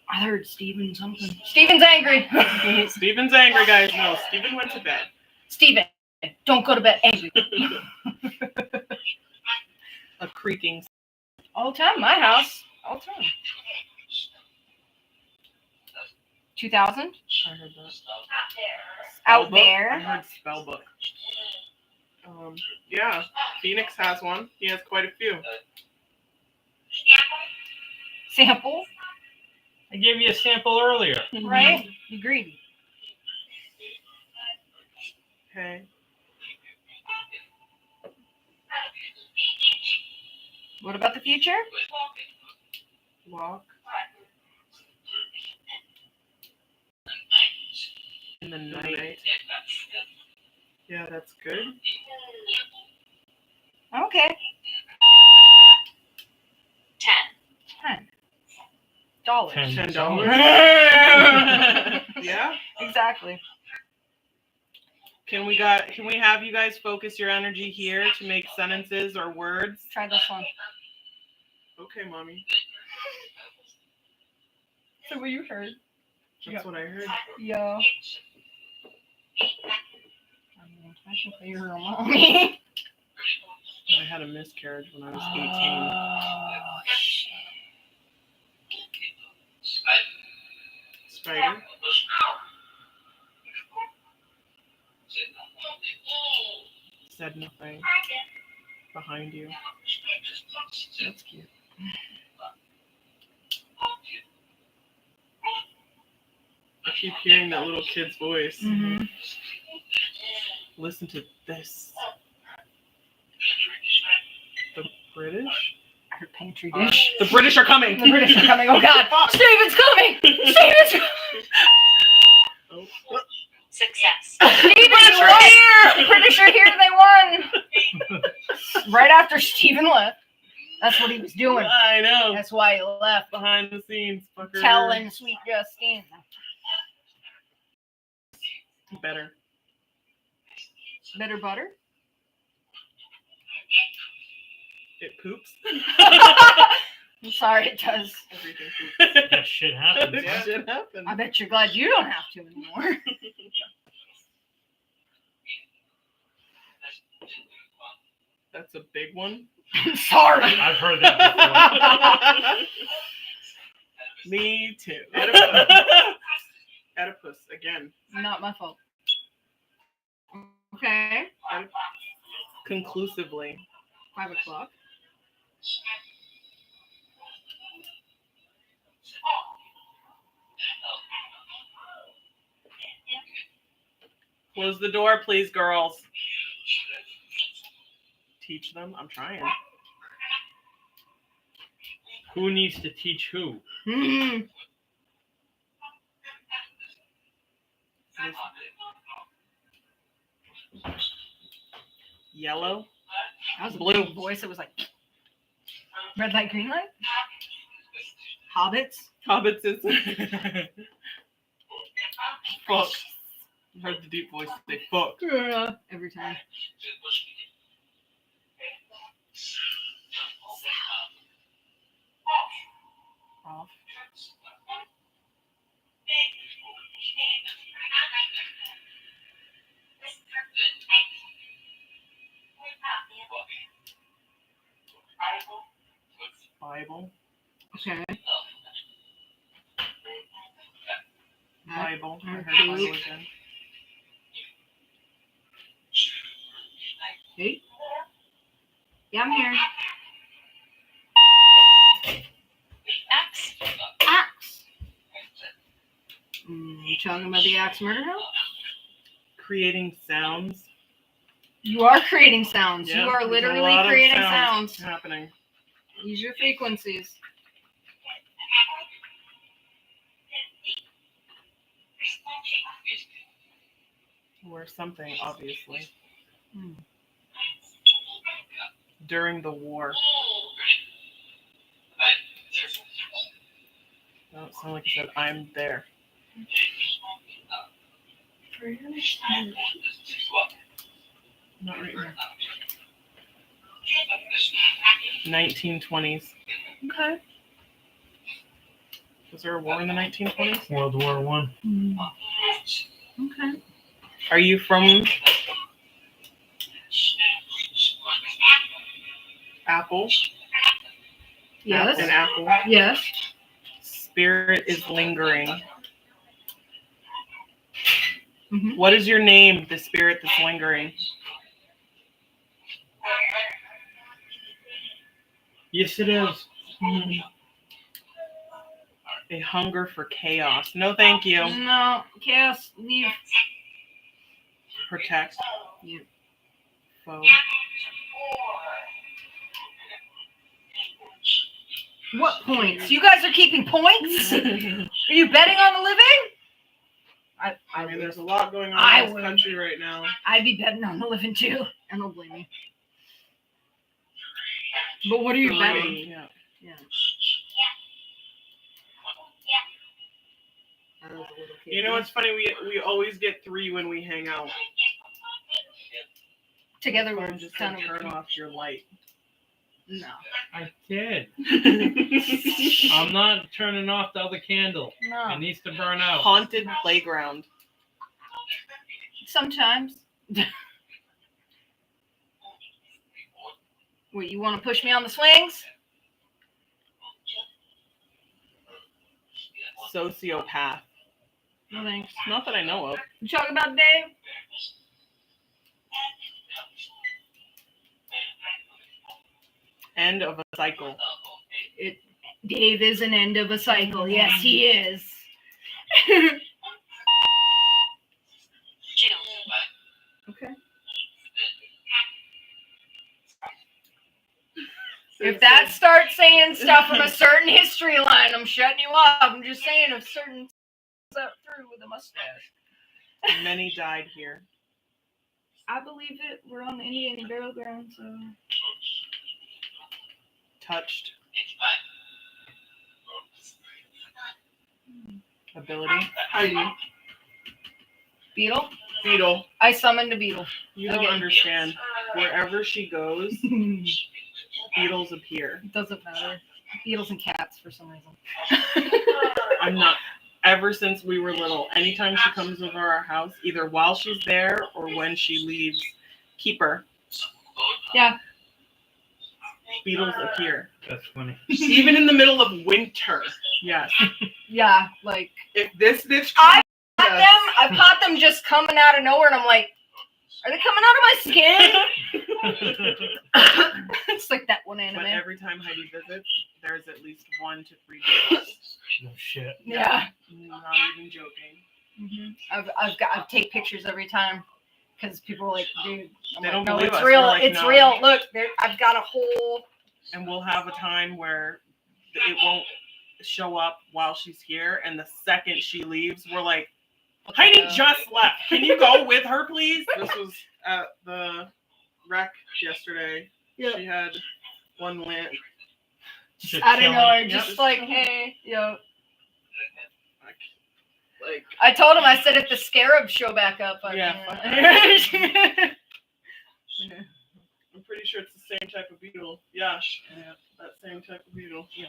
I heard Steven something. Steven's angry. Steven's angry, guys. No, Steven went to bed. Steven, don't go to bed angry. A creaking. All the time, my house. All the time. 2000? I heard that. Out Spellbook? there. I heard spellbook. Yeah, Pheonix has one. He has quite a few. Sample, I gave you a sample earlier. right? You greedy. Okay. What about the future? Walk. In the night. Yeah, that's good. Okay. 10. $10. $10. Yeah. Exactly. Can we have you guys focus your energy here to make sentences or words? Try this one. Okay, mommy. So what you heard? That's what I heard. Yeah. Technically, you're a mommy. I had a miscarriage when I was 18. Oh, shit. Spider. Said nothing. Behind you. That's cute. I keep hearing that little kid's voice. Mm-hmm. Listen to this. The British? I heard pantry dish. The British are coming. The British are coming. Oh, God. Steven's coming. Steven's coming. Oh. Success. Steven won. The British are here. They won. Right after Steven left. That's what he was doing. I know. That's why he left. Behind the scenes, fucker. Telling Sweet Justine. Better. Better butter? It poops. I'm sorry, it does. Everything poops. That shit happens. Yeah. Shit happens. I bet you're glad you don't have to anymore. That's a big one. Sorry. I've heard that Me too. Oedipus again. Not my fault. Okay. Conclusively. 5 o'clock. Close the door, please, girls. Teach them. I'm trying. Who needs to teach who? Mm-hmm. Yellow. That was a Blue. big voice. It was like red light, green light. Hobbits. Hobbits is. Fuck. I heard the deep voice say fuck. Every time. Off. Bible. Okay. Bible. I heard Okay. Bible again. Hey. Yeah, I'm here. X. Axe. You talking about the Axe Murder House? Creating sounds. You are creating sounds. Yeah, You are there's a literally lot of creating sounds. happening. Use your frequencies. Or something, obviously. Hmm. During the war. No, it sounded like you said, I'm there. Not right now. 1920s. Okay. Was there a war in the 1920s? World War One. Okay. Are you from Apple? Yes. An apple. Yes. Spirit is lingering. Mhm. What is your name, the spirit that's lingering? Yes, it is. A hunger for chaos. No, thank you. No. Chaos. Leave. Protect. Yeah. Foe. What points? You guys are keeping points? Are you betting on the living? I mean, there's a lot going on I in this would. country right now. I'd be betting on the living too. I don't blame you. But what are you betting? Yeah. Yeah. I was a little kid. You know what's funny? We always get 3 when we hang out. Together My we're phone just said, kind of turn off your light. no. I did. I'm not turning off the other candle. It No. needs to burn out. Haunted playground. Sometimes. Wait, you want to push me on the swings? Sociopath. No thanks. Not that I know of. You talking about Dave? End of a cycle. Dave is an end of a cycle. Yes, he is. June. Okay. If that starts saying stuff from a certain history line, I'm shutting you off. I'm just saying if certain stuff through with a mustache. Many died here. I believe it. We're on the Indian burial ground, so. Touched. Ability. Heidi. Beetle? Beetle. I summoned a beetle. You don't Okay. understand. Wherever she goes, beetles appear. It doesn't matter. Beetles and cats for some reason. I'm not. Ever since we were little, anytime she comes over our house, either while she's there or when she leaves, keep her. Yeah. Beetles appear. That's funny. Even in the middle of winter. Yes. Yeah, like. If this bitch I comes caught them. I caught them just coming out of nowhere, and I'm like, are they coming out of my skin? It's like that one but anime. every time Heidi visits, there's at least 1 to 3 beetles. No shit. Yeah. Not even joking. I've take pictures every time because people are like, dude. I'm They like, don't no, believe it's us. real. We're like, It's no. real. Look, I've got a whole. And we'll have a time where it won't show up while she's here, and the second she leaves, we're like, Heidi just left. Can you go with her, please? This was at the rec yesterday. Yeah. She had one lamp. Just I don't know. chilling. Just Yep. like, hey, yo. Like, I told him. I said, if the scarabs show back up, Yeah, fuck yeah. I'm pretty sure it's the same type of beetle. Yeah, that same type of beetle. Yeah.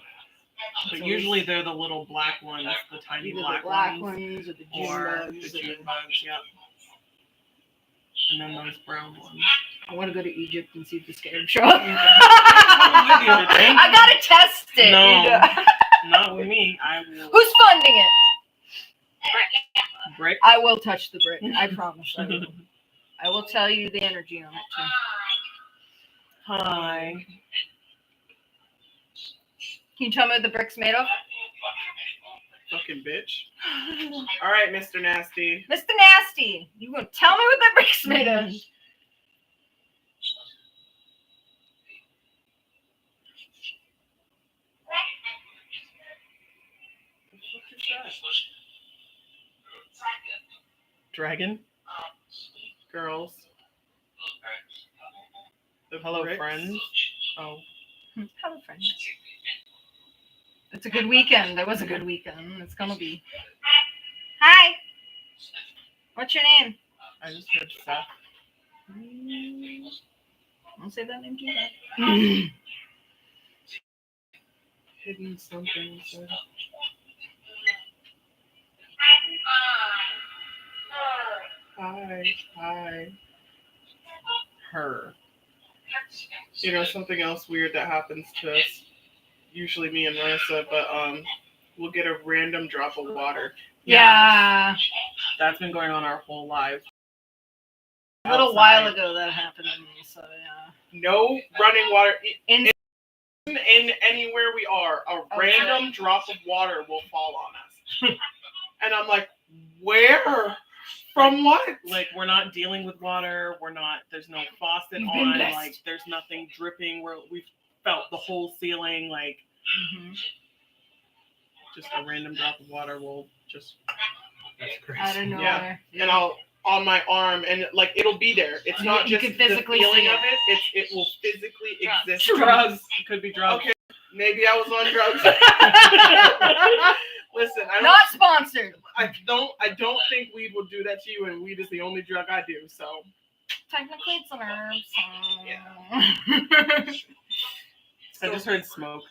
But So usually they're the little black ones, the tiny Either black, the black ones, ones or the June or bugs. the June bugs. Yep. And then those brown ones. I want to go to Egypt and see if the scarabs show up. with you, I think. I gotta test it. No. Not with me. I will. Who's funding it? Brick. I will touch the brick. I promise. I will. I will tell you the energy on it too. Hi. Can you tell me what the brick's made of? Fucking bitch. All right, Mr. Nasty. Mr. Nasty, you gonna tell me what that brick's made of? that? Dragon. Girls. The Hello, Brits. friends. Oh. Hello, friends. It's a good weekend. It was a good weekend. It's gonna be. Hi. What's your name? I just heard Seth. Don't say that name too bad. Hidden something. So. Hi. Her. You know, something else weird that happens to us, usually me and Marissa, but we'll get a random drop of water. Yeah. That's been going on our whole lives. A little while ago that happened to me, so yeah. No running water. In Anywhere we are, a random drop of water will fall on us. And I'm like, where? From what? Like, we're not dealing with water. We're not, there's no faucet You've on. been blessed. Like, there's nothing dripping. We've felt the whole ceiling. Like, just a random drop of water will just. That's out of crazy. nowhere. And I'll on my arm, and like it'll be there. It's not You just can physically the feeling see of it. It will physically exist. Drugs. It could be drugs. Okay, maybe I was on drugs. Listen, Not sponsored. I don't think weed will do that to you, and weed is the only drug I do. So Technically, it's an herb. So. I just heard smoke.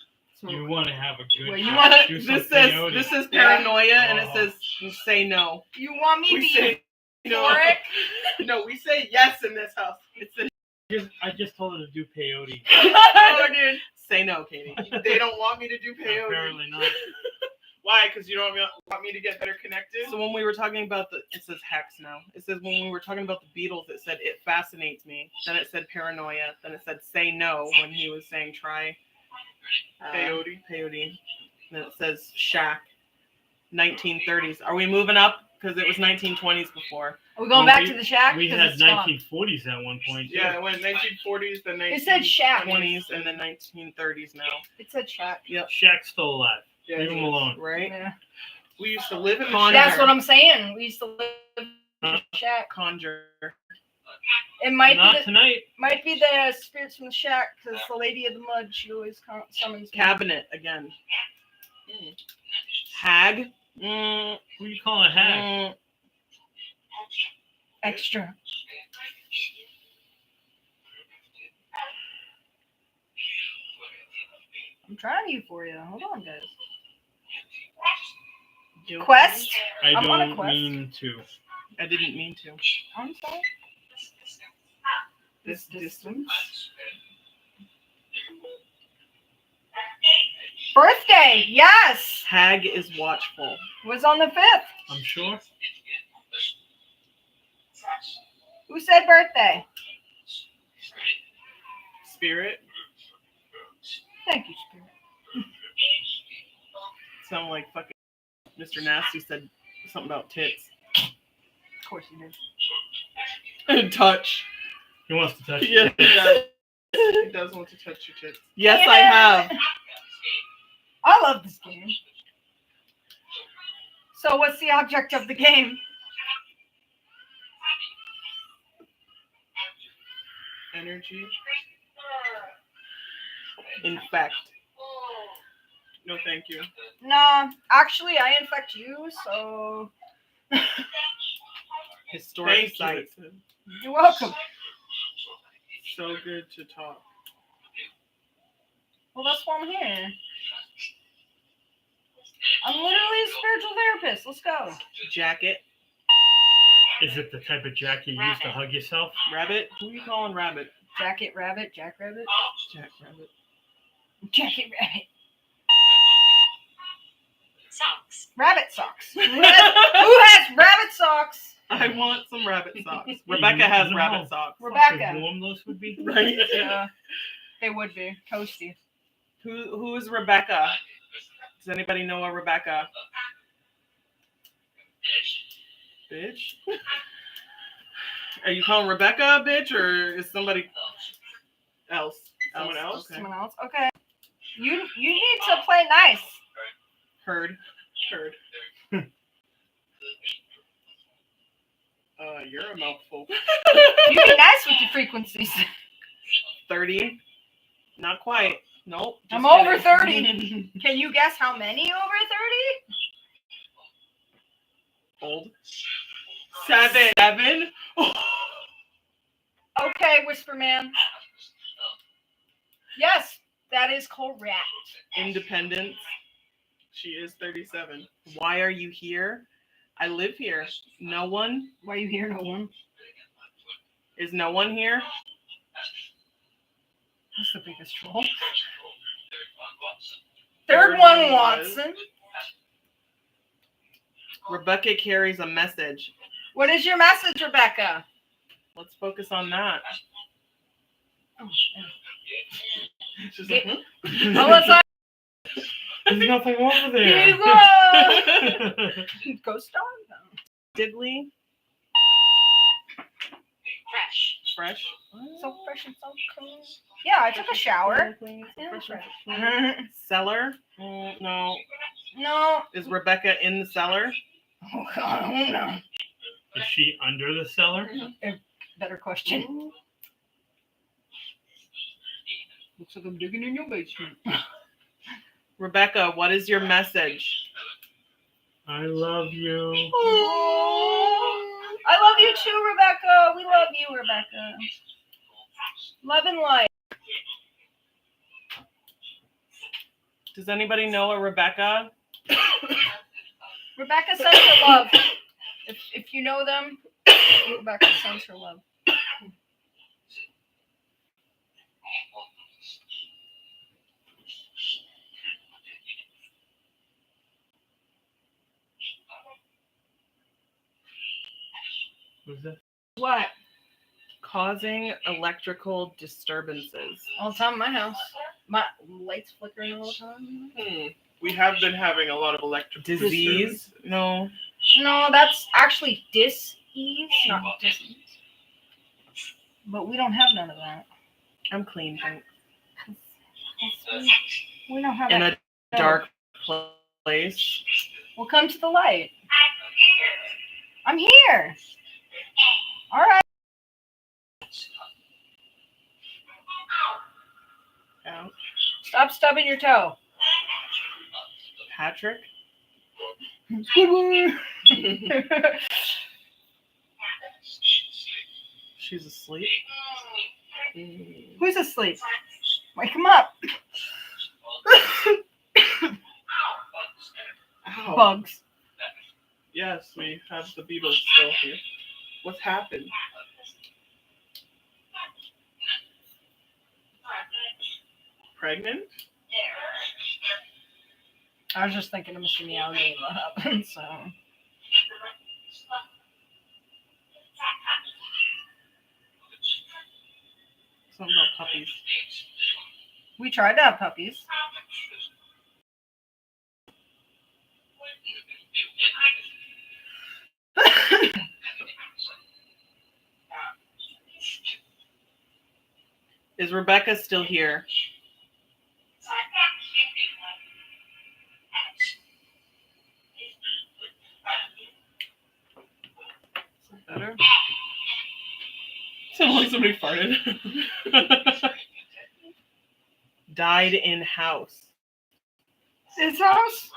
You want to have a good. Well, you wanna- do some This peyote. says paranoia, and it Oh. says say no. You want me to we be say no. euphoric? No, we say yes in this house. It says I just told her to do peyote. Oh, dude. say no, Katie. They don't want me to do peyote. Apparently not. Why? Because you don't want me to get better connected? So when we were talking about it says hex now. It says when we were talking about the Beatles, it said it fascinates me. Then it said paranoia. Then it said say no when he was saying try Peyote. Peyote. Then it says shack. 1930s. Are we moving up? Because it was 1920s before. Are we going back to the shack? We 'Cause had it's gone. 1940s at one point. Yeah, it went 1940s, then 1920s. It said shack. 20s and then 1930s now. It said shack. Shaq's still alive. Yeah, Leave him alone. Right? Yeah. We used to live in the Conjure. That's shack. what I'm saying. We used to live in Huh? the shack. Conjure. It might Not be tonight. the spirits from the shack, because the lady of the mud, she always summons me. Cabinet again. Hag. Who you calling a hag? Extra. I'm trying you for you. Hold on, guys. Quest? I I'm on a don't quest. mean to. I didn't mean to. I'm sorry. This distance. Birthday, yes, Hag is watchful. was on the 5th. I'm sure. Who said birthday? Spirit. Thank you, Spirit. Sound like fucking Mr. Nasty said something about tits. Of course you did. Touch. He wants to touch Yeah, you. he does. He does want to touch your tits. Yes, I have. I love this game. So what's the object of the game? Energy. Infect. No, thank you. Nah, actually I infect you, so Historic Thank site. you. you're welcome. So good to talk. Well, that's why I'm here. I'm literally a spiritual therapist. Let's go. Jacket. Is it the type of jack you use to hug yourself? Rabbit. Who you calling rabbit? Jacket rabbit, jackrabbit, Jack rabbit. jacket rabbit, Socks. rabbit socks. Who has rabbit socks? I want some rabbit socks. Rebecca has No. rabbit socks. How Rebecca. warm those would be. Right? Yeah, they would be toasty. Who is Rebecca? Does anybody know a Rebecca? Bitch. Are you calling Rebecca a bitch, or is somebody else? Someone else? Okay. Someone else? Okay. You need to play nice. Heard. Heard. You're a mouthful. You be nice with your frequencies. 30. Not quite. Nope. I'm just over kidding. 30. Can you guess how many over 30? Old. 7. Okay, Whisper Man. Yes, that is correct. Independence. She is 37. Why are you here? I live here. No one? Why are you here, no one? Is no one here? That's the biggest troll. Third one, Watson. Rebecca carries a message. What is your message, Rebecca? Let's focus on that. Oh, She's Get- like, oh let's not. There's nothing over there. Here you go. Go Star. Diddley. Fresh. Fresh. So fresh and so clean. Yeah, I took a shower. Yeah, Fresh and fresh. Cellar. No. No. Is Rebecca in the cellar? Oh God, oh no. Is she under the cellar? Better question. Looks like I'm digging in your basement. Rebecca, what is your message? I love you. Oh, I love you too, Rebecca. We love you, Rebecca. Love and light. Does anybody know a Rebecca? Rebecca sends her love. If you know them, Rebecca sends her love. Who's that? What? Causing electrical disturbances. All the time in my house. My lights flickering all the time. we have been having a lot of electric Disease? No. No, that's actually dis-ease, not dis-ease. But we don't have none of that. I'm clean, thanks. We don't have In that. a dark place. Well, come to the light. I'm here. All right. Out. Stop stubbing your toe. Patrick? She's asleep. Who's asleep? Wake him up. Ow. Bugs. Yes, we have the beetles still here. What's happened? Pregnant? I was just thinking of Mr. Meowgate what happened, so. Something about puppies. We tried to have puppies. Is Rebecca still here? Better? Sounds like somebody farted. Died in house. His house?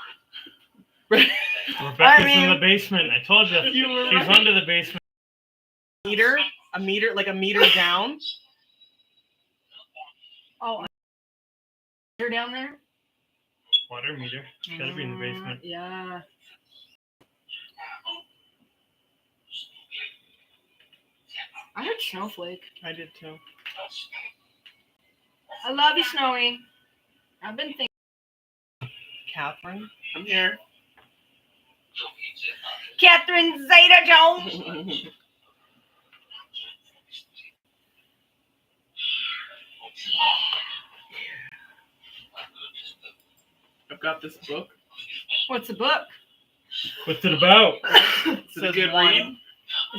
Rebecca's in the basement. I told you. You were She's right. under the basement. Meter? A meter, like a meter down? Oh, you're down there? Water meter. She's gotta be in the basement. Yeah. I heard Snowflake. I did too. I love you, Snowy. I've been thinking. Catherine? I'm here. Catherine Zeta-Jones. I've got this book. What's the book? What's it about? Is it a good one. read?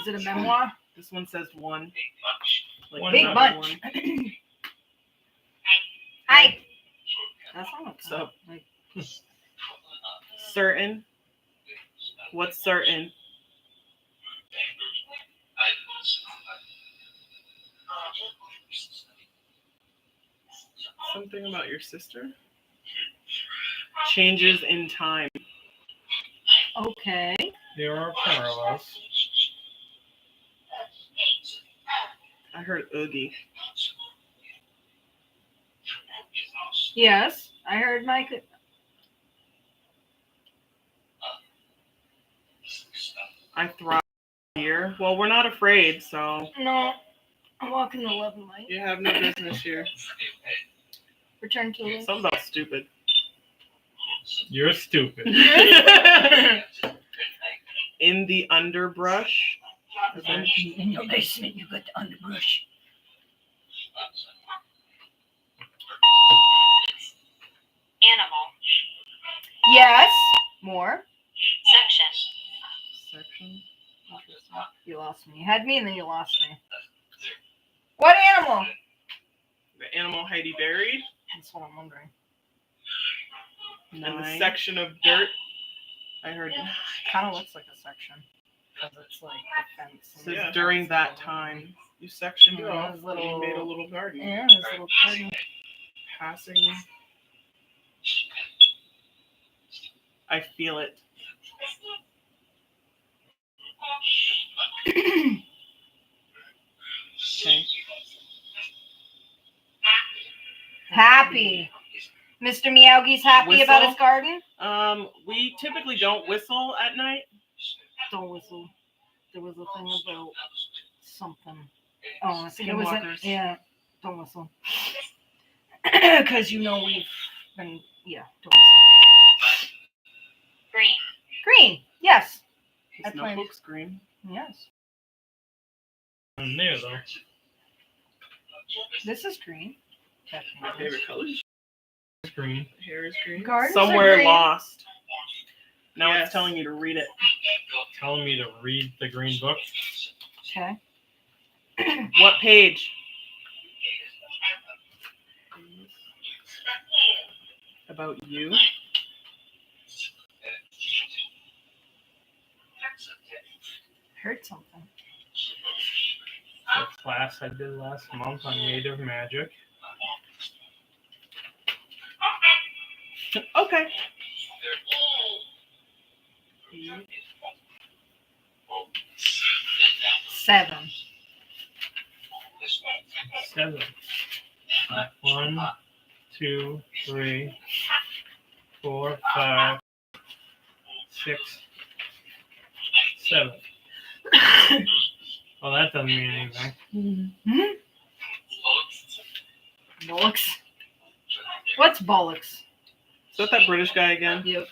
Is it a memoir? This one says one. Like One Big number bunch. one. Hi. That's not What's up? like. Certain. What's certain? Something about your sister? Changes in time. Okay. There are parallels. I heard Oogie. Yes, I heard Mike. I thrive here. Well, we're not afraid, so. No, I'm walking the 11 light. You have no business here. Return to the Something about stupid. You're stupid. In the underbrush. In your basement, you got the underbrush. Animal. Yes. More. Section. Section. You lost me. You had me and then you lost me. What animal? The animal Heidi buried. That's what I'm wondering. And the 9. section of dirt. I heard. Kind of looks like a section. Because it's like a fence. Says Yeah. during that time. You sectioned it Yeah, off. his little- You made a little garden. Yeah, this little garden. Passing. I feel it. Okay. Happy. Mr. Miyagi happy about his garden? We typically don't whistle at night. Don't whistle. There was a thing about something. Oh, I think it was Skinwalkers. yeah. Don't whistle. Because you know we've been don't whistle. Green. Green. Yes. I His planned- notebook's green. Yes. In there though. This is green. My favorite color. Green. Hair is green. Gardens are Somewhere green. lost. Now Yes. it's telling you to read it. Telling me to read the green book. Okay. What page? About you. Heard something. The class I did last month on native magic. Okay. Seven. 7. 1, 2, 3, 4, 5, 6, 7. Well, that doesn't mean anything. Mm-hmm. Bollocks. What's bollocks? Is that British guy again? Yep.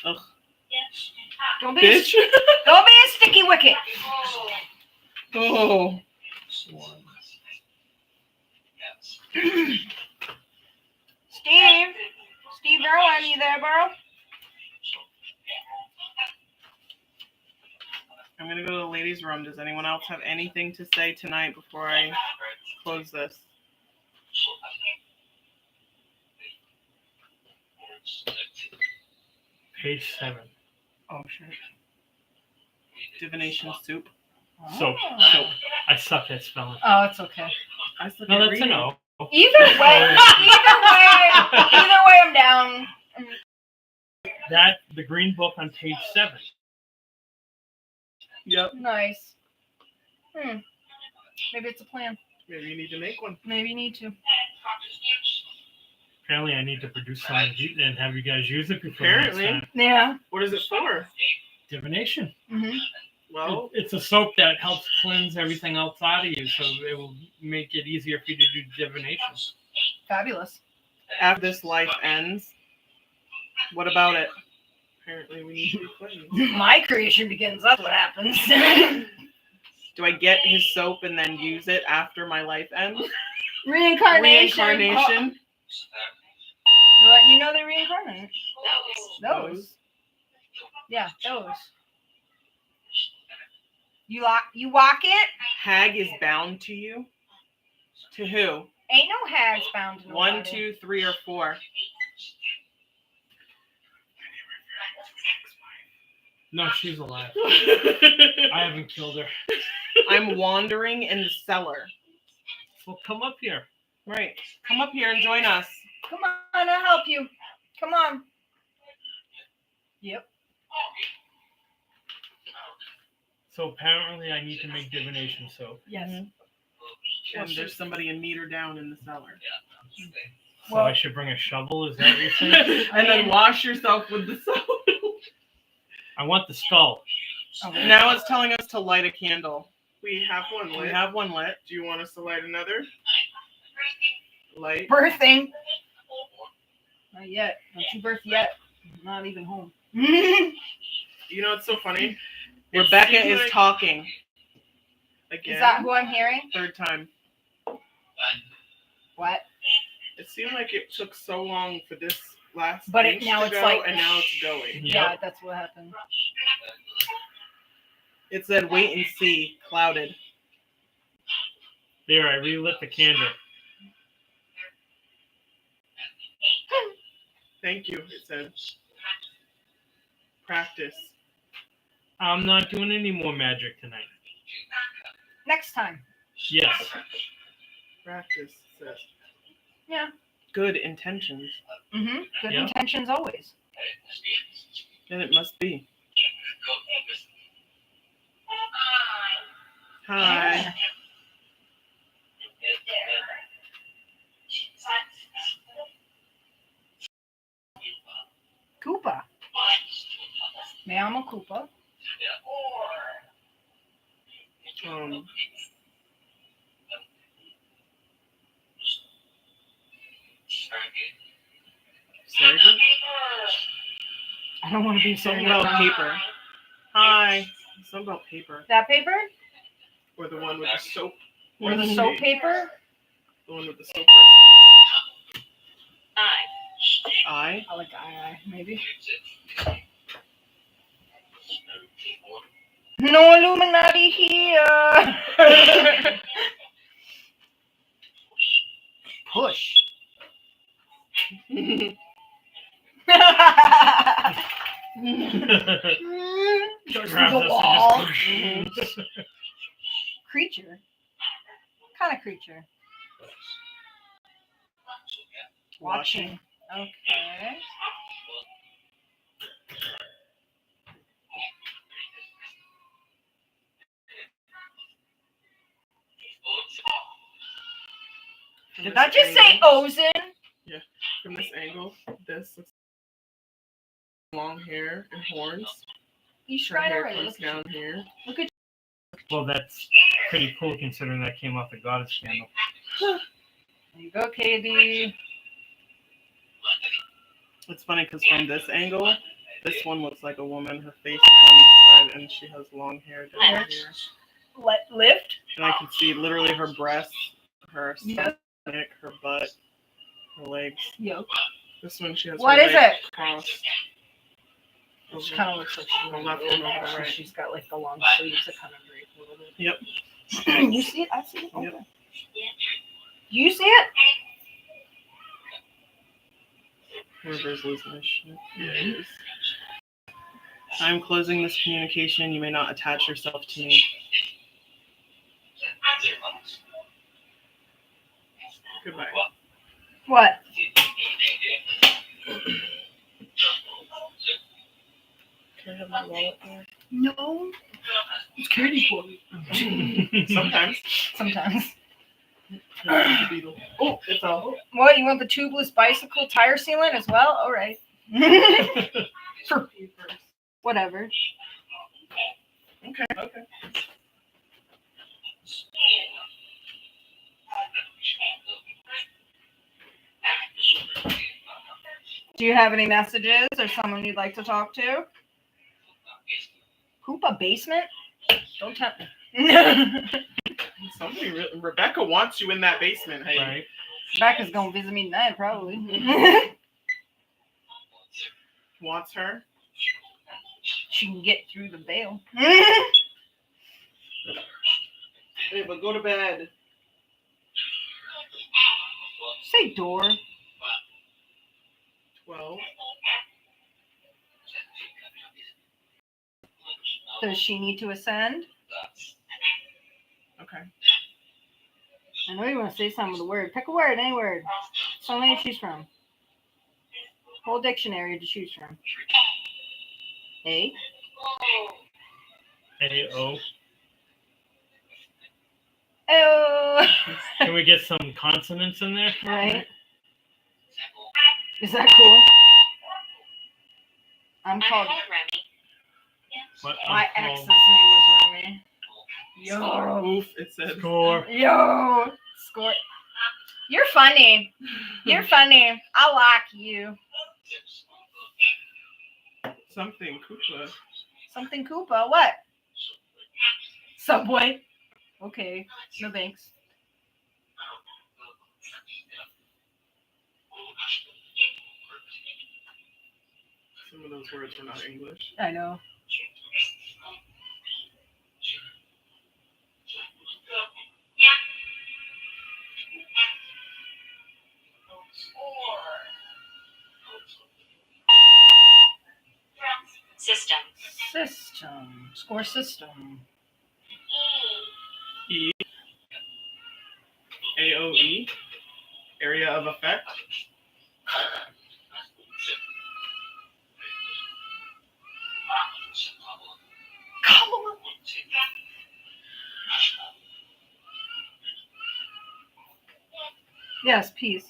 Ugh. Don't be Bitch. don't be a sticky wicket. Oh. 1. Steve Irwin, you there, bro? I'm gonna go to the ladies' room. Does anyone else have anything to say tonight before I close this? Page 7. Oh shit. Divination soup. Soap. Oh. Soap. I suck at spelling. Oh, it's okay. I suck No, at that's a reading. no. Either way, I'm down. That the green book on page 7. Yep. Nice. Maybe it's a plan. Maybe you need to make one. Maybe you need to. Apparently, I need to produce some and have you guys use it before Apparently. next time. Yeah. What is it for? Divination. Mm-hmm. Well, It's a soap that helps cleanse everything else out of you, so it will make it easier for you to do divination. Fabulous. After this life ends, what about it? apparently we need to be cleansed. My creation begins. That's what happens. Do I get his soap and then use it after my life ends? Reincarnation. Reincarnation. Oh, you know they reincarnate. Those. Those. Yeah, those. You walk it? Hag is bound to you? To who? Ain't no hags found in 1, 2, 3, or 4? No, she's alive. I haven't killed her. I'm wandering in the cellar. Well, come up here. Right. Come up here and join us. Come on, I'll help you. Come on. Yep. So apparently I need to make divination soap. Yes. And there's somebody a meter down in the cellar. So Well- I should bring a shovel, is that what you're saying? And then wash yourself with the soap. I want the skull. Okay. Now it's telling us to light a candle. We have one We lit. have one lit. Do you want us to light another? Light. Birthing. Not yet. Don't you birth yet. I'm not even home. You know, it's so funny. It Rebecca seems is like- talking. Again, Is that who I'm hearing? Third time. What? it seemed like it took so long for this last But inch now to it's go, like- and now it's going. Yeah, that's what happened. It said wait and see. Clouded. There, I relit the candle. Thank you, it said. Practice. I'm not doing any more magic tonight. Next time. Yes. Practice, it says. Yeah. Good intentions. Mm-hmm. Good Yeah. intentions always. Then it must be. Hi. Koopa. Me llamo Koopa. Surrogate? I don't want to be Something surrogate about now. paper. Hi. Something about paper. That paper? Or the one with the soap. Or the recipe. soap paper? The one with the soap recipe. I. I like I, maybe. No Illuminati here. Push. Goes through the wall. Creature. What kind of creature? Watching. Okay. From Did this that just say angle- Ozen? From this angle, this looks long hair and horns. You Her tried hair already. comes down here. Well, that's pretty cool considering that came off the goddess candle. There you go, KB. It's funny because from this angle, this one looks like a woman. Her face is on this side, and she has long hair down here. Lift. And I can see literally her breasts, her Yeah. stomach, her butt, her legs. Yo. This one she has. What her is legs it? crossed. She kind of looks like she's The left one over the right. She's got like the long sleeves that kind of drape a little bit. Yep. You see it? I see it. Yep. Okay. You see it? Whoever's losing this shit. Yeah, it is. I'm closing this communication. You may not attach yourself to me. Goodbye. What? Can I have my wallet there? No. It's Katie boy. Sometimes. Sometimes. Oh, it's all. What? You want the tubeless bicycle tire sealant as well? All right. For whatever. Okay. Okay. Do you have any messages or someone you'd like to talk to? Koopa basement? Don't tempt me. Somebody, Rebecca wants you in that basement, hey. Right. Rebecca's gonna visit me tonight, probably. Wants her. She can get through the veil. Hey, but go to bed. Say door. 12. Does she need to ascend? Okay. I know you want to say something with a word. Pick a word, any word. Something to choose from. Whole dictionary to choose from. A. A-O. Oh. Can we get some consonants in there? Right. Is that cool? I'm called. Remy. What? My I'm ex's called- name was Remy. Yo. Oof, it said. Score. Yo. Score. You're funny. You're funny. I like you. Something, Koopa. Something Koopa. What? Subway. Okay. No thanks. Some of those words were not English. I know. System. System. Score system. E. AOE. Area of effect. Come on. Yes, peace.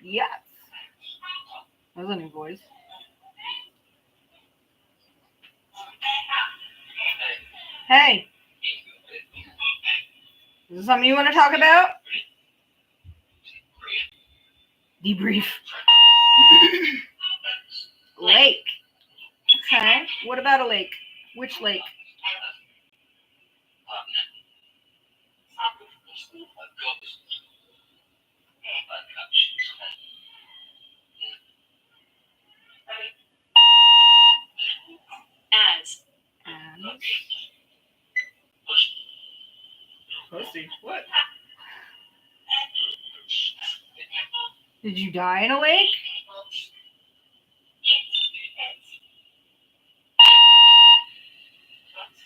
Yes. That was a new voice. Hey. Is this something you want to talk about? Debrief. Lake. Okay. What about a lake? Which lake? As. Pussy. What? Did you die in a lake?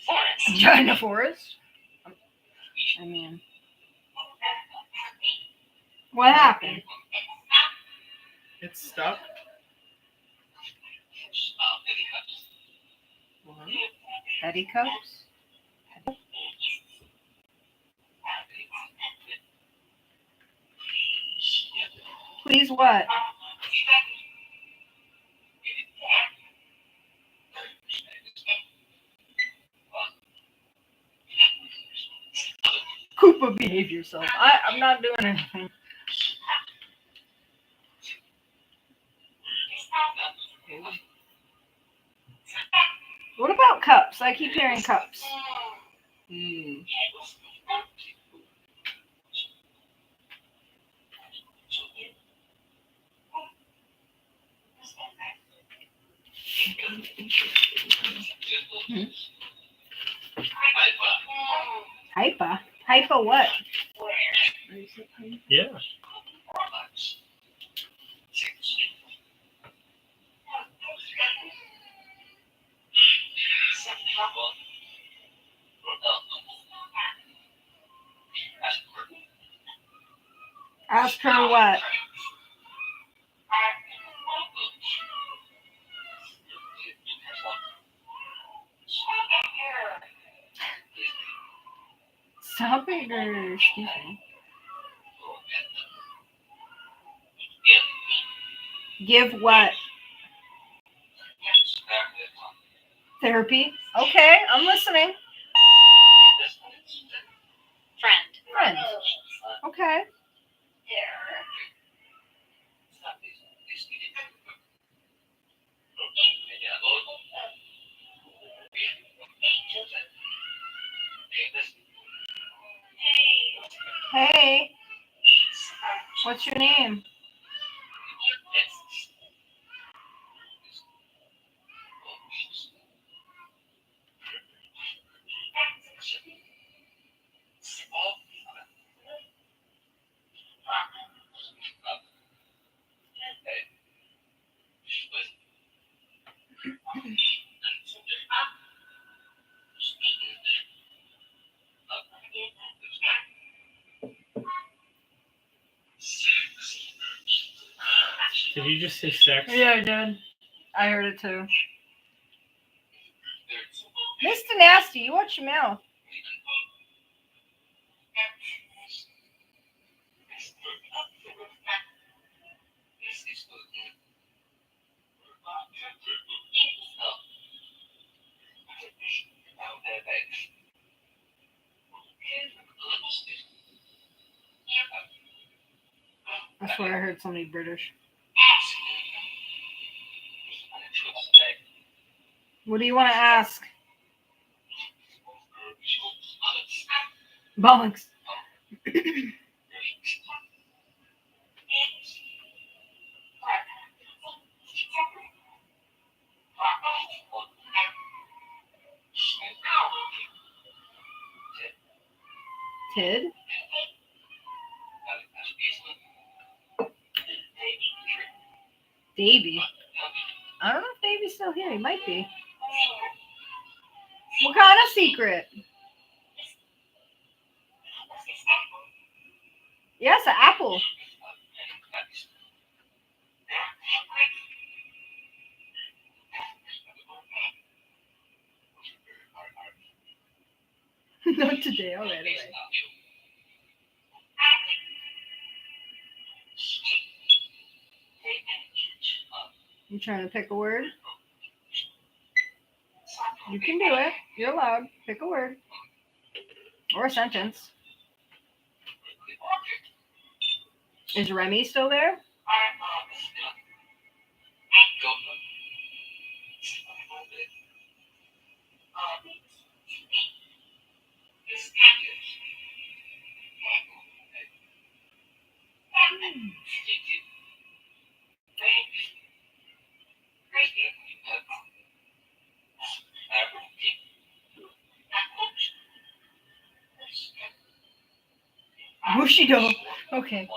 Forest. Did you die in a forest? I mean, what happened? It's stuck. What? Petticoats? Please what? Koopa, behave yourself. I'm not doing anything. What about cups? I keep hearing cups. Hmm. Hypa? Hypa what? Yeah. Ask her what? Stop it, or excuse me. Give what? Therapy? Okay, I'm listening. Friend. Friend. Okay. Hey. What's your name? Did you just say sex? Yeah, I did. I heard it too. Mr. Nasty, you watch your mouth. I swear I heard somebody British. What do you want to ask? Bollocks. Tid? Davey. I don't know if Davey's still here. He might be. What kind of secret? Yes, an apple. Not today. All right, all right. You trying to pick a word? You can do it. You're allowed. Pick a word. Or a sentence. Is Remy still there? Bushido. Okay.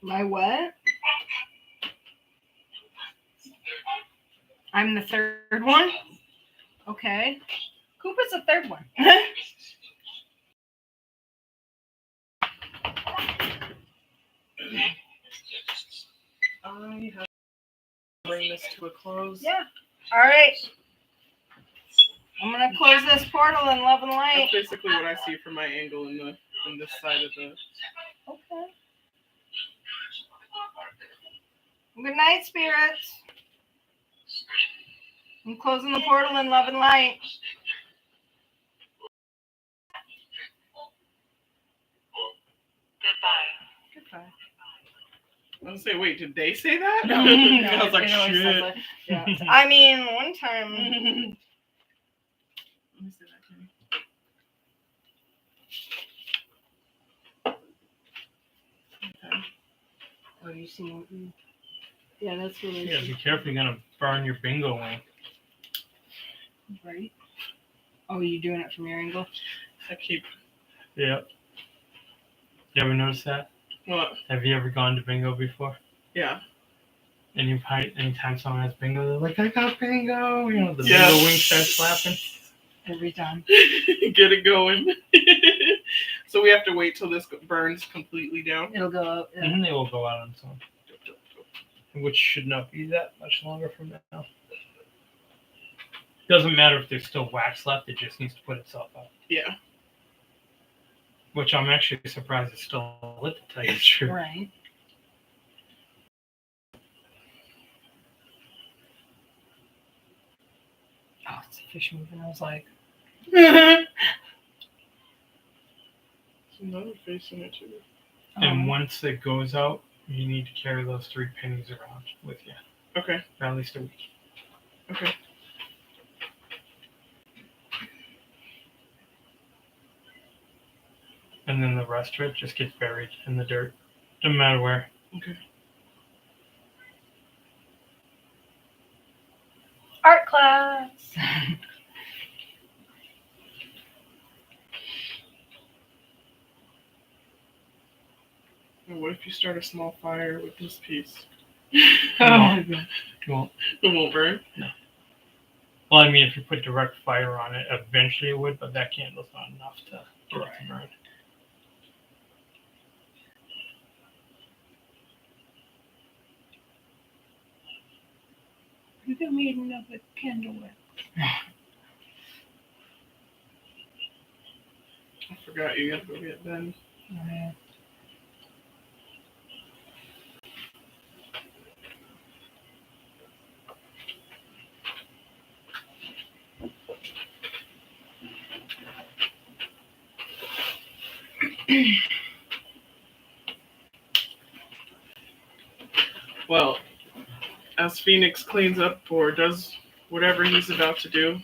My what? I'm the third one? Okay. Koopa's the third one. I have to bring this to a close. Yeah. All right. I'm gonna close this portal in love and light. That's basically what I see from my angle in this side of the. Okay. Good night, spirits. I'm closing the portal in love and light. Goodbye. I was gonna say, wait, did they say that? No, I was like, it always shit. says that. Yeah. I mean, one time. Let me see that, Kenny. Okay. Oh, you see? Yeah, that's really. Yeah, be careful. You're gonna burn your bingo wing. Right. Oh, you doing it from your angle? I keep. Yeah. You ever notice that? What? Have you ever gone to bingo before? Yeah. Anytime someone has bingo, they're like, I got bingo. You know, the Yeah. bingo wing starts flapping. Every time. Get it going. So we have to wait till this burns completely down. It'll go out. Yeah. And they will go out on its own. Which should not be that much longer from now. Doesn't matter if there's still wax left, it just needs to put itself out. Yeah. Which I'm actually surprised it's still lit, to tell you the truth. Right. Oh, it's a fish moving. I was like, There's another face in it too. And once it goes out, you need to carry those 3 pennies around with you Okay. for at least a week. Okay. And then the rest of it just gets buried in the dirt. Doesn't matter where. Okay. Art class. What if you start a small fire with this piece? Oh, it won't. It won't burn? Well, I mean, if you put direct fire on it, eventually it would, but that candle's not enough to get it to burn. You can make another candle with. I forgot you gotta go get Ben. Well, as Pheonix cleans up or does whatever he's about to do,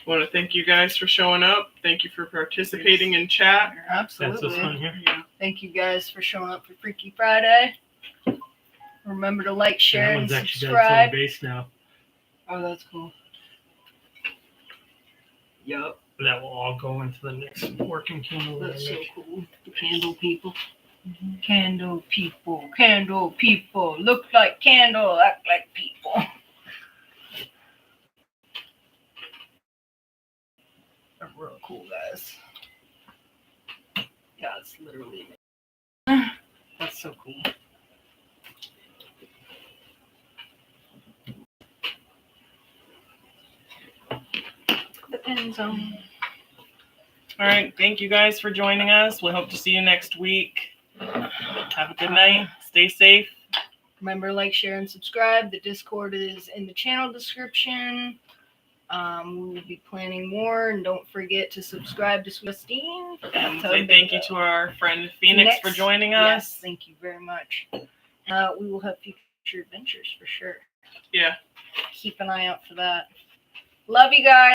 I want to thank you guys for showing up. Thank you for participating in chat. That's this Absolutely. one here. Yeah. Thank you guys for showing up for Freaky Friday. Remember to like, share, That and one's actually got its own subscribe. base now. Oh, that's cool. Yup. That will all go into the next working candle that I That's so make. cool. The candle people. Candle people. Candle people. Look like candle, act like people. They're real cool, guys. Yeah, it's literally. That's so cool. The end zone. All right. Thank you guys for joining us. We hope to see you next week. Have a good night. Stay safe. Remember, like, share, and subscribe. The Discord is in the channel description. We will be planning more, and don't forget to subscribe to Swistine. And say thank you to our friend Pheonix for joining us. Yes, thank you very much. We will have future adventures for sure. Yeah. Keep an eye out for that. Love you guys.